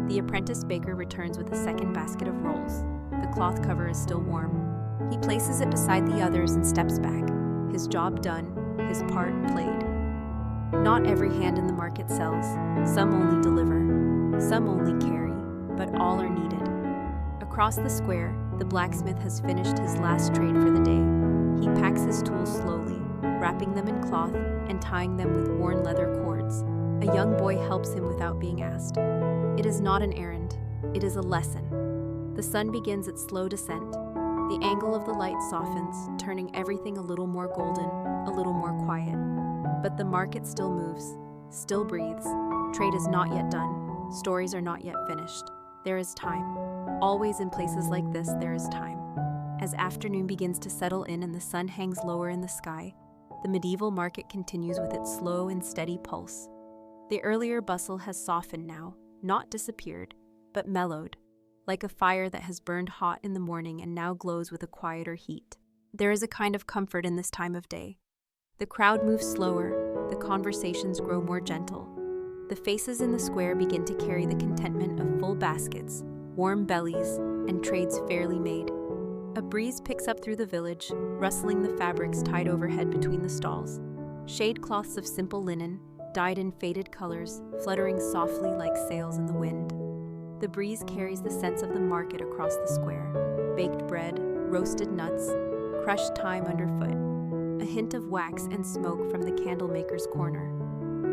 The apprentice baker returns with a second basket of rolls. The cloth cover is still warm. He places it beside the others and steps back, his job done, his part played. Not every hand in the market sells. Some only deliver, some only carry, but all are needed. Across the square, the blacksmith has finished his last trade for the day. He packs his tools slowly, wrapping them in cloth and tying them with worn leather cords. A young boy helps him without being asked. It is not an errand, it is a lesson. The sun begins its slow descent. The angle of the light softens, turning everything a little more golden, a little more quiet. But the market still moves, still breathes. Trade is not yet done. Stories are not yet finished. There is time. Always in places like this, there is time. As afternoon begins to settle in and the sun hangs lower in the sky, the medieval market continues with its slow and steady pulse. The earlier bustle has softened now, not disappeared, but mellowed, like a fire that has burned hot in the morning and now glows with a quieter heat. There is a kind of comfort in this time of day. The crowd moves slower, the conversations grow more gentle. The faces in the square begin to carry the contentment of full baskets, warm bellies, and trades fairly made. A breeze picks up through the village, rustling the fabrics tied overhead between the stalls. Shade cloths of simple linen, dyed in faded colors, fluttering softly like sails in the wind. The breeze carries the sense of the market across the square. Baked bread, roasted nuts, crushed thyme underfoot. A hint of wax and smoke from the candlemaker's corner.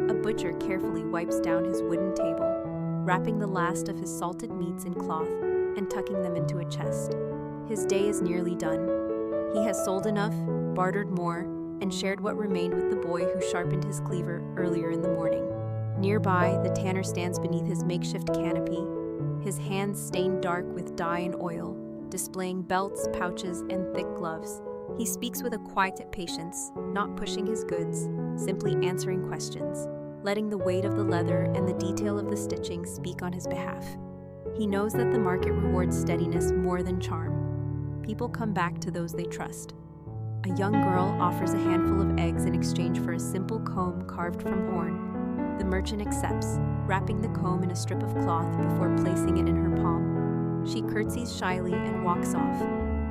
A butcher carefully wipes down his wooden table, wrapping the last of his salted meats in cloth and tucking them into a chest. His day is nearly done. He has sold enough, bartered more, and shared what remained with the boy who sharpened his cleaver earlier in the morning. Nearby, the tanner stands beneath his makeshift canopy, his hands stained dark with dye and oil, displaying belts, pouches, and thick gloves. He speaks with a quiet patience, not pushing his goods, simply answering questions, letting the weight of the leather and the detail of the stitching speak on his behalf. He knows that the market rewards steadiness more than charm. People come back to those they trust. A young girl offers a handful of eggs in exchange for a simple comb carved from horn. The merchant accepts, wrapping the comb in a strip of cloth before placing it in her palm. She curtsies shyly and walks off,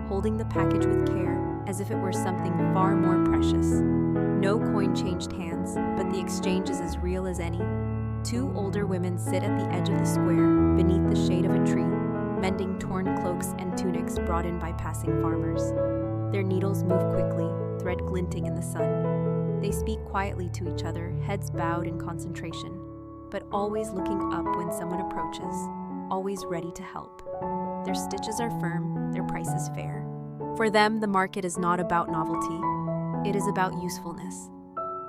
holding the package with care as if it were something far more precious. No coin changed hands, but the exchange is as real as any. Two older women sit at the edge of the square, beneath the shade of a tree, mending torn cloaks and tunics brought in by passing farmers. Their needles move quickly, thread glinting in the sun. They speak quietly to each other, heads bowed in concentration, but always looking up when someone approaches, always ready to help. Their stitches are firm, their prices fair. For them, the market is not about novelty. It is about usefulness.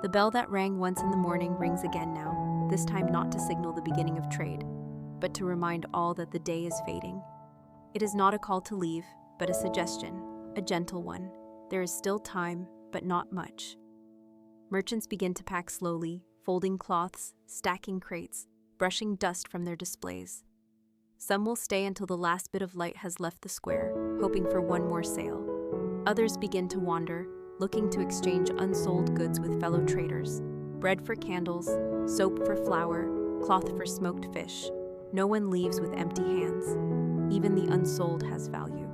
The bell that rang once in the morning rings again now, this time not to signal the beginning of trade, but to remind all that the day is fading. It is not a call to leave, but a suggestion, a gentle one. There is still time, but not much. Merchants begin to pack slowly, folding cloths, stacking crates, brushing dust from their displays. Some will stay until the last bit of light has left the square, hoping for one more sale. Others begin to wander, looking to exchange unsold goods with fellow traders. Bread for candles, soap for flour, cloth for smoked fish. No one leaves with empty hands. Even the unsold has value.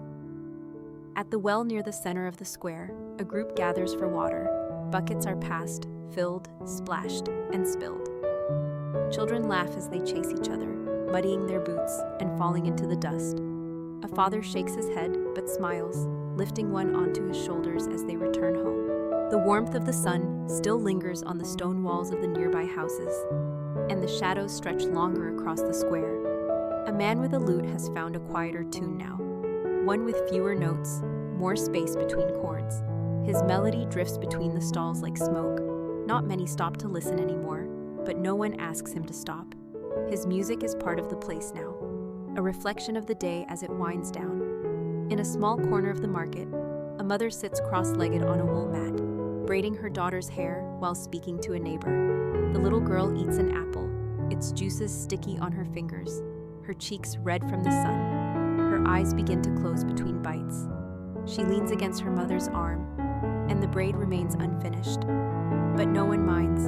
At the well near the center of the square, a group gathers for water. Buckets are passed, filled, splashed, and spilled. Children laugh as they chase each other, muddying their boots and falling into the dust. A father shakes his head but smiles, lifting one onto his shoulders as they return home. The warmth of the sun still lingers on the stone walls of the nearby houses, and the shadows stretch longer across the square. A man with a lute has found a quieter tune now, one with fewer notes, more space between chords. His melody drifts between the stalls like smoke. Not many stop to listen anymore, but no one asks him to stop. His music is part of the place now, a reflection of the day as it winds down. In a small corner of the market, a mother sits cross-legged on a wool mat, braiding her daughter's hair while speaking to a neighbor. The little girl eats an apple, its juices sticky on her fingers, her cheeks red from the sun. Her eyes begin to close between bites. She leans against her mother's arm, and the braid remains unfinished. But no one minds.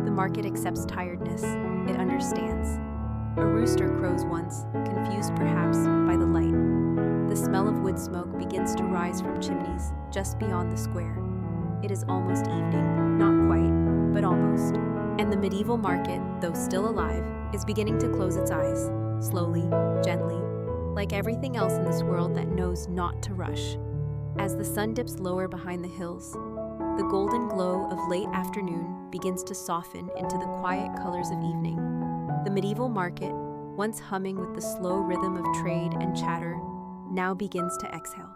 The market accepts tiredness. It understands. A rooster crows once, confused perhaps by the light. The smell of wood smoke begins to rise from chimneys just beyond the square. It is almost evening, not quite, but almost. And the medieval market, though still alive, is beginning to close its eyes, slowly, gently, like everything else in this world that knows not to rush. As the sun dips lower behind the hills, the golden glow of late afternoon begins to soften into the quiet colors of evening. The medieval market, once humming with the slow rhythm of trade and chatter, now begins to exhale.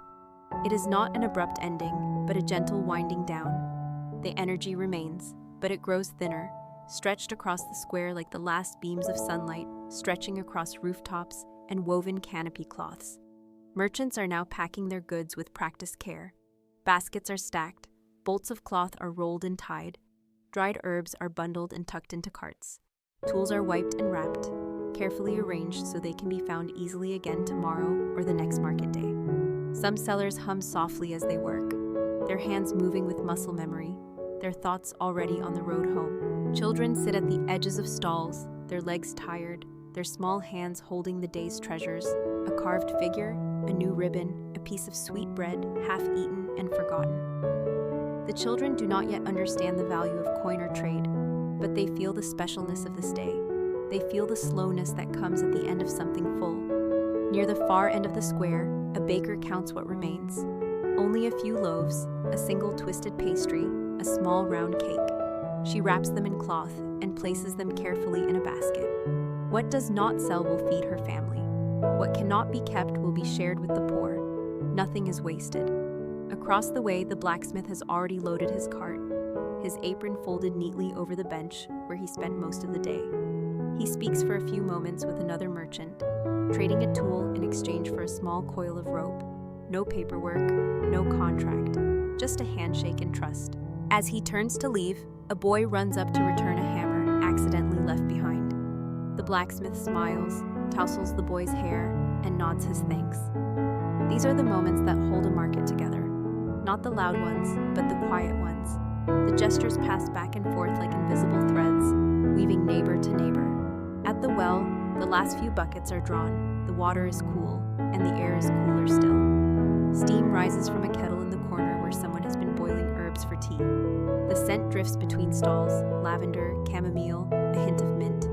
It is not an abrupt ending, but a gentle winding down. The energy remains, but it grows thinner, stretched across the square like the last beams of sunlight, stretching across rooftops and woven canopy cloths. Merchants are now packing their goods with practiced care. Baskets are stacked, bolts of cloth are rolled and tied, dried herbs are bundled and tucked into carts. Tools are wiped and wrapped, carefully arranged so they can be found easily again tomorrow or the next market day. Some sellers hum softly as they work, their hands moving with muscle memory, their thoughts already on the road home. Children sit at the edges of stalls, their legs tired, their small hands holding the day's treasures, a carved figure, a new ribbon, a piece of sweet bread, half-eaten and forgotten. The children do not yet understand the value of coin or trade, but they feel the specialness of this day. They feel the slowness that comes at the end of something full. Near the far end of the square, a baker counts what remains. Only a few loaves, a single twisted pastry, a small round cake. She wraps them in cloth and places them carefully in a basket. What does not sell will feed her family. What cannot be kept will be shared with the poor. Nothing is wasted. Across the way, the blacksmith has already loaded his cart, his apron folded neatly over the bench where he spent most of the day. He speaks for a few moments with another merchant, trading a tool in exchange for a small coil of rope. No paperwork, no contract, just a handshake and trust. As he turns to leave, a boy runs up to return a hammer accidentally left behind. The blacksmith smiles, tousles the boy's hair, and nods his thanks. These are the moments that hold a market together. Not the loud ones, but the quiet ones. The gestures pass back and forth like invisible threads. weaving neighbor to neighbor. At the well, the last few buckets are drawn, the water is cool, and the air is cooler still. Steam rises from a kettle in the corner where someone has been boiling herbs for tea. The scent drifts between stalls, lavender, chamomile, a hint of mint.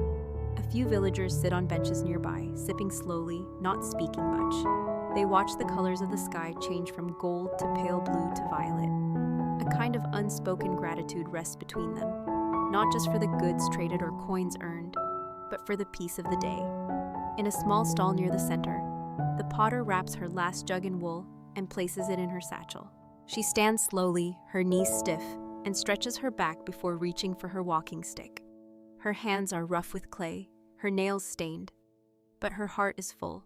A few villagers sit on benches nearby, sipping slowly, not speaking much. They watch the colors of the sky change from gold to pale blue to violet. A kind of unspoken gratitude rests between them, not just for the goods traded or coins earned, but for the peace of the day. In a small stall near the center, the potter wraps her last jug in wool and places it in her satchel. She stands slowly, her knees stiff, and stretches her back before reaching for her walking stick. Her hands are rough with clay, her nails stained, but her heart is full.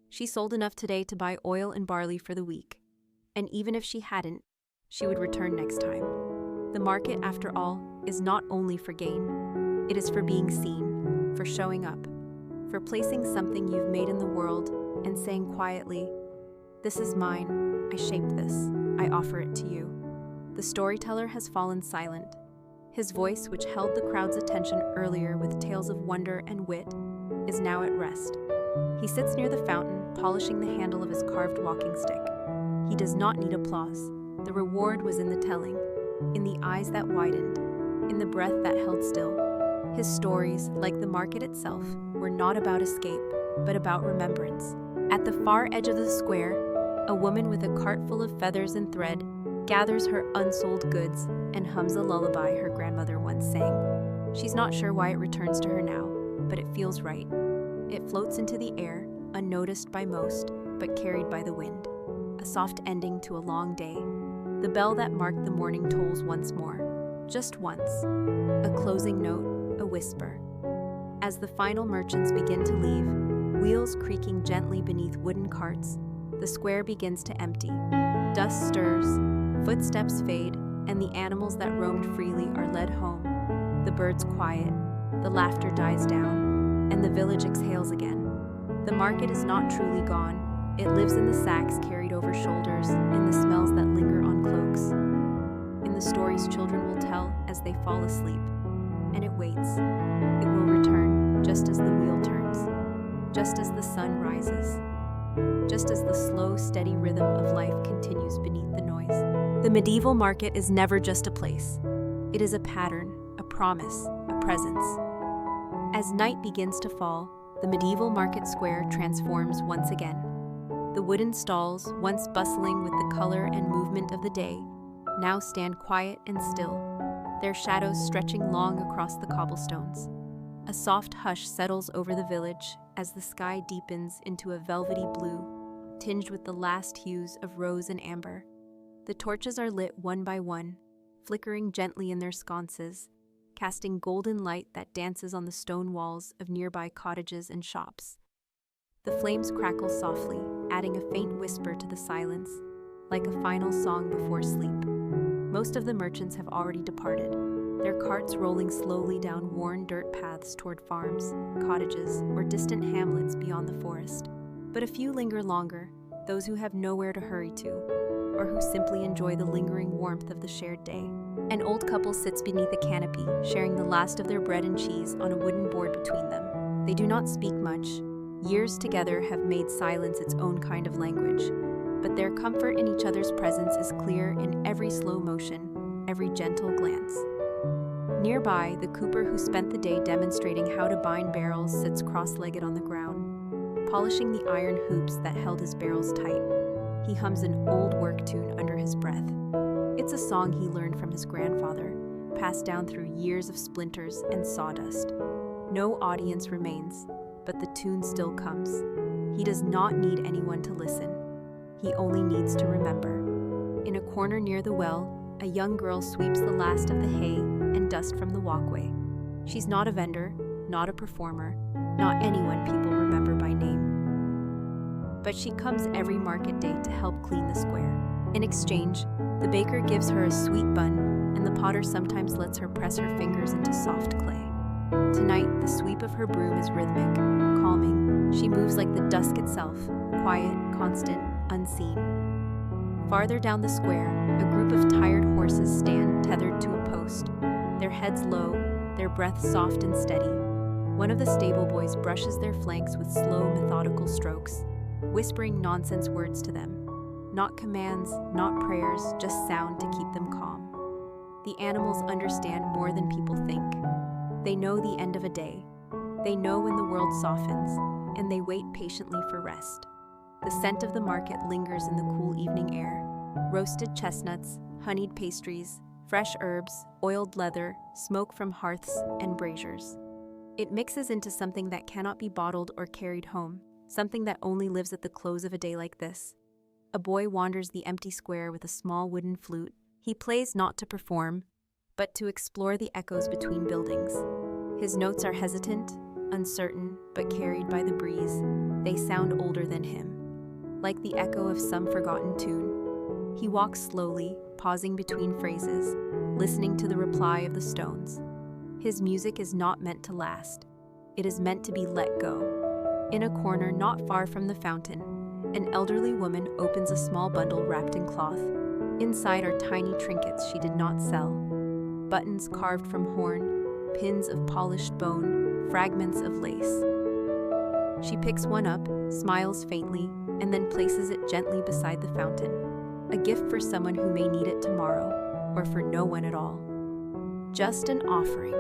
She sold enough today to buy oil and barley for the week, and even if she hadn't, she would return next time. The market, after all, is not only for gain. It is for being seen, for showing up, for placing something you've made in the world and saying quietly, "This is mine, I shaped this, I offer it to you." The storyteller has fallen silent. His voice, which held the crowd's attention earlier with tales of wonder and wit, is now at rest. He sits near the fountain, polishing the handle of his carved walking stick. He does not need applause. The reward was in the telling, in the eyes that widened, in the breath that held still. His stories, like the market itself, were not about escape, but about remembrance. At the far edge of the square, a woman with a cart full of feathers and thread gathers her unsold goods and hums a lullaby her grandmother once sang. She's not sure why it returns to her now, but it feels right. It floats into the air, unnoticed by most, but carried by the wind. A soft ending to a long day. The bell that marked the morning tolls once more, just once. A closing note, a whisper. As the final merchants begin to leave, wheels creaking gently beneath wooden carts, the square begins to empty. Dust stirs, footsteps fade, and the animals that roamed freely are led home. The birds quiet, the laughter dies down, and the village exhales again. The market is not truly gone. It lives in the sacks carried over shoulders, in the smells that linger on cloaks, in the stories children will tell as they fall asleep. And it waits. It will return, just as the wheel turns, just as the sun rises, just as the slow, steady rhythm of life continues beneath the noise. The medieval market is never just a place. It is a pattern, a promise, a presence. As night begins to fall, the medieval market square transforms once again. The wooden stalls, once bustling with the color and movement of the day, now stand quiet and still, their shadows stretching long across the cobblestones. A soft hush settles over the village as the sky deepens into a velvety blue, tinged with the last hues of rose and amber. The torches are lit one by one, flickering gently in their sconces, casting golden light that dances on the stone walls of nearby cottages and shops. The flames crackle softly, adding a faint whisper to the silence, like a final song before sleep. Most of the merchants have already departed, their carts rolling slowly down worn dirt paths toward farms, cottages, or distant hamlets beyond the forest. But a few linger longer, those who have nowhere to hurry to, or who simply enjoy the lingering warmth of the shared day. An old couple sits beneath a canopy, sharing the last of their bread and cheese on a wooden board between them. They do not speak much. Years together have made silence its own kind of language, but their comfort in each other's presence is clear in every slow motion, every gentle glance. Nearby, the cooper who spent the day demonstrating how to bind barrels sits cross-legged on the ground, polishing the iron hoops that held his barrels tight. He hums an old work tune under his breath. It's a song he learned from his grandfather, passed down through years of splinters and sawdust. No audience remains, but the tune still comes. He does not need anyone to listen. He only needs to remember. In a corner near the well, a young girl sweeps the last of the hay and dust from the walkway. She's not a vendor, not a performer, not anyone people remember by name. But she comes every market day to help clean the square. In exchange, the baker gives her a sweet bun, and the potter sometimes lets her press her fingers into soft clay. Tonight, the sweep of her broom is rhythmic, calming. She moves like the dusk itself, quiet, constant, unseen. Farther down the square, a group of tired horses stand tethered to a post, their heads low, their breath soft and steady. One of the stable boys brushes their flanks with slow, methodical strokes, whispering nonsense words to them. Not commands, not prayers, just sound to keep them calm. The animals understand more than people think. They know the end of a day. They know when the world softens, and they wait patiently for rest. The scent of the market lingers in the cool evening air. Roasted chestnuts, honeyed pastries, fresh herbs, oiled leather, smoke from hearths and braziers. It mixes into something that cannot be bottled or carried home, something that only lives at the close of a day like this. A boy wanders the empty square with a small wooden flute. He plays not to perform, but to explore the echoes between buildings. His notes are hesitant, uncertain, but carried by the breeze. They sound older than him, like the echo of some forgotten tune. He walks slowly, pausing between phrases, listening to the reply of the stones. His music is not meant to last. It is meant to be let go. In a corner not far from the fountain, an elderly woman opens a small bundle wrapped in cloth. Inside are tiny trinkets she did not sell. Buttons carved from horn, pins of polished bone, fragments of lace. She picks one up, smiles faintly, and then places it gently beside the fountain. A gift for someone who may need it tomorrow, or for no one at all. Just an offering,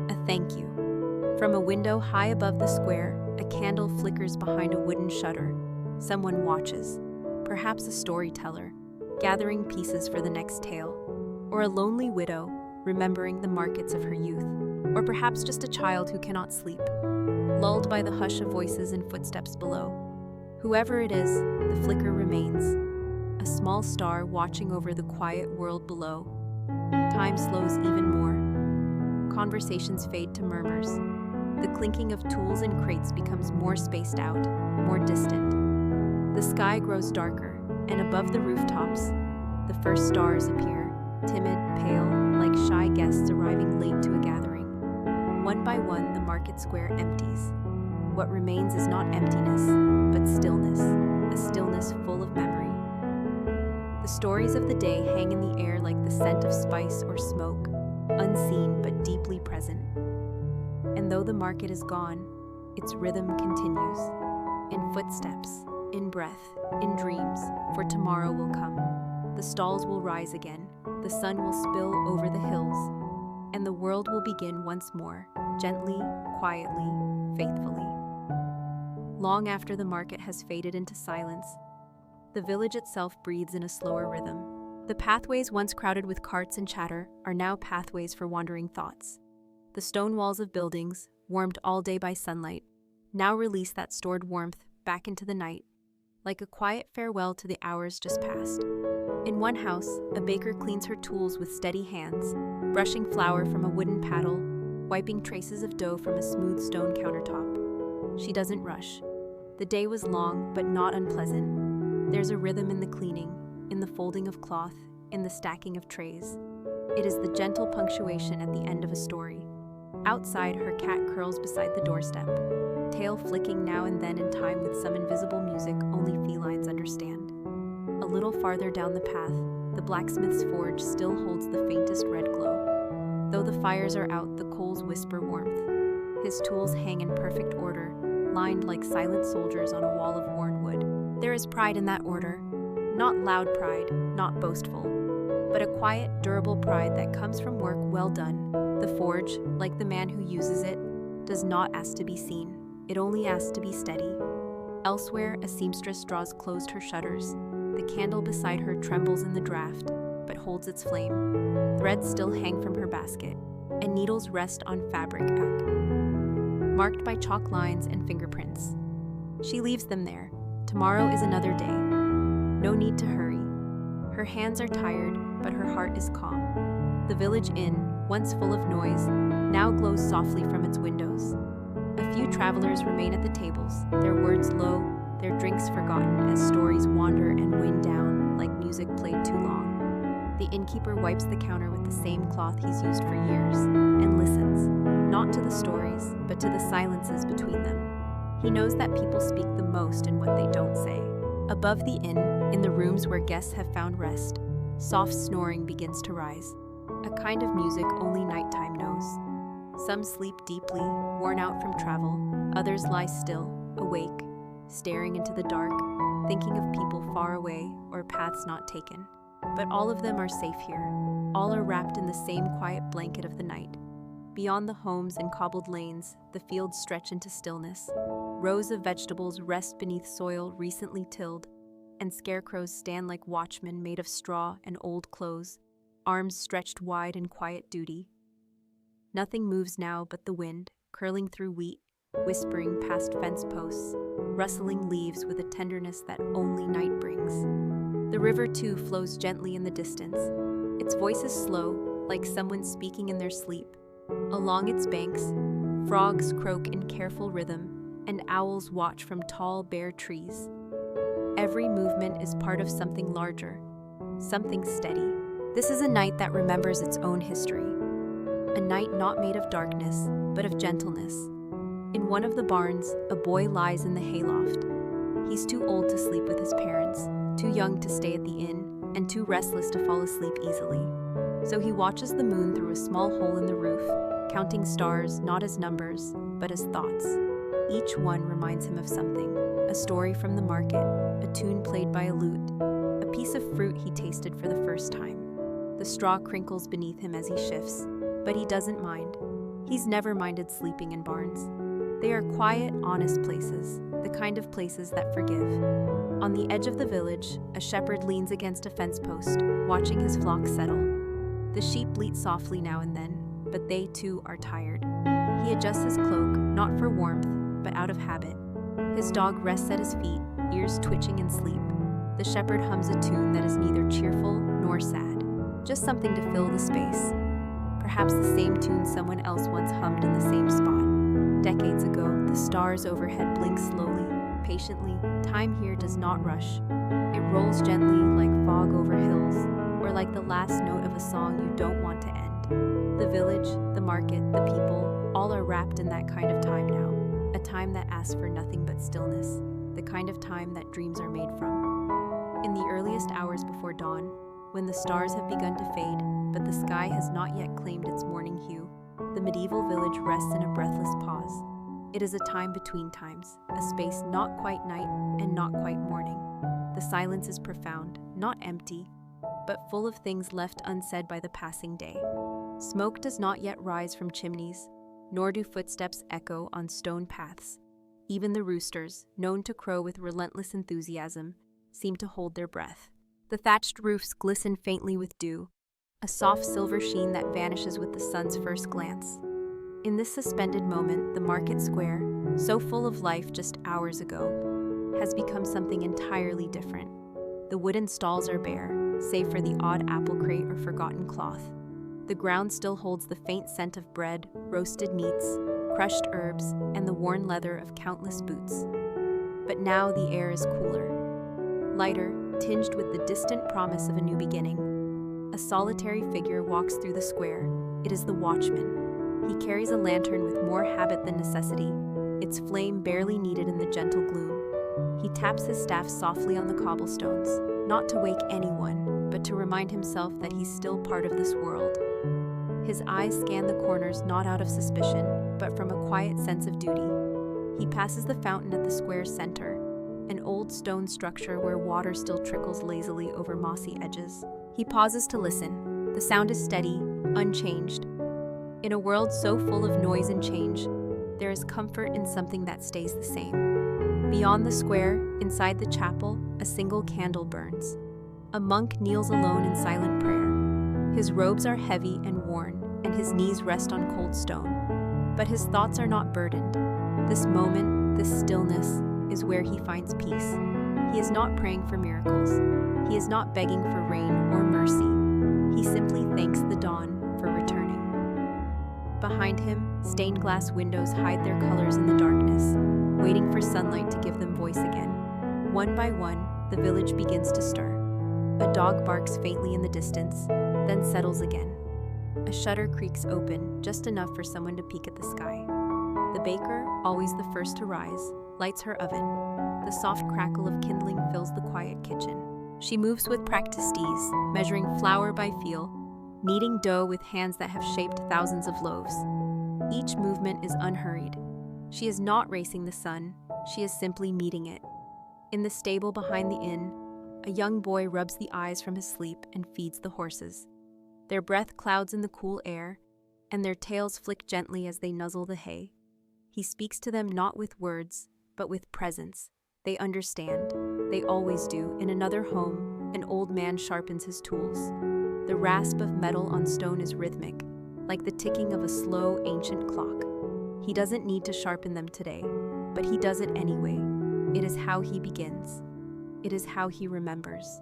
a thank you. From a window high above the square, a candle flickers behind a wooden shutter. Someone watches, perhaps a storyteller, gathering pieces for the next tale, or a lonely widow, remembering the markets of her youth, or perhaps just a child who cannot sleep, lulled by the hush of voices and footsteps below. Whoever it is, the flicker remains, a small star watching over the quiet world below. Time slows even more. Conversations fade to murmurs. The clinking of tools and crates becomes more spaced out, more distant. The sky grows darker, and above the rooftops, the first stars appear, timid, pale, like shy guests arriving late to a gathering. One by one, the market square empties. What remains is not emptiness, but stillness, a stillness full of memory. The stories of the day hang in the air like the scent of spice or smoke, unseen but deeply present. And though the market is gone, its rhythm continues, in footsteps, in breath, in dreams, for tomorrow will come. The stalls will rise again, the sun will spill over the hills, and the world will begin once more, gently, quietly, faithfully. Long after the market has faded into silence, the village itself breathes in a slower rhythm. The pathways once crowded with carts and chatter are now pathways for wandering thoughts. The stone walls of buildings, warmed all day by sunlight, now release that stored warmth back into the night, like a quiet farewell to the hours just past. In one house, a baker cleans her tools with steady hands, brushing flour from a wooden paddle, wiping traces of dough from a smooth stone countertop. She doesn't rush. The day was long, but not unpleasant. There's a rhythm in the cleaning, in the folding of cloth, in the stacking of trays. It is the gentle punctuation at the end of a story. Outside, her cat curls beside the doorstep, tail flicking now and then in time with some invisible music only felines understand. A little farther down the path, the blacksmith's forge still holds the faintest red glow. Though the fires are out, the coals whisper warmth. His tools hang in perfect order, lined like silent soldiers on a wall of worn wood. There is pride in that order. Not loud pride, not boastful, but a quiet, durable pride that comes from work well done. The forge, like the man who uses it, does not ask to be seen. It only asks to be steady. Elsewhere, a seamstress draws closed her shutters. The candle beside her trembles in the draft, but holds its flame. Threads still hang from her basket, and needles rest on fabric marked by chalk lines and fingerprints. She leaves them there. Tomorrow is another day. No need to hurry. Her hands are tired, but her heart is calm. The village inn, once full of noise, now glows softly from its windows. A few travelers remain at the tables, their words low, their drinks forgotten as stories wander and wind down like music played too long. The innkeeper wipes the counter with the same cloth he's used for years and listens, not to the stories, but to the silences between them. He knows that people speak the most in what they don't say. Above the inn, in the rooms where guests have found rest, soft snoring begins to rise, a kind of music only nighttime knows. Some sleep deeply, worn out from travel. Others lie still, awake, staring into the dark, thinking of people far away or paths not taken. But all of them are safe here. All are wrapped in the same quiet blanket of the night. Beyond the homes and cobbled lanes, the fields stretch into stillness. Rows of vegetables rest beneath soil recently tilled, and scarecrows stand like watchmen made of straw and old clothes, arms stretched wide in quiet duty. Nothing moves now but the wind, curling through wheat, whispering past fence posts, rustling leaves with a tenderness that only night brings. The river, too, flows gently in the distance. Its voice is slow, like someone speaking in their sleep. Along its banks, frogs croak in careful rhythm, and owls watch from tall, bare trees. Every movement is part of something larger, something steady. This is a night that remembers its own history. A night not made of darkness, but of gentleness. In one of the barns, a boy lies in the hayloft. He's too old to sleep with his parents, too young to stay at the inn, and too restless to fall asleep easily. So he watches the moon through a small hole in the roof, counting stars not as numbers, but as thoughts. Each one reminds him of something: a story from the market, a tune played by a lute, a piece of fruit he tasted for the first time. The straw crinkles beneath him as he shifts, but he doesn't mind. He's never minded sleeping in barns. They are quiet, honest places, the kind of places that forgive. On the edge of the village, a shepherd leans against a fence post, watching his flock settle. The sheep bleat softly now and then, but they too are tired. He adjusts his cloak, not for warmth, but out of habit. His dog rests at his feet, ears twitching in sleep. The shepherd hums a tune that is neither cheerful nor sad, just something to fill the space. Perhaps the same tune someone else once hummed in the same spot. Decades ago, the stars overhead blink slowly, patiently. Time here does not rush. It rolls gently like fog over hills, or like the last note of a song you don't want to end. The village, the market, the people, all are wrapped in that kind of time now. A time that asks for nothing but stillness, the kind of time that dreams are made from. In the earliest hours before dawn, when the stars have begun to fade, but the sky has not yet claimed its morning hue, the medieval village rests in a breathless pause. It is a time between times, a space not quite night and not quite morning. The silence is profound, not empty, but full of things left unsaid by the passing day. Smoke does not yet rise from chimneys, nor do footsteps echo on stone paths. Even the roosters, known to crow with relentless enthusiasm, seem to hold their breath. The thatched roofs glisten faintly with dew, a soft silver sheen that vanishes with the sun's first glance. In this suspended moment, the market square, so full of life just hours ago, has become something entirely different. The wooden stalls are bare, save for the odd apple crate or forgotten cloth. The ground still holds the faint scent of bread, roasted meats, crushed herbs, and the worn leather of countless boots. But now the air is cooler, lighter, tinged with the distant promise of a new beginning. A solitary figure walks through the square. It is the watchman. He carries a lantern with more habit than necessity, its flame barely needed in the gentle gloom. He taps his staff softly on the cobblestones, not to wake anyone, but to remind himself that he's still part of this world. His eyes scan the corners not out of suspicion, but from a quiet sense of duty. He passes the fountain at the square's center, an old stone structure where water still trickles lazily over mossy edges. He pauses to listen. The sound is steady, unchanged. In a world so full of noise and change, there is comfort in something that stays the same. Beyond the square, inside the chapel, a single candle burns. A monk kneels alone in silent prayer. His robes are heavy and worn, and his knees rest on cold stone. But his thoughts are not burdened. This moment, this stillness, is where he finds peace. He is not praying for miracles. He is not begging for rain or mercy. He simply thanks the dawn for returning. Behind him, stained glass windows hide their colors in the darkness, waiting for sunlight to give them voice again. One by one, the village begins to stir. A dog barks faintly in the distance, then settles again. A shutter creaks open, just enough for someone to peek at the sky. The baker, always the first to rise, lights her oven. The soft crackle of kindling fills the quiet kitchen. She moves with practiced ease, measuring flour by feel, kneading dough with hands that have shaped thousands of loaves. Each movement is unhurried. She is not racing the sun, she is simply meeting it. In the stable behind the inn, a young boy rubs the eyes from his sleep and feeds the horses. Their breath clouds in the cool air, and their tails flick gently as they nuzzle the hay. He speaks to them not with words, but with presence. They understand. They always do. In another home, an old man sharpens his tools. The rasp of metal on stone is rhythmic, like the ticking of a slow, ancient clock. He doesn't need to sharpen them today, but he does it anyway. It is how he begins. It is how he remembers.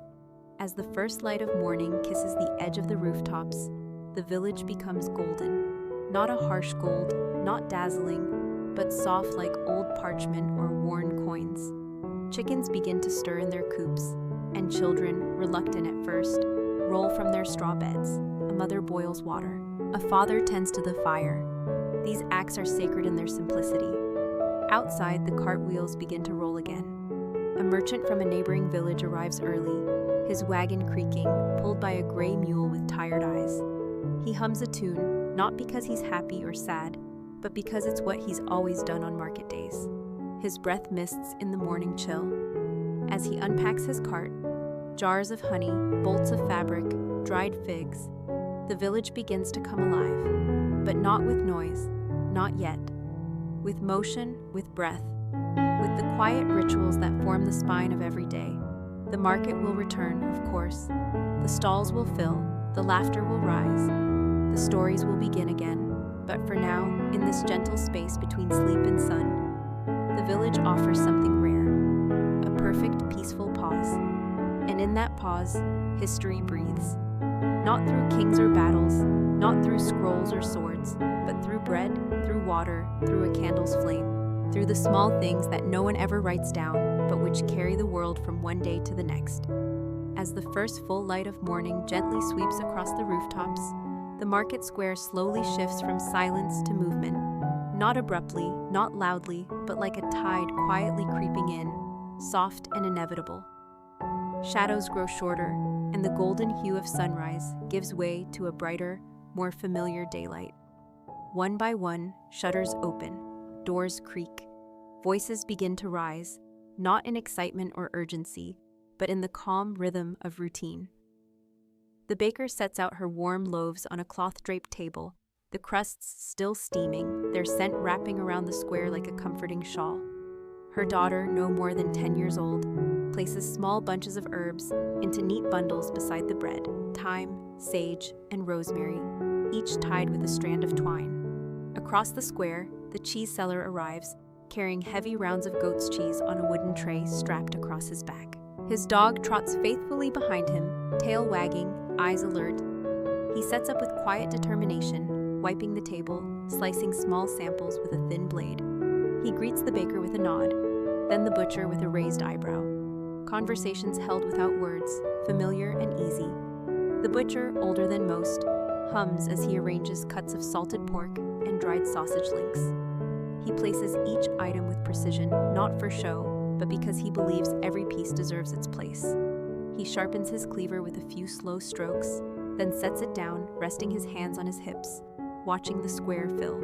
As the first light of morning kisses the edge of the rooftops, the village becomes golden. Not a harsh gold, not dazzling, but soft like old parchment or worn coins. Chickens begin to stir in their coops, and children, reluctant at first, roll from their straw beds. A mother boils water. A father tends to the fire. These acts are sacred in their simplicity. Outside, the cartwheels begin to roll again. A merchant from a neighboring village arrives early, his wagon creaking, pulled by a gray mule with tired eyes. He hums a tune, not because he's happy or sad, but because it's what he's always done on market days. His breath mists in the morning chill. As he unpacks his cart, jars of honey, bolts of fabric, dried figs, the village begins to come alive, but not with noise, not yet. With motion, with breath, with the quiet rituals that form the spine of every day. The market will return, of course. The stalls will fill, the laughter will rise, the stories will begin again. But for now, in this gentle space between sleep and sun, the village offers something rare, a perfect, peaceful pause. And in that pause, history breathes. Not through kings or battles, not through scrolls or swords, but through bread, through water, through a candle's flame, through the small things that no one ever writes down, but which carry the world from one day to the next. As the first full light of morning gently sweeps across the rooftops, the market square slowly shifts from silence to movement. Not abruptly, not loudly, but like a tide quietly creeping in, soft and inevitable. Shadows grow shorter, and the golden hue of sunrise gives way to a brighter, more familiar daylight. One by one, shutters open, doors creak, voices begin to rise, not in excitement or urgency, but in the calm rhythm of routine. The baker sets out her warm loaves on a cloth-draped table, the crusts still steaming, their scent wrapping around the square like a comforting shawl. Her daughter, no more than 10 years old, places small bunches of herbs into neat bundles beside the bread, thyme, sage, and rosemary, each tied with a strand of twine. Across the square, the cheese seller arrives, carrying heavy rounds of goat's cheese on a wooden tray strapped across his back. His dog trots faithfully behind him, tail wagging, eyes alert. He sets up with quiet determination, wiping the table, slicing small samples with a thin blade. He greets the baker with a nod, then the butcher with a raised eyebrow. Conversations held without words, familiar and easy. The butcher, older than most, hums as he arranges cuts of salted pork and dried sausage links. He places each item with precision, not for show, but because he believes every piece deserves its place. He sharpens his cleaver with a few slow strokes, then sets it down, resting his hands on his hips, watching the square fill.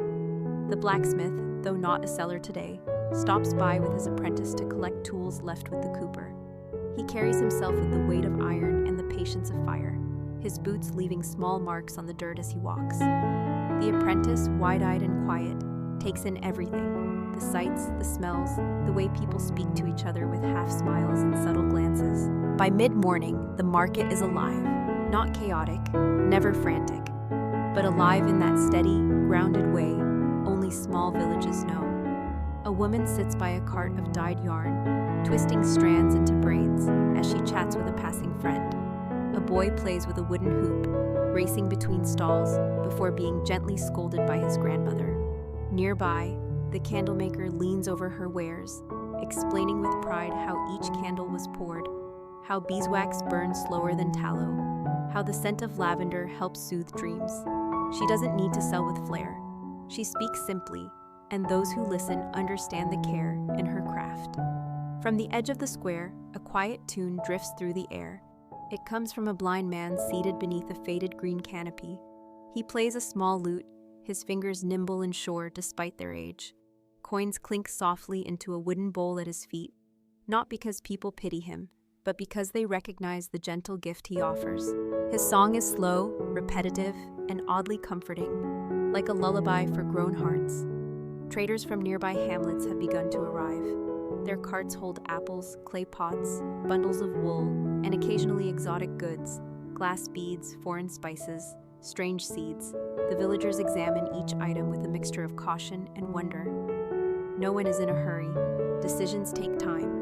The blacksmith, though not a seller today, stops by with his apprentice to collect tools left with the cooper. He carries himself with the weight of iron and the patience of fire, his boots leaving small marks on the dirt as he walks. The apprentice, wide-eyed and quiet, takes in everything: the sights, the smells, the way people speak to each other with half-smiles and subtle glances. By mid-morning, the market is alive, not chaotic, never frantic, but alive in that steady, grounded way only small villages know. A woman sits by a cart of dyed yarn, twisting strands into braids as she chats with a passing friend. A boy plays with a wooden hoop, racing between stalls before being gently scolded by his grandmother. Nearby, the candlemaker leans over her wares, explaining with pride how each candle was poured, how beeswax burns slower than tallow, how the scent of lavender helps soothe dreams. She doesn't need to sell with flair. She speaks simply, and those who listen understand the care in her craft. From the edge of the square, a quiet tune drifts through the air. It comes from a blind man seated beneath a faded green canopy. He plays a small lute, his fingers nimble and sure despite their age. Coins clink softly into a wooden bowl at his feet, not because people pity him, but because they recognize the gentle gift he offers. His song is slow, repetitive, and oddly comforting, like a lullaby for grown hearts. Traders from nearby hamlets have begun to arrive. Their carts hold apples, clay pots, bundles of wool, and occasionally exotic goods, glass beads, foreign spices, strange seeds. The villagers examine each item with a mixture of caution and wonder. No one is in a hurry. Decisions take time.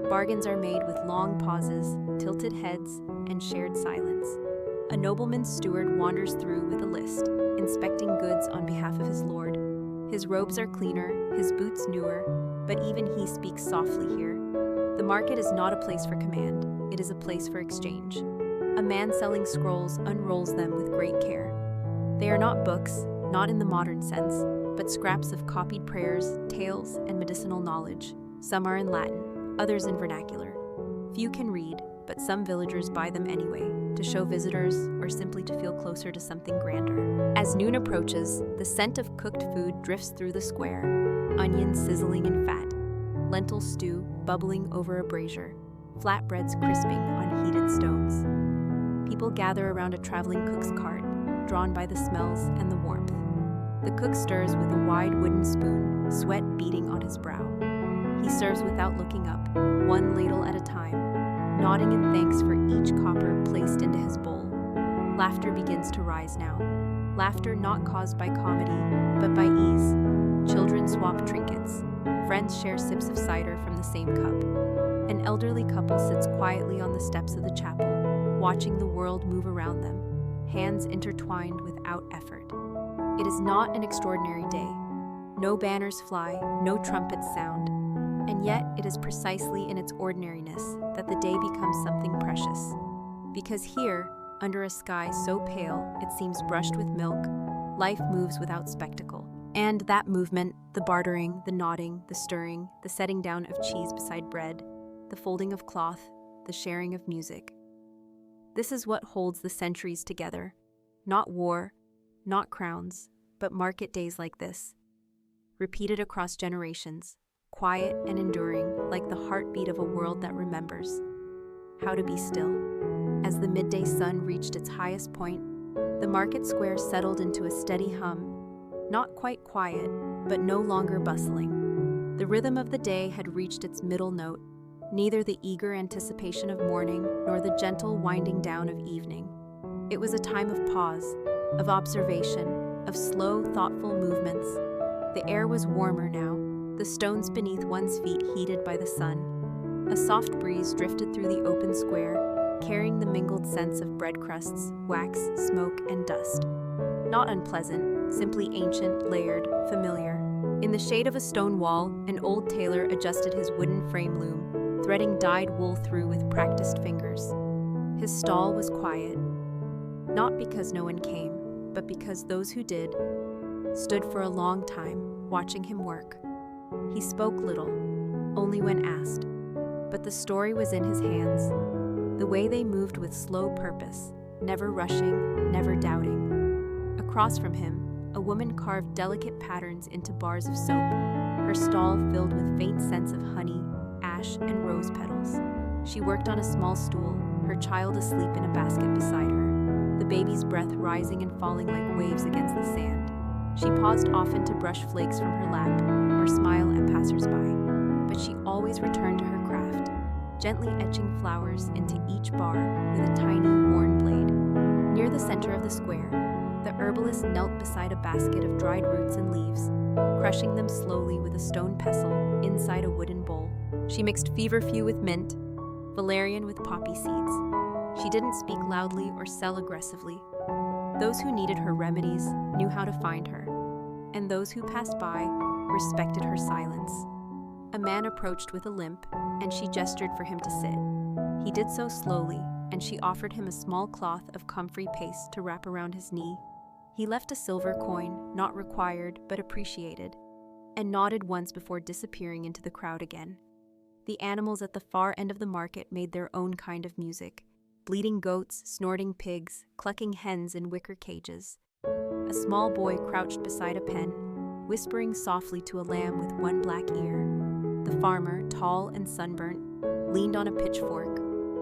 Bargains are made with long pauses, tilted heads, and shared silence. A nobleman's steward wanders through with a list, inspecting goods on behalf of his lord. His robes are cleaner, his boots newer, but even he speaks softly here. The market is not a place for command, it is a place for exchange. A man selling scrolls unrolls them with great care. They are not books, not in the modern sense, but scraps of copied prayers, tales, and medicinal knowledge. Some are in Latin, others in vernacular. Few can read, but some villagers buy them anyway, to show visitors or simply to feel closer to something grander. As noon approaches, the scent of cooked food drifts through the square, onions sizzling in fat, lentil stew bubbling over a brazier, flatbreads crisping on heated stones. People gather around a traveling cook's cart, drawn by the smells and the warmth. The cook stirs with a wide wooden spoon, sweat beading on his brow. He serves without looking up, one ladle at a time, nodding in thanks for each copper placed into his bowl. Laughter begins to rise now. Laughter not caused by comedy, but by ease. Children swap trinkets. Friends share sips of cider from the same cup. An elderly couple sits quietly on the steps of the chapel, watching the world move around them, hands intertwined without effort. It is not an extraordinary day. No banners fly, no trumpets sound. And yet, it is precisely in its ordinariness that the day becomes something precious. Because here, under a sky so pale it seems brushed with milk, life moves without spectacle. And that movement, the bartering, the nodding, the stirring, the setting down of cheese beside bread, the folding of cloth, the sharing of music. This is what holds the centuries together. Not war, not crowns, but market days like this, repeated across generations, quiet and enduring, like the heartbeat of a world that remembers how to be still. As the midday sun reached its highest point, the market square settled into a steady hum, not quite quiet, but no longer bustling. The rhythm of the day had reached its middle note, neither the eager anticipation of morning nor the gentle winding down of evening. It was a time of pause, of observation, of slow, thoughtful movements. The air was warmer now, the stones beneath one's feet heated by the sun. A soft breeze drifted through the open square, carrying the mingled scents of bread crusts, wax, smoke, and dust. Not unpleasant, simply ancient, layered, familiar. In the shade of a stone wall, an old tailor adjusted his wooden frame loom, threading dyed wool through with practiced fingers. His stall was quiet, not because no one came, but because those who did stood for a long time, watching him work. He spoke little, only when asked, but the story was in his hands, the way they moved with slow purpose, never rushing, never doubting. Across from him, a woman carved delicate patterns into bars of soap, her stall filled with faint scents of honey, ash, and rose petals. She worked on a small stool, her child asleep in a basket beside her, the baby's breath rising and falling like waves against the sand. She paused often to brush flakes from her lap or smile at passers-by, but she always returned to her craft, gently etching flowers into each bar with a tiny, worn blade. Near the center of the square, the herbalist knelt beside a basket of dried roots and leaves, crushing them slowly with a stone pestle inside a wooden bowl. She mixed feverfew with mint, valerian with poppy seeds. She didn't speak loudly or sell aggressively. Those who needed her remedies knew how to find her, and those who passed by respected her silence. A man approached with a limp, and she gestured for him to sit. He did so slowly, and she offered him a small cloth of comfrey paste to wrap around his knee. He left a silver coin, not required but appreciated, and nodded once before disappearing into the crowd again. The animals at the far end of the market made their own kind of music, bleating goats, snorting pigs, clucking hens in wicker cages. A small boy crouched beside a pen, whispering softly to a lamb with one black ear. The farmer, tall and sunburnt, leaned on a pitchfork,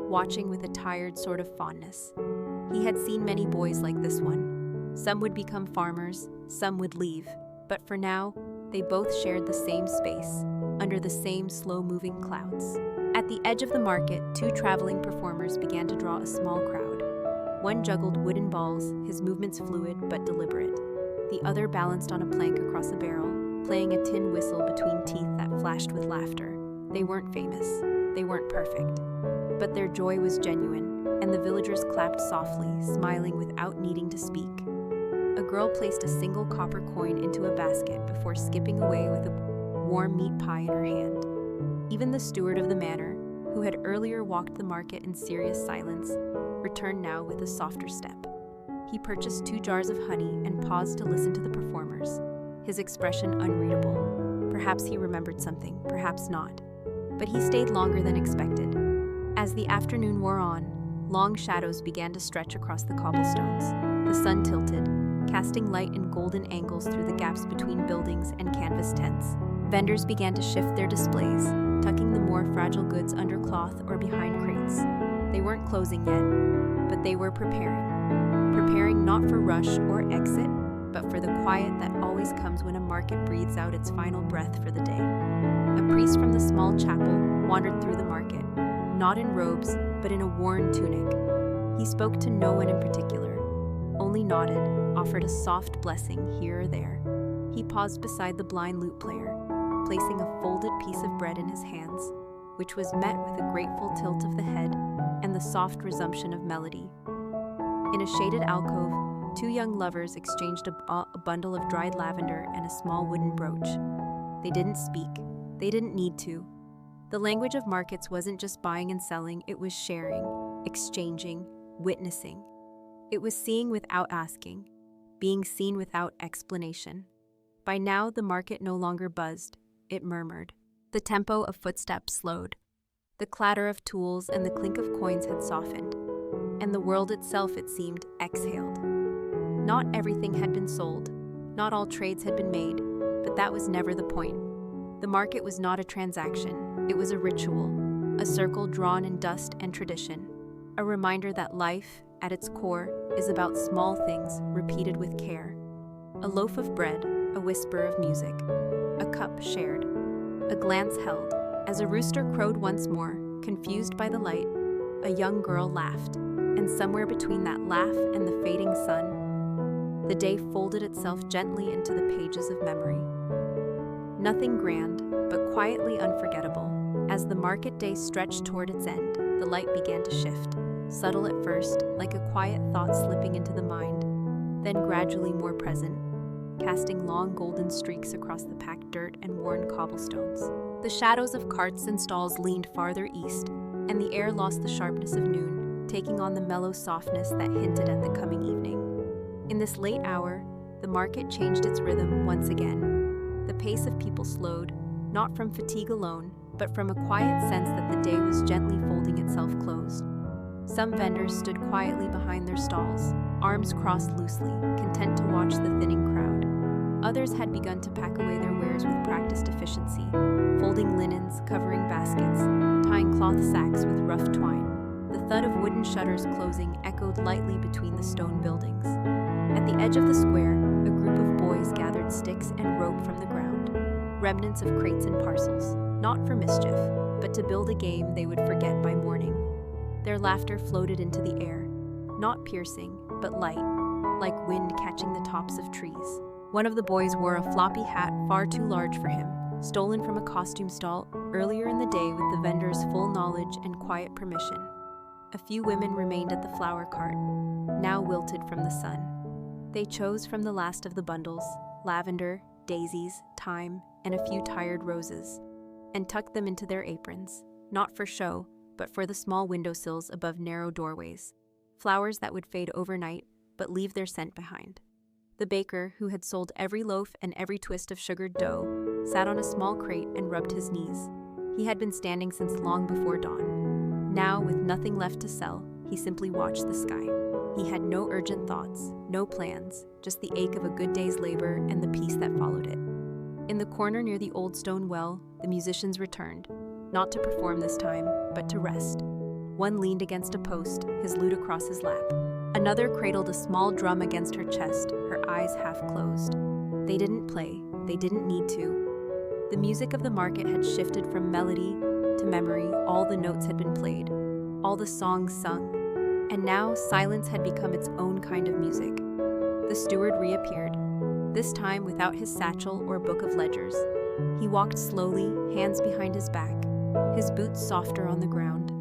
watching with a tired sort of fondness. He had seen many boys like this one. Some would become farmers, some would leave, but for now, they both shared the same space, under the same slow-moving clouds. At the edge of the market, two traveling performers began to draw a small crowd. One juggled wooden balls, his movements fluid but deliberate. The other balanced on a plank across a barrel, playing a tin whistle between teeth that flashed with laughter. They weren't famous. They weren't perfect. But their joy was genuine, and the villagers clapped softly, smiling without needing to speak. A girl placed a single copper coin into a basket before skipping away with a warm meat pie in her hand. Even the steward of the manor, who had earlier walked the market in serious silence, returned now with a softer step. He purchased 2 jars of honey and paused to listen to the performers, his expression unreadable. Perhaps he remembered something, perhaps not. But he stayed longer than expected. As the afternoon wore on, long shadows began to stretch across the cobblestones. The sun tilted, casting light in golden angles through the gaps between buildings and canvas tents. Vendors began to shift their displays, tucking the more fragile goods under cloth or behind crates. They weren't closing yet, but they were preparing. Preparing not for rush or exit, but for the quiet that always comes when a market breathes out its final breath for the day. A priest from the small chapel wandered through the market, not in robes, but in a worn tunic. He spoke to no one in particular, only nodded, offered a soft blessing here or there. He paused beside the blind lute player, placing a folded piece of bread in his hands, which was met with a grateful tilt of the head and the soft resumption of melody. In a shaded alcove, 2 young lovers exchanged a bundle of dried lavender and a small wooden brooch. They didn't speak. They didn't need to. The language of markets wasn't just buying and selling, it was sharing, exchanging, witnessing. It was seeing without asking, being seen without explanation. By now, the market no longer buzzed, it murmured. The tempo of footsteps slowed. The clatter of tools and the clink of coins had softened, and the world itself, it seemed, exhaled. Not everything had been sold, not all trades had been made, but that was never the point. The market was not a transaction, it was a ritual, a circle drawn in dust and tradition, a reminder that life, at its core, is about small things repeated with care. A loaf of bread, a whisper of music, a cup shared, a glance held. As a rooster crowed once more, confused by the light, a young girl laughed, and somewhere between that laugh and the fading sun, the day folded itself gently into the pages of memory. Nothing grand, but quietly unforgettable. As the market day stretched toward its end, the light began to shift, subtle at first, like a quiet thought slipping into the mind, then gradually more present, casting long golden streaks across the packed dirt and worn cobblestones. The shadows of carts and stalls leaned farther east, and the air lost the sharpness of noon, taking on the mellow softness that hinted at the coming evening. In this late hour, the market changed its rhythm once again. The pace of people slowed, not from fatigue alone, but from a quiet sense that the day was gently folding itself closed. Some vendors stood quietly behind their stalls, arms crossed loosely, content to watch the thinning crowd. Others had begun to pack away their wares with practiced efficiency, folding linens, covering baskets, tying cloth sacks with rough twine. The thud of wooden shutters closing echoed lightly between the stone buildings. At the edge of the square, a group of boys gathered sticks and rope from the ground, remnants of crates and parcels, not for mischief, but to build a game they would forget by morning. Their laughter floated into the air, not piercing, but light, like wind catching the tops of trees. One of the boys wore a floppy hat far too large for him, stolen from a costume stall earlier in the day with the vendor's full knowledge and quiet permission. A few women remained at the flower cart, now wilted from the sun. They chose from the last of the bundles, lavender, daisies, thyme, and a few tired roses, and tucked them into their aprons, not for show, but for the small windowsills above narrow doorways, flowers that would fade overnight but leave their scent behind. The baker, who had sold every loaf and every twist of sugared dough, sat on a small crate and rubbed his knees. He had been standing since long before dawn. Now, with nothing left to sell, he simply watched the sky. He had no urgent thoughts, no plans, just the ache of a good day's labor and the peace that followed it. In the corner near the old stone well, the musicians returned, not to perform this time, but to rest. One leaned against a post, his lute across his lap. Another cradled a small drum against her chest, her eyes half closed. They didn't play, they didn't need to. The music of the market had shifted from melody to memory, all the notes had been played, all the songs sung, and now silence had become its own kind of music. The steward reappeared, this time without his satchel or book of ledgers. He walked slowly, hands behind his back, his boots softer on the ground.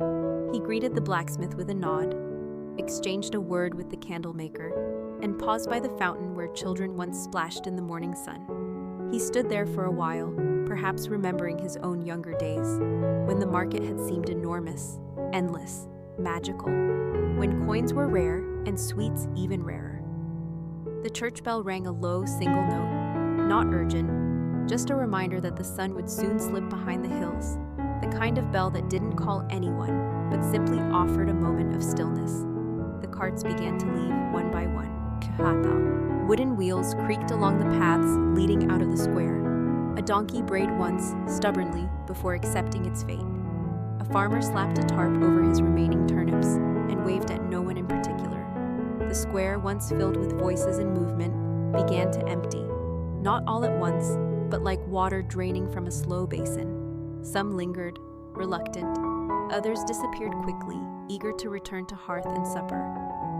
He greeted the blacksmith with a nod, exchanged a word with the candle maker, and paused by the fountain where children once splashed in the morning sun. He stood there for a while, perhaps remembering his own younger days, when the market had seemed enormous, endless, magical, when coins were rare and sweets even rarer. The church bell rang a low single note, not urgent, just a reminder that the sun would soon slip behind the hills, the kind of bell that didn't call anyone, but simply offered a moment of stillness. The carts began to leave one by one. Wooden wheels creaked along the paths leading out of the square. A donkey brayed once, stubbornly, before accepting its fate. A farmer slapped a tarp over his remaining turnips and waved at no one in particular. The square, once filled with voices and movement, began to empty. Not all at once, but like water draining from a slow basin. Some lingered, reluctant. Others disappeared quickly, eager to return to hearth and supper.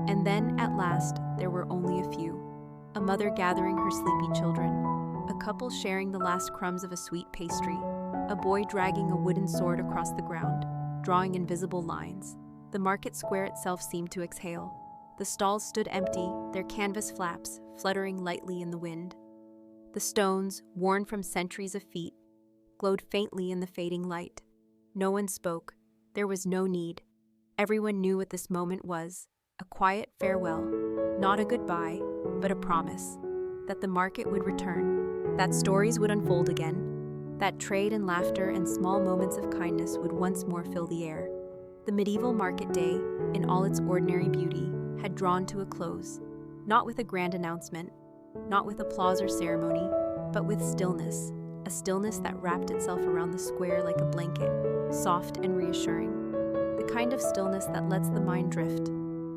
And then, at last, there were only a few. A mother gathering her sleepy children, a couple sharing the last crumbs of a sweet pastry, a boy dragging a wooden sword across the ground, drawing invisible lines. The market square itself seemed to exhale. The stalls stood empty, their canvas flaps fluttering lightly in the wind. The stones, worn from centuries of feet, glowed faintly in the fading light. No one spoke. There was no need. Everyone knew what this moment was, a quiet farewell, not a goodbye, but a promise, that the market would return, that stories would unfold again, that trade and laughter and small moments of kindness would once more fill the air. The medieval market day, in all its ordinary beauty, had drawn to a close, not with a grand announcement, not with applause or ceremony, but with stillness, a stillness that wrapped itself around the square like a blanket, soft and reassuring, the kind of stillness that lets the mind drift,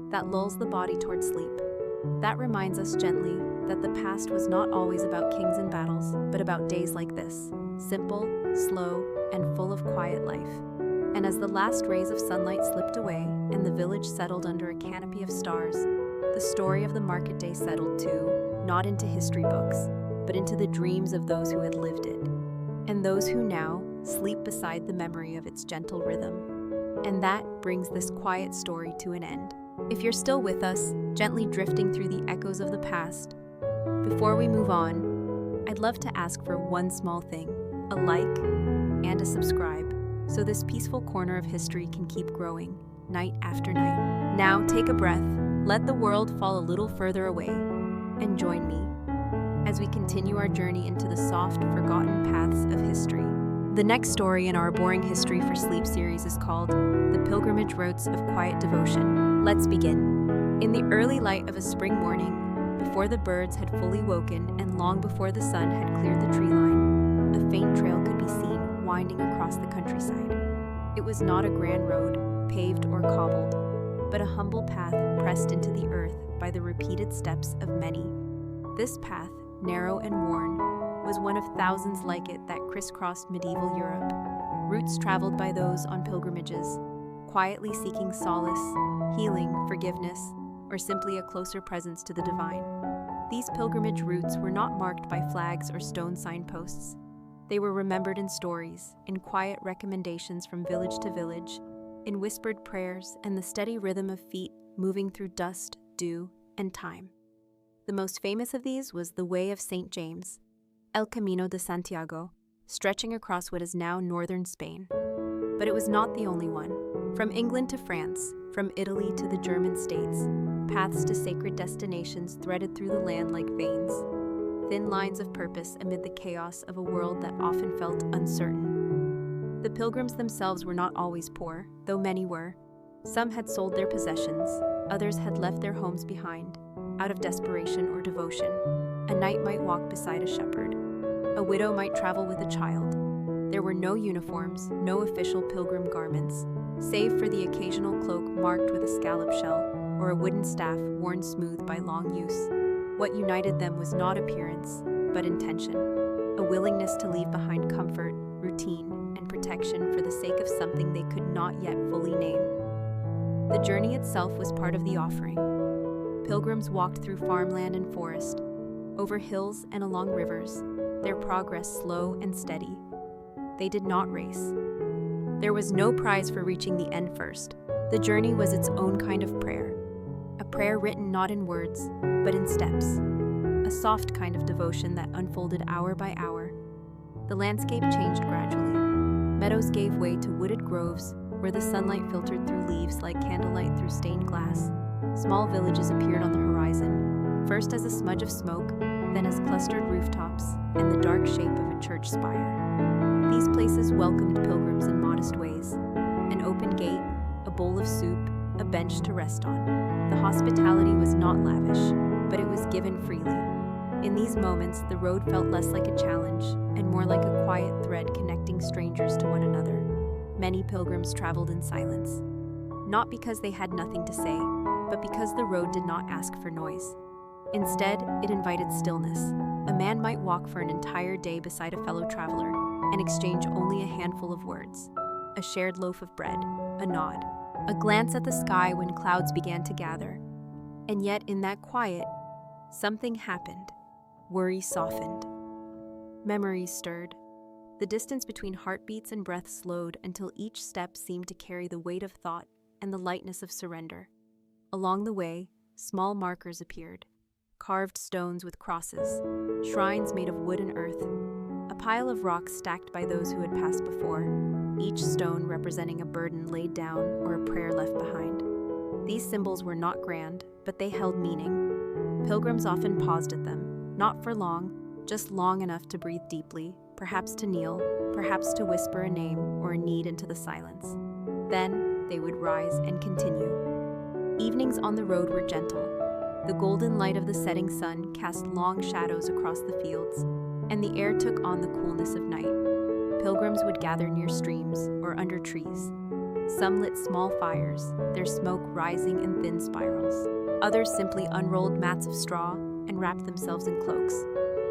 that lulls the body toward sleep, that reminds us gently that the past was not always about kings and battles, but about days like this, simple, slow, and full of quiet life. And as the last rays of sunlight slipped away and the village settled under a canopy of stars, the story of the market day settled too, not into history books, but into the dreams of those who had lived it, and those who now sleep beside the memory of its gentle rhythm. And that brings this quiet story to an end. If you're still with us, gently drifting through the echoes of the past, before we move on, I'd love to ask for one small thing, a like and a subscribe, so this peaceful corner of history can keep growing, night after night. Now take a breath, let the world fall a little further away, and join me as we continue our journey into the soft, forgotten paths of history. The next story in our Boring History for Sleep series is called The Pilgrimage Routes of Quiet Devotion. Let's begin. In the early light of a spring morning, before the birds had fully woken and long before the sun had cleared the tree line, a faint trail could be seen winding across the countryside. It was not a grand road, paved or cobbled, but a humble path pressed into the earth by the repeated steps of many. This path, narrow and worn, was one of thousands like it that crisscrossed medieval Europe. Routes traveled by those on pilgrimages, quietly seeking solace, healing, forgiveness, or simply a closer presence to the divine. These pilgrimage routes were not marked by flags or stone signposts. They were remembered in stories, in quiet recommendations from village to village, in whispered prayers and the steady rhythm of feet moving through dust, dew, and time. The most famous of these was the Way of St. James, El Camino de Santiago, stretching across what is now northern Spain. But it was not the only one. From England to France, from Italy to the German states, paths to sacred destinations threaded through the land like veins, thin lines of purpose amid the chaos of a world that often felt uncertain. The pilgrims themselves were not always poor, though many were. Some had sold their possessions, Others had left their homes behind, out of desperation or devotion. A knight might walk beside a shepherd. A widow might travel with a child. There were no uniforms, no official pilgrim garments, save for the occasional cloak marked with a scallop shell or a wooden staff worn smooth by long use. What united them was not appearance, but intention, a willingness to leave behind comfort, routine, and protection for the sake of something they could not yet fully name. The journey itself was part of the offering. Pilgrims walked through farmland and forest, over hills and along rivers, their progress slow and steady. They did not race. There was no prize for reaching the end first. The journey was its own kind of prayer, a prayer written not in words, but in steps, a soft kind of devotion that unfolded hour by hour. The landscape changed gradually. Meadows gave way to wooded groves, where the sunlight filtered through leaves like candlelight through stained glass. Small villages appeared on the horizon, first as a smudge of smoke, then as clustered rooftops and the dark shape of a church spire. These places welcomed pilgrims in modest ways. An open gate, a bowl of soup, a bench to rest on. The hospitality was not lavish, but it was given freely. In these moments, the road felt less like a challenge and more like a quiet thread connecting strangers to one another. Many pilgrims traveled in silence, not because they had nothing to say, but because the road did not ask for noise. Instead, it invited stillness. A man might walk for an entire day beside a fellow traveler and exchange only a handful of words, a shared loaf of bread, a nod, a glance at the sky when clouds began to gather. And yet, in that quiet, something happened. Worry softened. Memories stirred. The distance between heartbeats and breath slowed until each step seemed to carry the weight of thought and the lightness of surrender. Along the way, small markers appeared. Carved stones with crosses, shrines made of wood and earth, a pile of rocks stacked by those who had passed before, each stone representing a burden laid down or a prayer left behind. These symbols were not grand, but they held meaning. Pilgrims often paused at them, not for long, just long enough to breathe deeply, perhaps to kneel, perhaps to whisper a name or a need into the silence. Then they would rise and continue. Evenings on the road were gentle. The golden light of the setting sun cast long shadows across the fields, and the air took on the coolness of night. Pilgrims would gather near streams or under trees. Some lit small fires, their smoke rising in thin spirals. Others simply unrolled mats of straw and wrapped themselves in cloaks.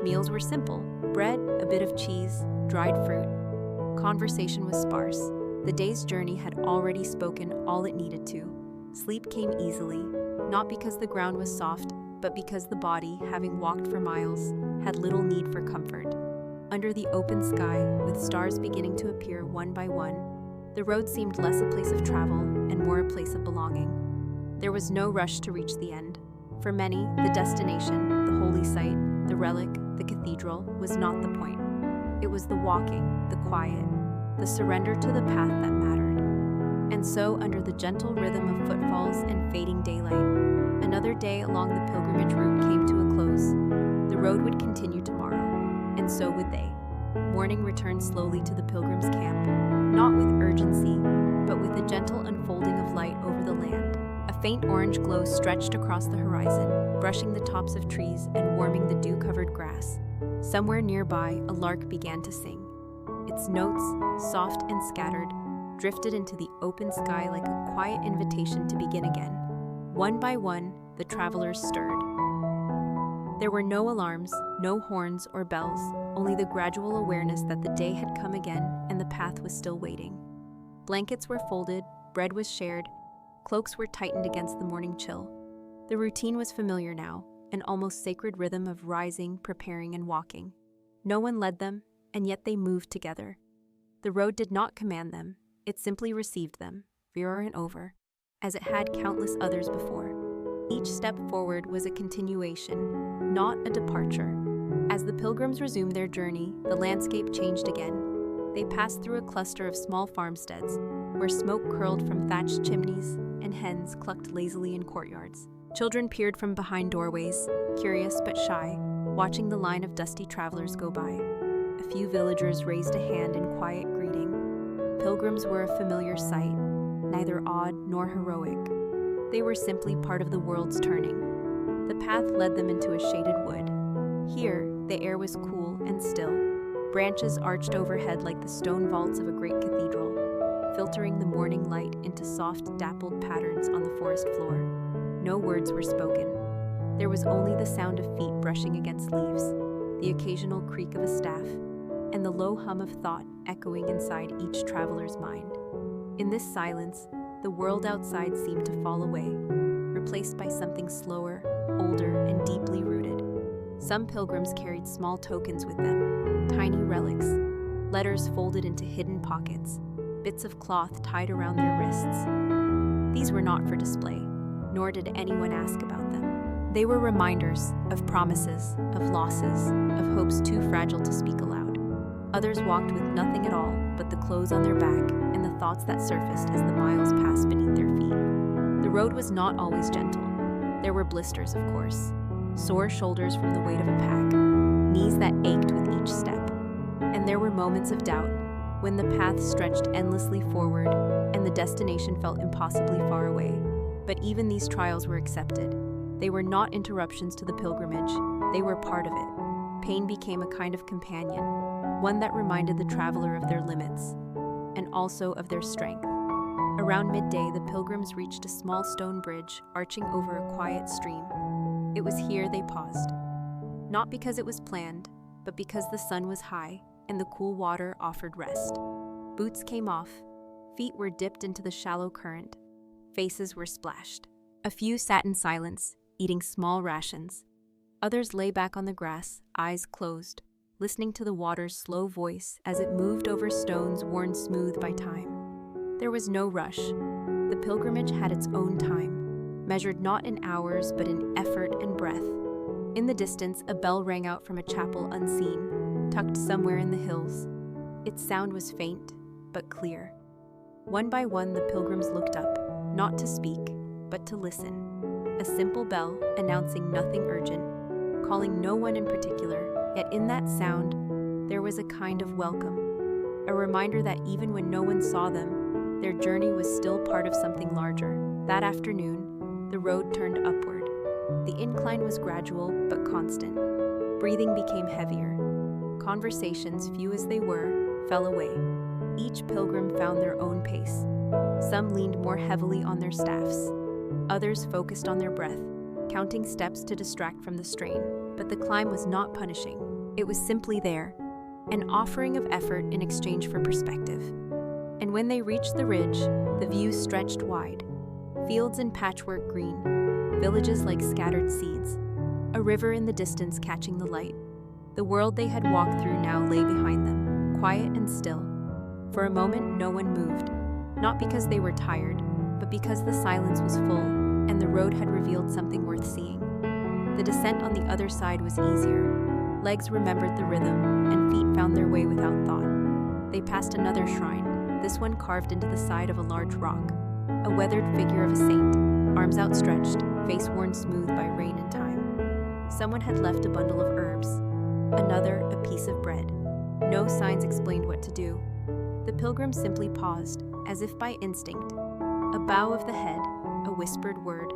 Meals were simple: bread, a bit of cheese, dried fruit. Conversation was sparse. The day's journey had already spoken all it needed to. Sleep came easily, not because the ground was soft, but because the body, having walked for miles, had little need for comfort. Under the open sky, with stars beginning to appear one by one, the road seemed less a place of travel and more a place of belonging. There was no rush to reach the end. For many, the destination, the holy site, the relic, the cathedral, was not the point. It was the walking, the quiet, the surrender to the path that mattered. And so, under the gentle rhythm of footfalls and fading daylight, another day along the pilgrimage route came to a close. The road would continue tomorrow, and so would they. Morning returned slowly to the pilgrims' camp, not with urgency, but with a gentle unfolding of light over the land. A faint orange glow stretched across the horizon, brushing the tops of trees and warming the dew-covered grass. Somewhere nearby, a lark began to sing. Its notes, soft and scattered, drifted into the open sky like a quiet invitation to begin again. One by one, the travelers stirred. There were no alarms, no horns or bells, only the gradual awareness that the day had come again and the path was still waiting. Blankets were folded, bread was shared, cloaks were tightened against the morning chill. The routine was familiar now, an almost sacred rhythm of rising, preparing, and walking. No one led them, and yet they moved together. The road did not command them, it simply received them, over and over, as it had countless others before. Each step forward was a continuation, not a departure. As the pilgrims resumed their journey, the landscape changed again. They passed through a cluster of small farmsteads, where smoke curled from thatched chimneys and hens clucked lazily in courtyards. Children peered from behind doorways, curious but shy, watching the line of dusty travelers go by. A few villagers raised a hand in quiet greeting. Pilgrims were a familiar sight, neither odd nor heroic. They were simply part of the world's turning. The path led them into a shaded wood. Here, the air was cool and still. Branches arched overhead like the stone vaults of a great cathedral, filtering the morning light into soft, dappled patterns on the forest floor. No words were spoken. There was only the sound of feet brushing against leaves, the occasional creak of a staff, and the low hum of thought echoing inside each traveler's mind. In this silence, the world outside seemed to fall away, replaced by something slower, older, and deeply rooted. Some pilgrims carried small tokens with them, tiny relics, letters folded into hidden pockets, bits of cloth tied around their wrists. These were not for display, nor did anyone ask about them. They were reminders of promises, of losses, of hopes too fragile to speak aloud. Others walked with nothing at all but the clothes on their back and the thoughts that surfaced as the miles passed beneath their feet. The road was not always gentle. There were blisters, of course, sore shoulders from the weight of a pack, knees that ached with each step. And there were moments of doubt, when the path stretched endlessly forward and the destination felt impossibly far away. But even these trials were accepted. They were not interruptions to the pilgrimage, they were part of it. Pain became a kind of companion, one that reminded the traveler of their limits, and also of their strength. Around midday, the pilgrims reached a small stone bridge arching over a quiet stream. It was here they paused. Not because it was planned, but because the sun was high and the cool water offered rest. Boots came off, feet were dipped into the shallow current, faces were splashed. A few sat in silence, eating small rations. Others lay back on the grass, eyes closed, listening to the water's slow voice as it moved over stones worn smooth by time. There was no rush. The pilgrimage had its own time, measured not in hours but in effort and breath. In the distance, a bell rang out from a chapel unseen, tucked somewhere in the hills. Its sound was faint, but clear. One by one, the pilgrims looked up, not to speak, but to listen. A simple bell announcing nothing urgent, calling no one in particular, yet in that sound, there was a kind of welcome, a reminder that even when no one saw them, their journey was still part of something larger. That afternoon, the road turned upward. The incline was gradual but constant. Breathing became heavier. Conversations, few as they were, fell away. Each pilgrim found their own pace. Some leaned more heavily on their staffs. Others focused on their breath, counting steps to distract from the strain. But the climb was not punishing. It was simply there, an offering of effort in exchange for perspective. And when they reached the ridge, the view stretched wide. Fields in patchwork green, villages like scattered seeds, a river in the distance catching the light. The world they had walked through now lay behind them, quiet and still. For a moment, no one moved, not because they were tired, but because the silence was full and the road had revealed something worth seeing. The descent on the other side was easier. Legs remembered the rhythm, and feet found their way without thought. They passed another shrine, this one carved into the side of a large rock. A weathered figure of a saint, arms outstretched, face worn smooth by rain and time. Someone had left a bundle of herbs, another a piece of bread. No signs explained what to do. The pilgrim simply paused, as if by instinct. A bow of the head, a whispered word,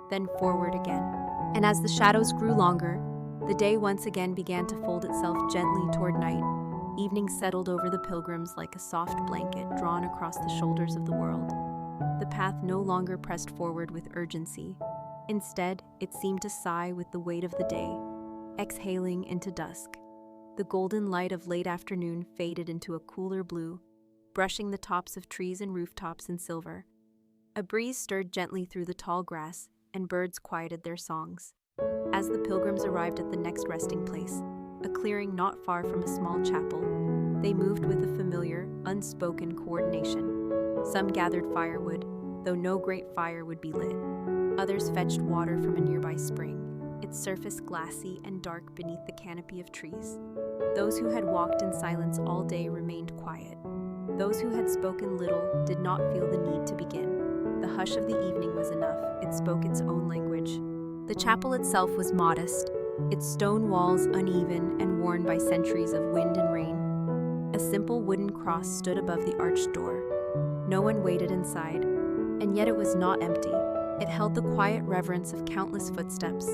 then forward again. And as the shadows grew longer, the day once again began to fold itself gently toward night. Evening settled over the pilgrims like a soft blanket drawn across the shoulders of the world. The path no longer pressed forward with urgency. Instead, it seemed to sigh with the weight of the day, exhaling into dusk. The golden light of late afternoon faded into a cooler blue, brushing the tops of trees and rooftops in silver. A breeze stirred gently through the tall grass, and birds quieted their songs. As the pilgrims arrived at the next resting place, a clearing not far from a small chapel, they moved with a familiar, unspoken coordination. Some gathered firewood, though no great fire would be lit. Others fetched water from a nearby spring, its surface glassy and dark beneath the canopy of trees. Those who had walked in silence all day remained quiet. Those who had spoken little did not feel the need to begin. The hush of the evening was enough. It spoke its own language. The chapel itself was modest, its stone walls uneven and worn by centuries of wind and rain. A simple wooden cross stood above the arched door. No one waited inside, and yet it was not empty. It held the quiet reverence of countless footsteps,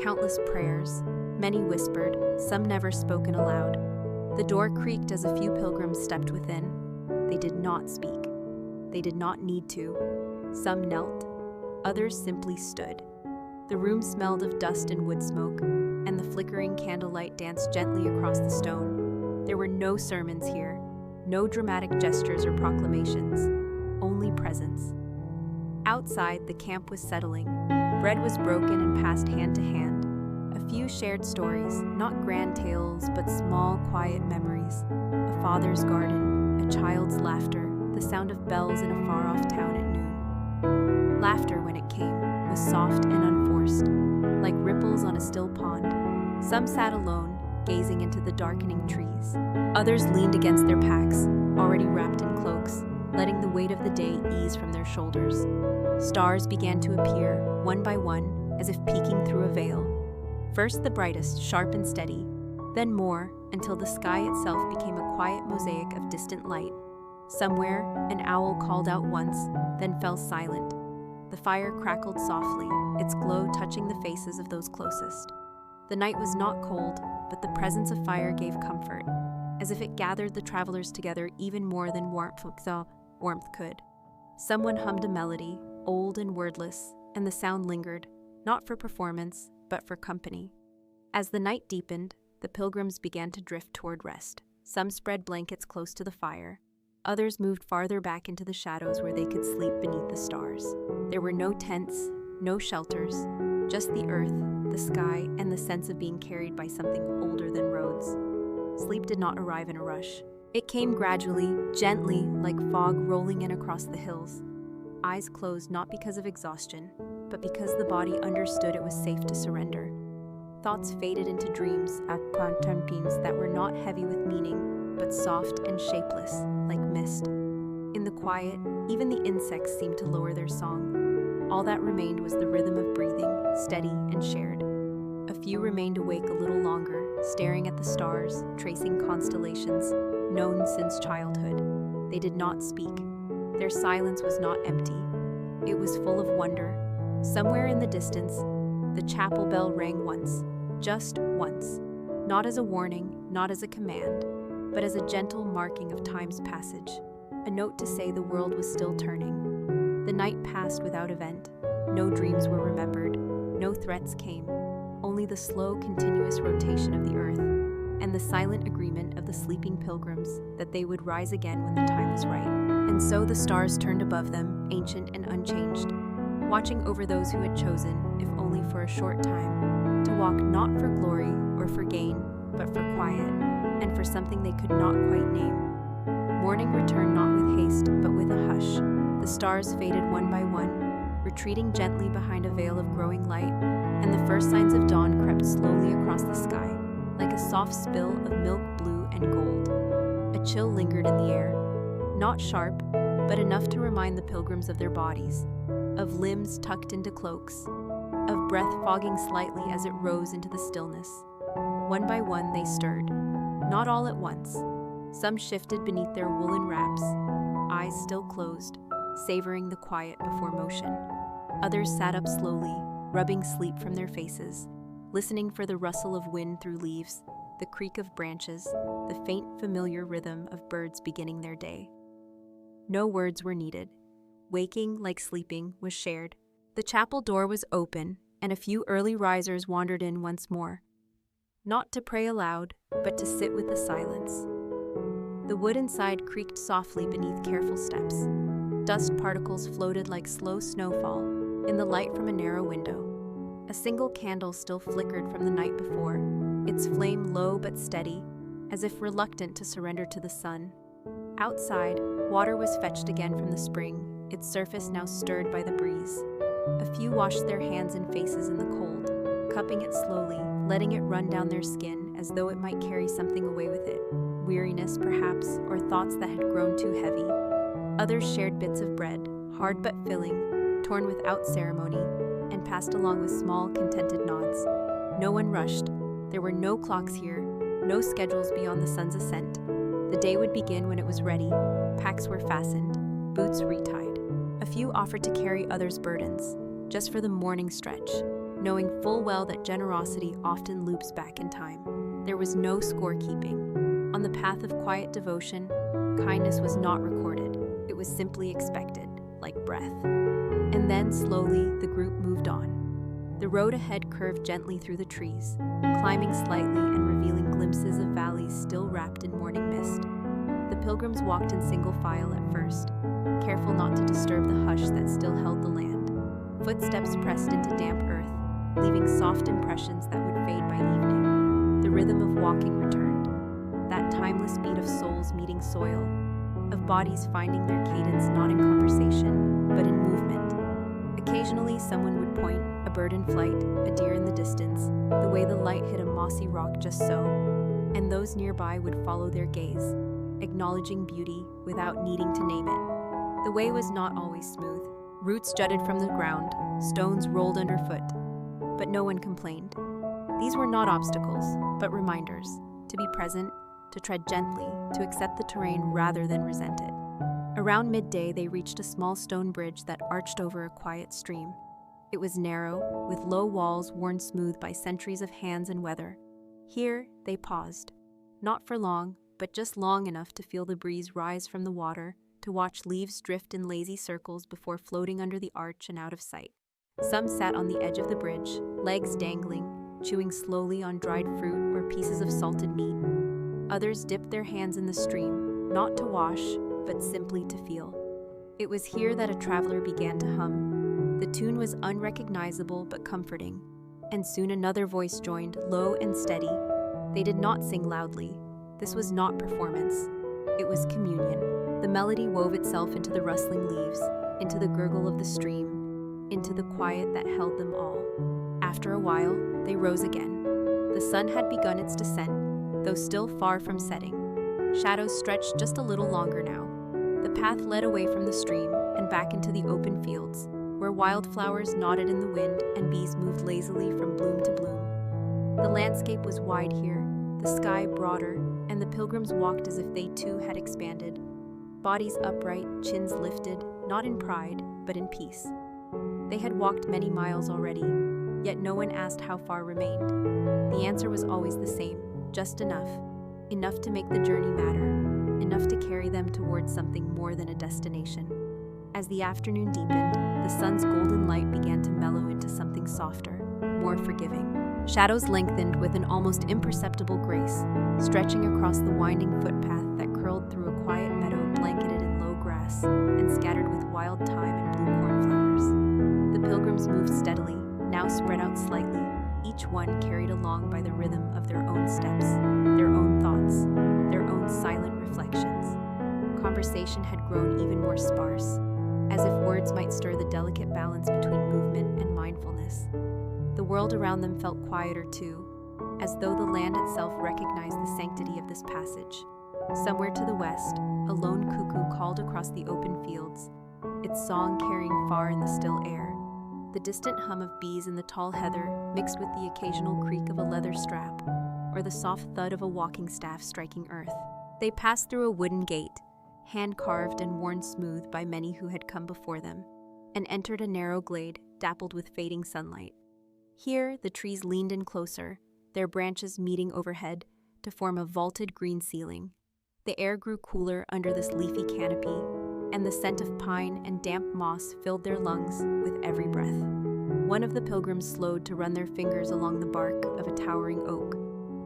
countless prayers. Many whispered, some never spoken aloud. The door creaked as a few pilgrims stepped within. They did not speak. They did not need to. Some knelt. Others simply stood. The room smelled of dust and wood smoke, and the flickering candlelight danced gently across the stone. There were no sermons here, no dramatic gestures or proclamations, only presence. Outside, the camp was settling. Bread was broken and passed hand to hand. A few shared stories, not grand tales, but small, quiet memories. A father's garden, a child's laughter, the sound of bells in a far-off town at noon. Laughter, when it came, was soft and unforced, like ripples on a still pond. Some sat alone, gazing into the darkening trees. Others leaned against their packs, already wrapped in cloaks, letting the weight of the day ease from their shoulders. Stars began to appear, one by one, as if peeking through a veil. First the brightest, sharp and steady, then more, until the sky itself became a quiet mosaic of distant light. Somewhere, an owl called out once, then fell silent. The fire crackled softly, its glow touching the faces of those closest. The night was not cold, but the presence of fire gave comfort, as if it gathered the travelers together even more than warmth could. Someone hummed a melody, old and wordless, and the sound lingered, not for performance, but for company. As the night deepened, the pilgrims began to drift toward rest. Some spread blankets close to the fire. Others moved farther back into the shadows where they could sleep beneath the stars. There were no tents, no shelters, just the earth, the sky, and the sense of being carried by something older than roads. Sleep did not arrive in a rush. It came gradually, gently, like fog rolling in across the hills. Eyes closed not because of exhaustion, but because the body understood it was safe to surrender. Thoughts faded into dreams that were not heavy with meaning, but soft and shapeless, like mist. In the quiet, even the insects seemed to lower their song. All that remained was the rhythm of breathing, steady and shared. A few remained awake a little longer, staring at the stars, tracing constellations, known since childhood. They did not speak. Their silence was not empty. It was full of wonder. Somewhere in the distance, the chapel bell rang once, just once, not as a warning, not as a command, but as a gentle marking of time's passage, a note to say the world was still turning. The night passed without event. No dreams were remembered, no threats came, only the slow, continuous rotation of the earth, and the silent agreement of the sleeping pilgrims that they would rise again when the time was right. And so the stars turned above them, ancient and unchanged, watching over those who had chosen, if only for a short time, to walk not for glory or for gain, but for quiet, and for something they could not quite name. Morning returned not with haste, but with a hush. The stars faded one by one, retreating gently behind a veil of growing light, and the first signs of dawn crept slowly across the sky, like a soft spill of milk blue and gold. A chill lingered in the air, not sharp, but enough to remind the pilgrims of their bodies, of limbs tucked into cloaks, of breath fogging slightly as it rose into the stillness. One by one they stirred, not all at once. Some shifted beneath their woolen wraps, eyes still closed, savoring the quiet before motion. Others sat up slowly, rubbing sleep from their faces, listening for the rustle of wind through leaves, the creak of branches, the faint familiar rhythm of birds beginning their day. No words were needed. Waking, like sleeping, was shared. The chapel door was open, and a few early risers wandered in once more. Not to pray aloud, but to sit with the silence. The wood inside creaked softly beneath careful steps. Dust particles floated like slow snowfall in the light from a narrow window. A single candle still flickered from the night before, its flame low but steady, as if reluctant to surrender to the sun. Outside, water was fetched again from the spring, its surface now stirred by the breeze. A few washed their hands and faces in the cold, cupping it slowly, letting it run down their skin as though it might carry something away with it, weariness perhaps, or thoughts that had grown too heavy. Others shared bits of bread, hard but filling, torn without ceremony, and passed along with small, contented nods. No one rushed. There were no clocks here, no schedules beyond the sun's ascent. The day would begin when it was ready. Packs were fastened, boots retied. A few offered to carry others' burdens. just for the morning stretch, knowing full well that generosity often loops back in time. There was no scorekeeping. On the path of quiet devotion, kindness was not recorded. It was simply expected, like breath. And then, slowly, the group moved on. The road ahead curved gently through the trees, climbing slightly and revealing glimpses of valleys still wrapped in morning mist. The pilgrims walked in single file at first, careful not to disturb the hush that still held the land. Footsteps pressed into damp earth, leaving soft impressions that would fade by evening. The rhythm of walking returned, that timeless beat of souls meeting soil, of bodies finding their cadence not in conversation, but in movement. Occasionally, someone would point, a bird in flight, a deer in the distance, the way the light hit a mossy rock just so, and those nearby would follow their gaze, acknowledging beauty without needing to name it. The way was not always smooth. Roots jutted from the ground, stones rolled underfoot, but no one complained. These were not obstacles, but reminders, to be present, to tread gently, to accept the terrain rather than resent it. Around midday, they reached a small stone bridge that arched over a quiet stream. It was narrow, with low walls worn smooth by centuries of hands and weather. Here, they paused. Not for long, but just long enough to feel the breeze rise from the water, to watch leaves drift in lazy circles before floating under the arch and out of sight. Some sat on the edge of the bridge, legs dangling, chewing slowly on dried fruit or pieces of salted meat. Others dipped their hands in the stream, not to wash, but simply to feel. It was here that a traveler began to hum. The tune was unrecognizable but comforting, and soon another voice joined, low and steady. They did not sing loudly. This was not performance. It was communion. The melody wove itself into the rustling leaves, into the gurgle of the stream, into the quiet that held them all. After a while, they rose again. The sun had begun its descent, though still far from setting. Shadows stretched just a little longer now. The path led away from the stream and back into the open fields, where wildflowers nodded in the wind and bees moved lazily from bloom to bloom. The landscape was wide here, the sky broader, and the pilgrims walked as if they too had expanded. Bodies upright, chins lifted, not in pride, but in peace. They had walked many miles already, yet no one asked how far remained. The answer was always the same, just enough. Enough to make the journey matter, enough to carry them towards something more than a destination. As the afternoon deepened, the sun's golden light began to mellow into something softer, more forgiving. Shadows lengthened with an almost imperceptible grace, stretching across the winding footpath that curled through a quiet meadow blanketed in low grass and scattered with wild thyme and blue cornflowers. The pilgrims moved steadily, now spread out slightly, each one carried along by the rhythm of their own steps, their own thoughts, their own silent reflections. Conversation had grown even more sparse, as if words might stir the delicate balance between movement and mindfulness. The world around them felt quieter too, as though the land itself recognized the sanctity of this passage. Somewhere to the west, a lone cuckoo called across the open fields, its song carrying far in the still air. The distant hum of bees in the tall heather mixed with the occasional creak of a leather strap, or the soft thud of a walking staff striking earth. They passed through a wooden gate, hand-carved and worn smooth by many who had come before them, and entered a narrow glade dappled with fading sunlight. Here, the trees leaned in closer, their branches meeting overhead to form a vaulted green ceiling. The air grew cooler under this leafy canopy, and the scent of pine and damp moss filled their lungs with every breath. One of the pilgrims slowed to run their fingers along the bark of a towering oak,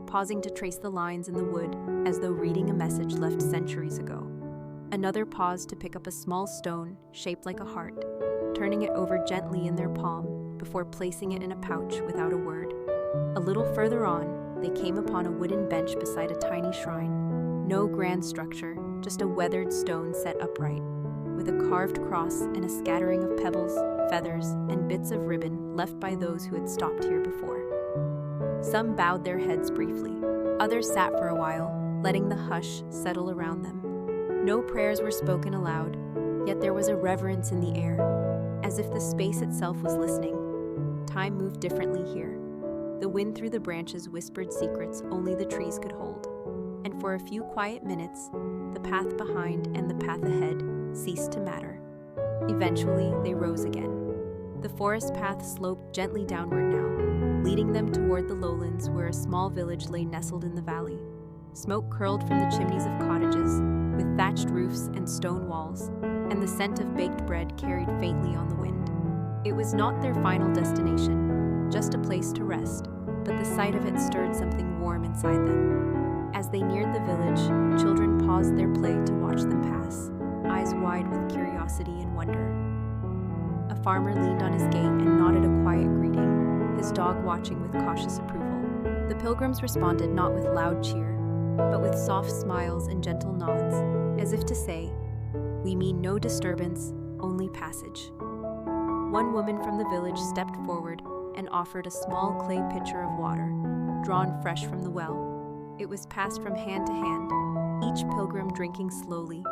pausing to trace the lines in the wood as though reading a message left centuries ago. Another paused to pick up a small stone shaped like a heart, turning it over gently in their palm before placing it in a pouch without a word. A little further on, they came upon a wooden bench beside a tiny shrine. No grand structure, just a weathered stone set upright, with a carved cross and a scattering of pebbles, feathers, and bits of ribbon left by those who had stopped here before. Some bowed their heads briefly. Others sat for a while, letting the hush settle around them. No prayers were spoken aloud, yet there was a reverence in the air, as if the space itself was listening. Time moved differently here. The wind through the branches whispered secrets only the trees could hold, and for a few quiet minutes, the path behind and the path ahead ceased to matter. Eventually, they rose again. The forest path sloped gently downward now, leading them toward the lowlands where a small village lay nestled in the valley. Smoke curled from the chimneys of cottages, with thatched roofs and stone walls, and the scent of baked bread carried faintly on the wind. It was not their final destination, just a place to rest, but the sight of it stirred something warm inside them. As they neared the village, children paused their play to watch them pass, eyes wide with curiosity and wonder. A farmer leaned on his gate and nodded a quiet greeting, his dog watching with cautious approval. The pilgrims responded not with loud cheer, but with soft smiles and gentle nods, as if to say, "We mean no disturbance, only passage." One woman from the village stepped forward and offered a small clay pitcher of water, drawn fresh from the well. It was passed from hand to hand, each pilgrim drinking slowly,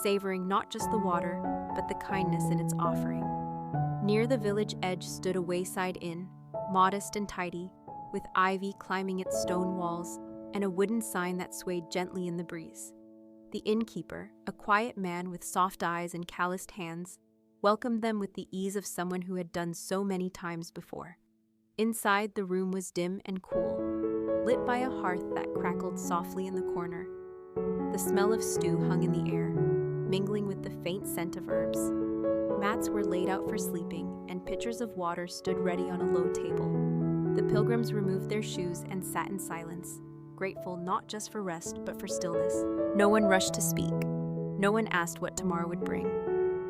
savoring not just the water, but the kindness in its offering. Near the village edge stood a wayside inn, modest and tidy, with ivy climbing its stone walls and a wooden sign that swayed gently in the breeze. The innkeeper, a quiet man with soft eyes and calloused hands, welcomed them with the ease of someone who had done so many times before. Inside, the room was dim and cool, lit by a hearth that crackled softly in the corner. The smell of stew hung in the air, mingling with the faint scent of herbs. Mats were laid out for sleeping, and pitchers of water stood ready on a low table. The pilgrims removed their shoes and sat in silence, grateful not just for rest, but for stillness. No one rushed to speak. No one asked what tomorrow would bring.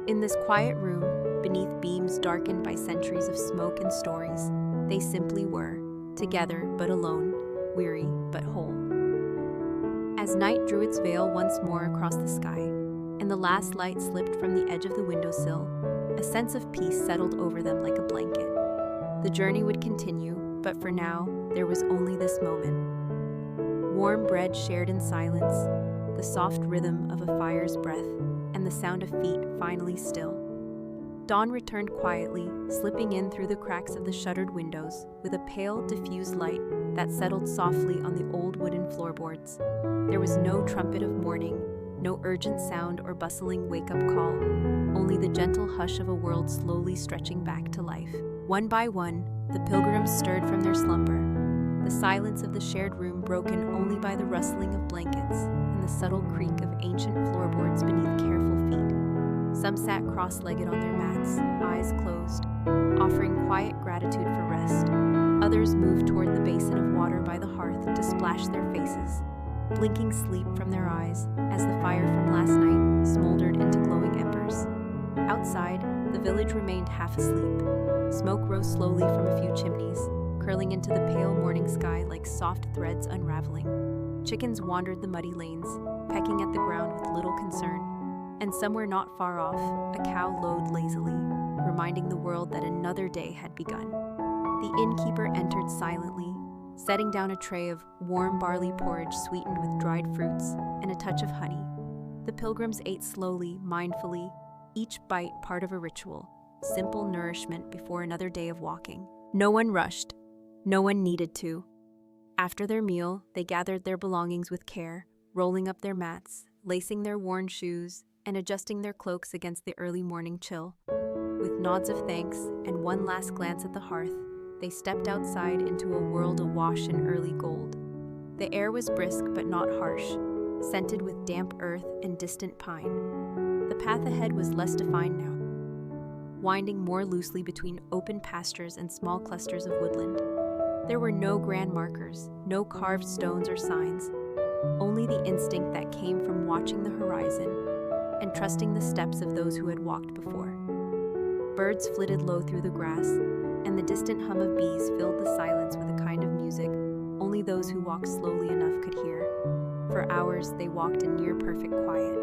In this quiet room, beneath beams darkened by centuries of smoke and stories, they simply were, together but alone, weary but whole. As night drew its veil once more across the sky, and the last light slipped from the edge of the windowsill, a sense of peace settled over them like a blanket. The journey would continue, but for now, there was only this moment. Warm bread shared in silence, the soft rhythm of a fire's breath, and the sound of feet finally still. Dawn returned quietly, slipping in through the cracks of the shuttered windows with a pale, diffused light that settled softly on the old wooden floorboards. There was no trumpet of morning, no urgent sound or bustling wake-up call, only the gentle hush of a world slowly stretching back to life. One by one, the pilgrims stirred from their slumber, the silence of the shared room broken only by the rustling of blankets and the subtle creak of ancient floorboards beneath careful feet. Some sat cross-legged on their mats, eyes closed, offering quiet gratitude for rest. Others moved toward the basin of water by the hearth to splash their faces, blinking sleep from their eyes as the fire from last night smoldered into glowing embers. Outside, the village remained half asleep. Smoke rose slowly from a few chimneys, curling into the pale morning sky like soft threads unraveling. Chickens wandered the muddy lanes, pecking at the ground with little concern, and somewhere not far off, a cow lowed lazily, reminding the world that another day had begun. The innkeeper entered silently, setting down a tray of warm barley porridge sweetened with dried fruits and a touch of honey. The pilgrims ate slowly, mindfully, each bite part of a ritual, simple nourishment before another day of walking. No one rushed. No one needed to. After their meal, they gathered their belongings with care, rolling up their mats, lacing their worn shoes, and adjusting their cloaks against the early morning chill. With nods of thanks and one last glance at the hearth, they stepped outside into a world awash in early gold. The air was brisk but not harsh, scented with damp earth and distant pine. The path ahead was less defined now, winding more loosely between open pastures and small clusters of woodland. There were no grand markers, no carved stones or signs, only the instinct that came from watching the horizon and trusting the steps of those who had walked before. Birds flitted low through the grass, and the distant hum of bees filled the silence with a kind of music only those who walked slowly enough could hear. For hours, they walked in near-perfect quiet,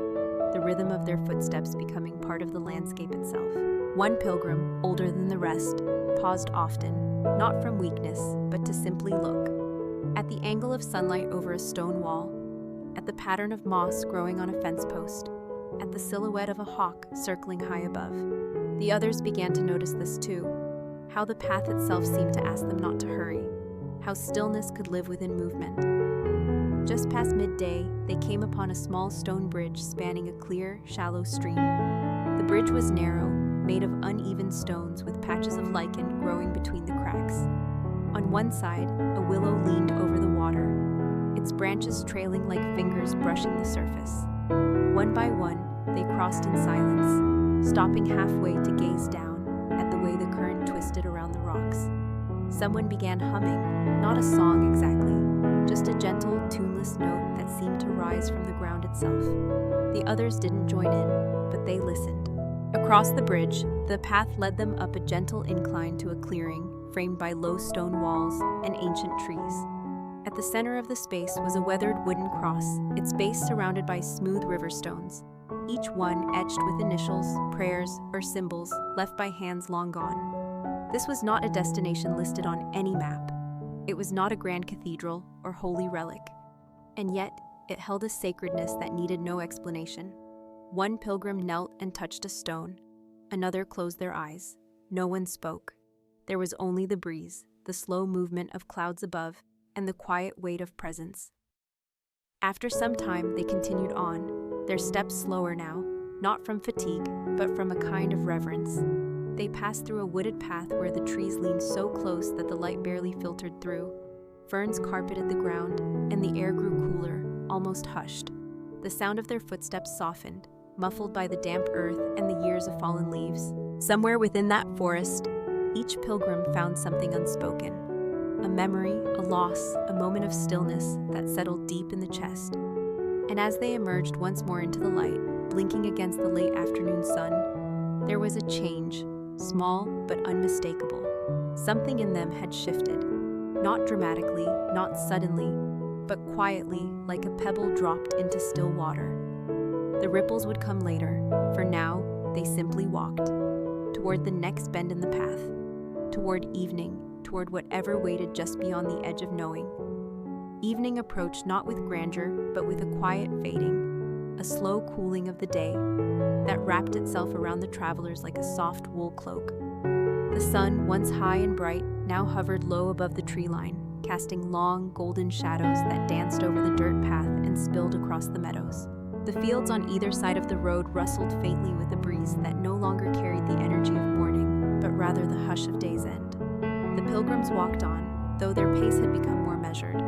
the rhythm of their footsteps becoming part of the landscape itself. One pilgrim, older than the rest, paused often, not from weakness, but to simply look. At the angle of sunlight over a stone wall, at the pattern of moss growing on a fence post, at the silhouette of a hawk circling high above. The others began to notice this too, how the path itself seemed to ask them not to hurry, how stillness could live within movement. Just past midday, they came upon a small stone bridge spanning a clear, shallow stream. The bridge was narrow, made of uneven stones with patches of lichen growing between the cracks. On one side, a willow leaned over the water, its branches trailing like fingers brushing the surface. One by one, they crossed in silence, stopping halfway to gaze down at the way the current twisted around the rocks. Someone began humming, not a song exactly, just a gentle, tuneless note that seemed to rise from the ground itself. The others didn't join in, but they listened. Across the bridge, the path led them up a gentle incline to a clearing framed by low stone walls and ancient trees. At the center of the space was a weathered wooden cross, its base surrounded by smooth river stones, each one etched with initials, prayers, or symbols left by hands long gone. This was not a destination listed on any map. It was not a grand cathedral or holy relic, and yet it held a sacredness that needed no explanation. One pilgrim knelt and touched a stone. Another closed their eyes. No one spoke. There was only the breeze, the slow movement of clouds above, and the quiet weight of presence. After some time, they continued on, their steps slower now, not from fatigue, but from a kind of reverence. They passed through a wooded path where the trees leaned so close that the light barely filtered through. Ferns carpeted the ground, and the air grew cooler, almost hushed. The sound of their footsteps softened, muffled by the damp earth and the years of fallen leaves. Somewhere within that forest, each pilgrim found something unspoken. A memory, a loss, a moment of stillness that settled deep in the chest. And as they emerged once more into the light, blinking against the late afternoon sun, there was a change, small but unmistakable. Something in them had shifted, not dramatically, not suddenly, but quietly, like a pebble dropped into still water. The ripples would come later. For now, they simply walked, toward the next bend in the path, toward evening, toward whatever waited just beyond the edge of knowing. Evening approached not with grandeur, but with a quiet fading, a slow cooling of the day that wrapped itself around the travelers like a soft wool cloak. The sun, once high and bright, now hovered low above the tree line, casting long, golden shadows that danced over the dirt path and spilled across the meadows. The fields on either side of the road rustled faintly with a breeze that no longer carried the energy of morning, but rather the hush of day's end. The pilgrims walked on, though their pace had become more measured.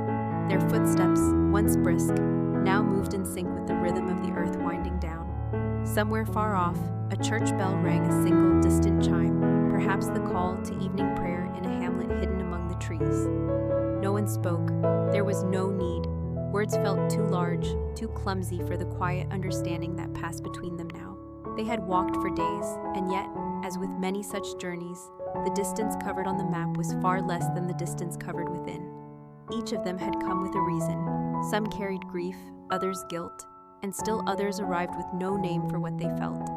Their footsteps, once brisk, now moved in sync with the rhythm of the earth winding down. Somewhere far off, a church bell rang a single distant chime, perhaps the call to evening prayer in a hamlet hidden among the trees. No one spoke. There was no need. Words felt too large, too clumsy for the quiet understanding that passed between them now. They had walked for days, and yet, as with many such journeys, the distance covered on the map was far less than the distance covered within. Each of them had come with a reason. Some carried grief, others guilt, and still others arrived with no name for what they felt.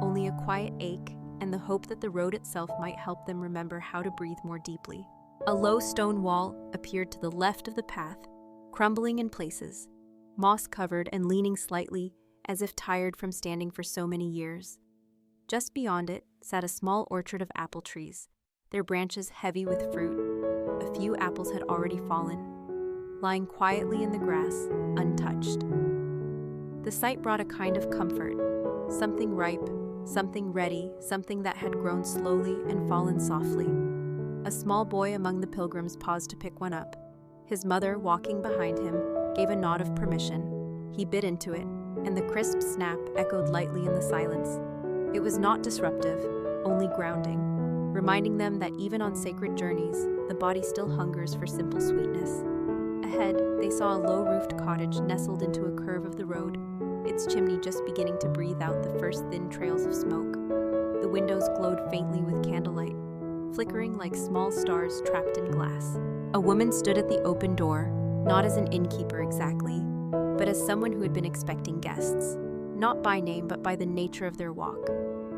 Only a quiet ache and the hope that the road itself might help them remember how to breathe more deeply. A low stone wall appeared to the left of the path, crumbling in places, moss-covered and leaning slightly as if tired from standing for so many years. Just beyond it sat a small orchard of apple trees, their branches heavy with fruit. A few apples had already fallen, lying quietly in the grass, untouched. The sight brought a kind of comfort, something ripe, something ready, something that had grown slowly and fallen softly. A small boy among the pilgrims paused to pick one up. His mother, walking behind him, gave a nod of permission. He bit into it, and the crisp snap echoed lightly in the silence. It was not disruptive, only grounding, reminding them that even on sacred journeys, the body still hungers for simple sweetness. Ahead, they saw a low-roofed cottage nestled into a curve of the road, its chimney just beginning to breathe out the first thin trails of smoke. The windows glowed faintly with candlelight, flickering like small stars trapped in glass. A woman stood at the open door, not as an innkeeper exactly, but as someone who had been expecting guests, not by name but by the nature of their walk.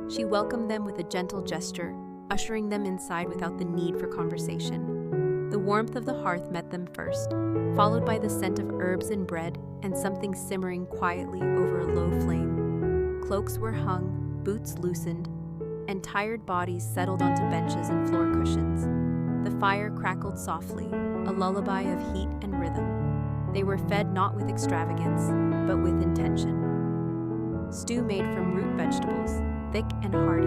She welcomed them with a gentle gesture, ushering them inside without the need for conversation. The warmth of the hearth met them first, followed by the scent of herbs and bread and something simmering quietly over a low flame. Cloaks were hung, boots loosened, and tired bodies settled onto benches and floor cushions. The fire crackled softly, a lullaby of heat and rhythm. They were fed not with extravagance, but with intention. Stew made from root vegetables, thick and hearty.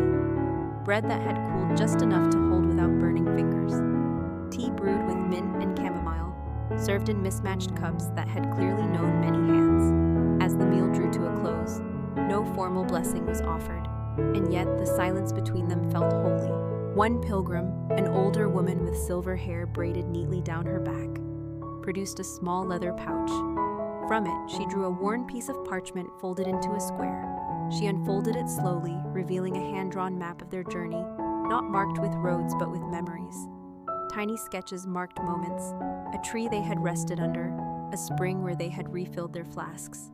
bread that had cooled just enough to hold without burning fingers, tea brewed with mint and chamomile, served in mismatched cups that had clearly known many hands. As the meal drew to a close, no formal blessing was offered, and yet the silence between them felt holy. One pilgrim, an older woman with silver hair braided neatly down her back, produced a small leather pouch. From it, she drew a worn piece of parchment folded into a square. She unfolded it slowly, revealing a hand-drawn map of their journey, not marked with roads but with memories. Tiny sketches marked moments, a tree they had rested under, a spring where they had refilled their flasks,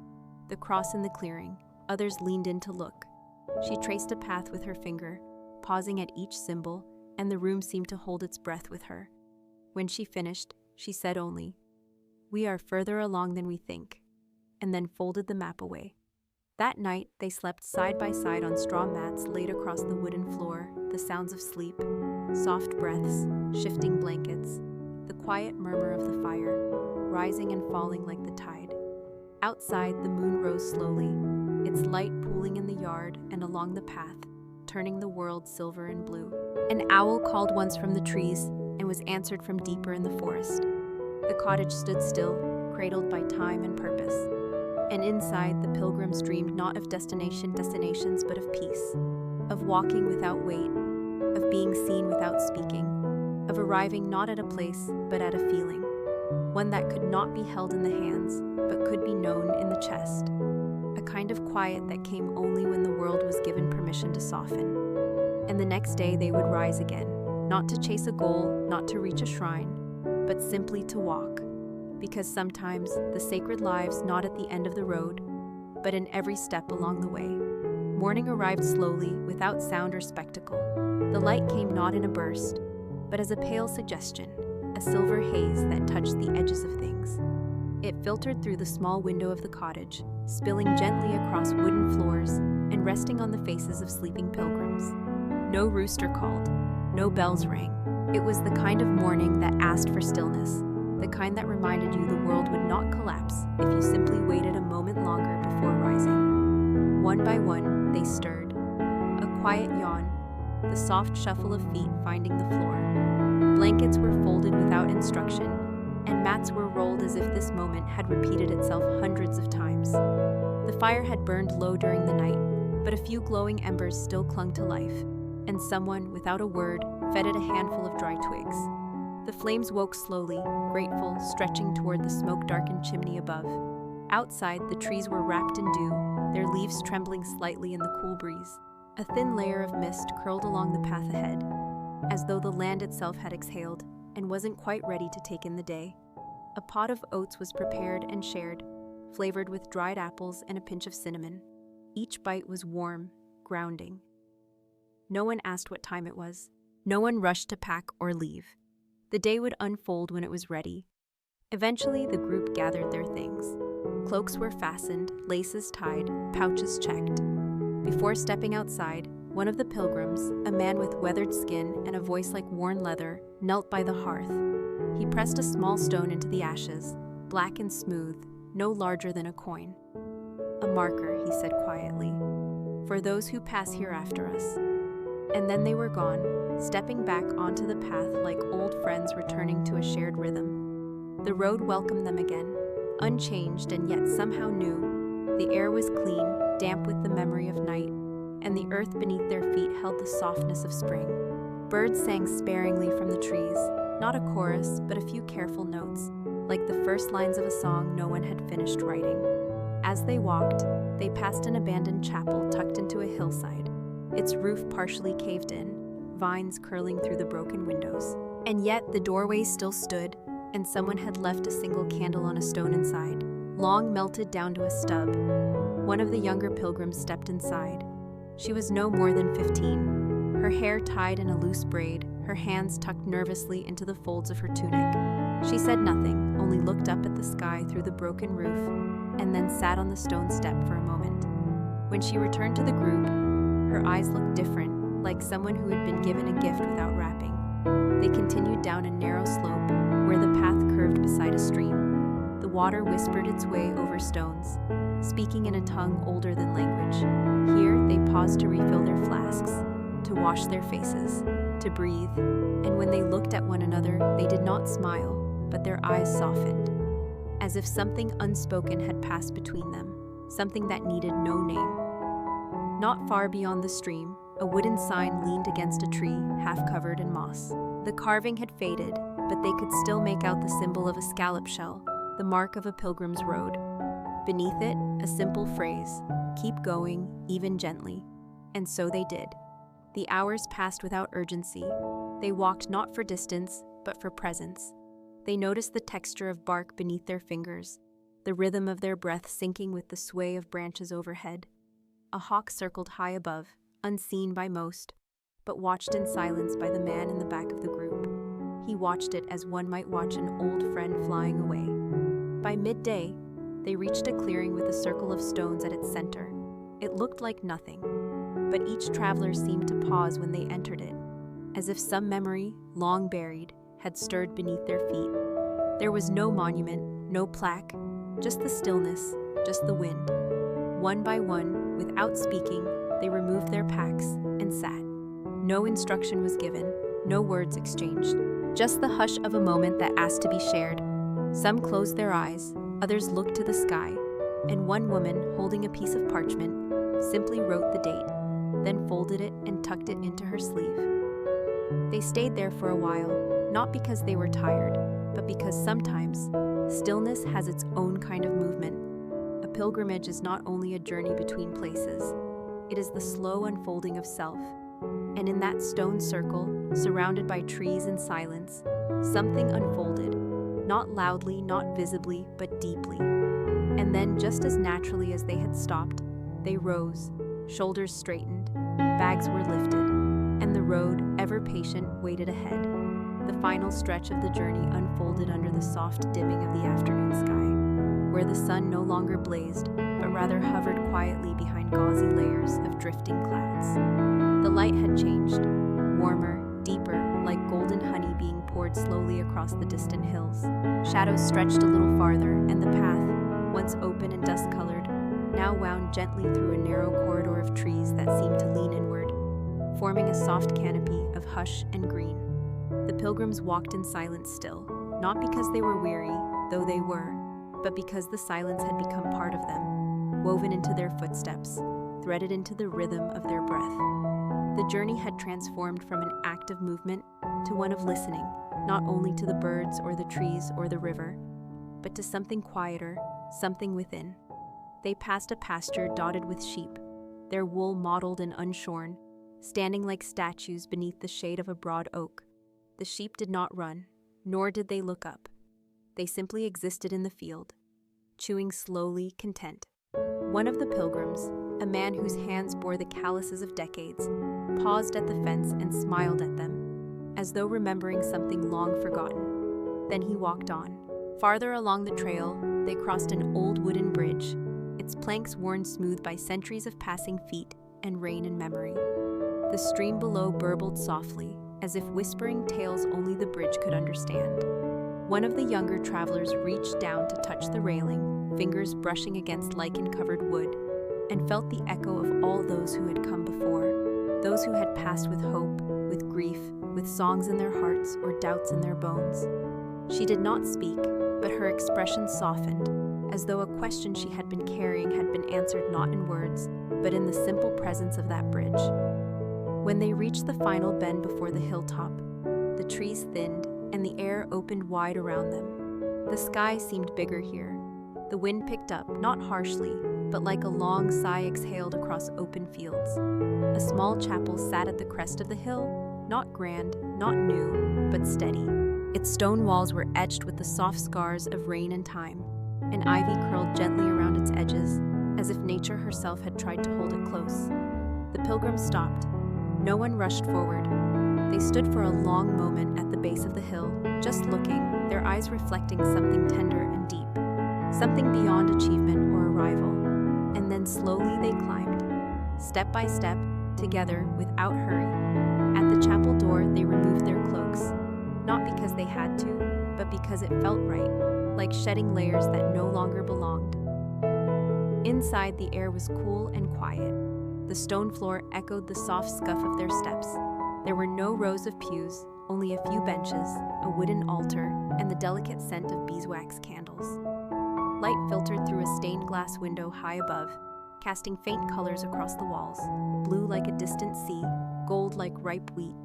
the cross in the clearing. Others leaned in to look. She traced a path with her finger, pausing at each symbol, and the room seemed to hold its breath with her. When she finished, she said only, "We are further along than we think," and then folded the map away. That night, they slept side by side on straw mats laid across the wooden floor, the sounds of sleep, soft breaths, shifting blankets, the quiet murmur of the fire, rising and falling like the tide. Outside, the moon rose slowly, its light pooling in the yard and along the path, turning the world silver and blue. An owl called once from the trees and was answered from deeper in the forest. The cottage stood still, cradled by time and purpose. And inside, the pilgrims dreamed not of destinations, but of peace, of walking without weight, of being seen without speaking, of arriving not at a place, but at a feeling, one that could not be held in the hands, but could be known in the chest, a kind of quiet that came only when the world was given permission to soften. And the next day they would rise again, not to chase a goal, not to reach a shrine, but simply to walk. Because sometimes the sacred lives not at the end of the road, but in every step along the way. Morning arrived slowly, without sound or spectacle. The light came not in a burst, but as a pale suggestion, a silver haze that touched the edges of things. It filtered through the small window of the cottage, spilling gently across wooden floors and resting on the faces of sleeping pilgrims. No rooster called, no bells rang. It was the kind of morning that asked for stillness, the kind that reminded you the world would not collapse if you simply waited a moment longer before rising. One by one, they stirred. A quiet yawn, the soft shuffle of feet finding the floor. Blankets were folded without instruction, and mats were rolled as if this moment had repeated itself hundreds of times. The fire had burned low during the night, but a few glowing embers still clung to life, and someone, without a word, fed it a handful of dry twigs. The flames woke slowly, grateful, stretching toward the smoke-darkened chimney above. Outside, the trees were wrapped in dew, their leaves trembling slightly in the cool breeze. A thin layer of mist curled along the path ahead, as though the land itself had exhaled and wasn't quite ready to take in the day. A pot of oats was prepared and shared, flavored with dried apples and a pinch of cinnamon. Each bite was warm, grounding. No one asked what time it was. No one rushed to pack or leave. The day would unfold when it was ready. Eventually, the group gathered their things. Cloaks were fastened, laces tied, pouches checked. Before stepping outside, one of the pilgrims, a man with weathered skin and a voice like worn leather, knelt by the hearth. He pressed a small stone into the ashes, black and smooth, no larger than a coin. "A marker," he said quietly, "for those who pass here after us." And then they were gone, stepping back onto the path like old friends returning to a shared rhythm. The road welcomed them again, unchanged and yet somehow new. The air was clean, damp with the memory of night, and the earth beneath their feet held the softness of spring. Birds sang sparingly from the trees, not a chorus, but a few careful notes, like the first lines of a song no one had finished writing. As they walked, they passed an abandoned chapel tucked into a hillside, its roof partially caved in, vines curling through the broken windows. And yet the doorway still stood, and someone had left a single candle on a stone inside, long melted down to a stub. One of the younger pilgrims stepped inside. She was no more than 15, her hair tied in a loose braid, her hands tucked nervously into the folds of her tunic. She said nothing, only looked up at the sky through the broken roof, and then sat on the stone step for a moment. When she returned to the group, her eyes looked different, like someone who had been given a gift without wrapping. They continued down a narrow slope, where the path curved beside a stream. The water whispered its way over stones, speaking in a tongue older than language. Here, they paused to refill their flasks. to wash their faces, to breathe, and when they looked at one another, they did not smile, but their eyes softened, as if something unspoken had passed between them, something that needed no name. Not far beyond the stream, a wooden sign leaned against a tree, half covered in moss. The carving had faded, but they could still make out the symbol of a scallop shell, the mark of a pilgrim's road. Beneath it, a simple phrase, "Keep going, even gently." And so they did. The hours passed without urgency. They walked not for distance, but for presence. They noticed the texture of bark beneath their fingers, the rhythm of their breath syncing with the sway of branches overhead. A hawk circled high above, unseen by most, but watched in silence by the man in the back of the group. He watched it as one might watch an old friend flying away. By midday, they reached a clearing with a circle of stones at its center. It looked like nothing, but each traveler seemed to pause when they entered it, as if some memory, long buried, had stirred beneath their feet. There was no monument, no plaque, just the stillness, just the wind. One by one, without speaking, they removed their packs and sat. No instruction was given, no words exchanged, just the hush of a moment that asked to be shared. Some closed their eyes, others looked to the sky, and one woman, holding a piece of parchment, simply wrote the date, then folded it and tucked it into her sleeve. They stayed there for a while, not because they were tired, but because sometimes stillness has its own kind of movement. A pilgrimage is not only a journey between places, it is the slow unfolding of self. And in that stone circle, surrounded by trees and silence, something unfolded, not loudly, not visibly, but deeply. And then, just as naturally as they had stopped, they rose, shoulders straightened, bags were lifted, and the road, ever patient, waited ahead. The final stretch of the journey unfolded under the soft dimming of the afternoon sky, where the sun no longer blazed, but rather hovered quietly behind gauzy layers of drifting clouds. The light had changed, warmer, deeper, like golden honey being poured slowly across the distant hills. Shadows stretched a little farther, and the path, once open and dust-colored, now wound gently through a narrow corridor of trees that seemed to lean inward, forming a soft canopy of hush and green. The pilgrims walked in silence still, not because they were weary, though they were, but because the silence had become part of them, woven into their footsteps, threaded into the rhythm of their breath. The journey had transformed from an act of movement to one of listening, not only to the birds or the trees or the river, but to something quieter, something within. They passed a pasture dotted with sheep, their wool mottled and unshorn, standing like statues beneath the shade of a broad oak. The sheep did not run, nor did they look up. They simply existed in the field, chewing slowly, content. One of the pilgrims, a man whose hands bore the calluses of decades, paused at the fence and smiled at them, as though remembering something long forgotten. Then he walked on. Farther along the trail, they crossed an old wooden bridge, its planks worn smooth by centuries of passing feet and rain and memory. The stream below burbled softly, as if whispering tales only the bridge could understand. One of the younger travelers reached down to touch the railing, fingers brushing against lichen-covered wood, and felt the echo of all those who had come before, those who had passed with hope, with grief, with songs in their hearts or doubts in their bones. She did not speak, but her expression softened, as though a question she had been carrying had been answered not in words, but in the simple presence of that bridge. When they reached the final bend before the hilltop, the trees thinned and the air opened wide around them. The sky seemed bigger here. The wind picked up, not harshly, but like a long sigh exhaled across open fields. A small chapel sat at the crest of the hill, not grand, not new, but steady. Its stone walls were etched with the soft scars of rain and time, and ivy curled gently around its edges, as if nature herself had tried to hold it close. The pilgrims stopped. No one rushed forward. They stood for a long moment at the base of the hill, just looking, their eyes reflecting something tender and deep, something beyond achievement or arrival. And then slowly they climbed, step by step, together, without hurry. At the chapel door, they removed their cloaks, not because they had to, but because it felt right, like shedding layers that no longer belonged. Inside, the air was cool and quiet. The stone floor echoed the soft scuff of their steps. There were no rows of pews, only a few benches, a wooden altar, and the delicate scent of beeswax candles. Light filtered through a stained glass window high above, casting faint colors across the walls, blue like a distant sea, gold like ripe wheat,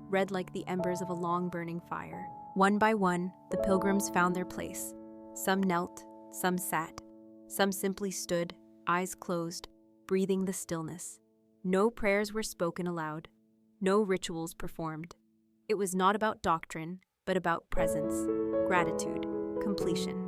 red like the embers of a long-burning fire. One by one, the pilgrims found their place. Some knelt, some sat, some simply stood, eyes closed, breathing the stillness. No prayers were spoken aloud, no rituals performed. It was not about doctrine, but about presence, gratitude, completion.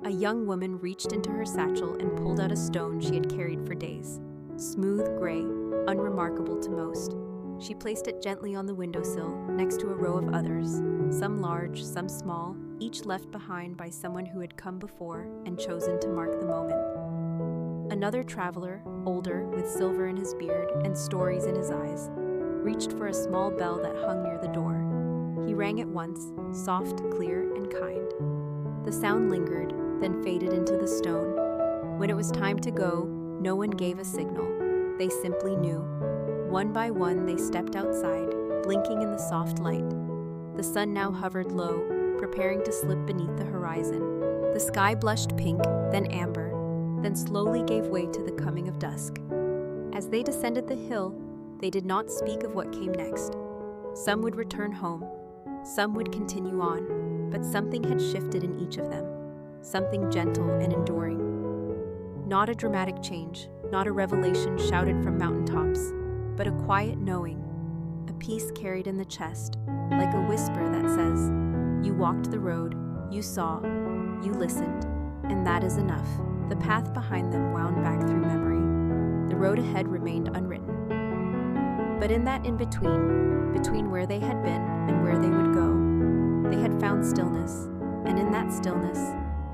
A young woman reached into her satchel and pulled out a stone she had carried for days. Smooth gray, unremarkable to most. She placed it gently on the windowsill, next to a row of others, some large, some small, each left behind by someone who had come before and chosen to mark the moment. Another traveler, older, with silver in his beard and stories in his eyes, reached for a small bell that hung near the door. He rang it once, soft, clear, and kind. The sound lingered, then faded into the stone. When it was time to go, no one gave a signal. They simply knew. One by one, they stepped outside, blinking in the soft light. The sun now hovered low, preparing to slip beneath the horizon. The sky blushed pink, then amber, then slowly gave way to the coming of dusk. As they descended the hill, they did not speak of what came next. Some would return home, some would continue on, but something had shifted in each of them, something gentle and enduring. Not a dramatic change, not a revelation shouted from mountaintops, but a quiet knowing, a peace carried in the chest, like a whisper that says, "You walked the road, you saw, you listened, and that is enough." The path behind them wound back through memory. The road ahead remained unwritten. But in that between where they had been and where they would go, they had found stillness, and in that stillness,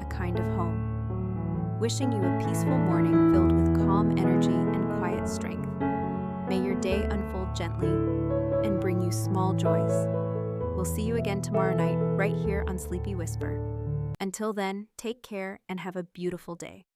a kind of home. Wishing you a peaceful morning filled with calm energy and quiet strength. May your day unfold gently and bring you small joys. We'll see you again tomorrow night, right here on Sleepy Whisper. Until then, take care and have a beautiful day.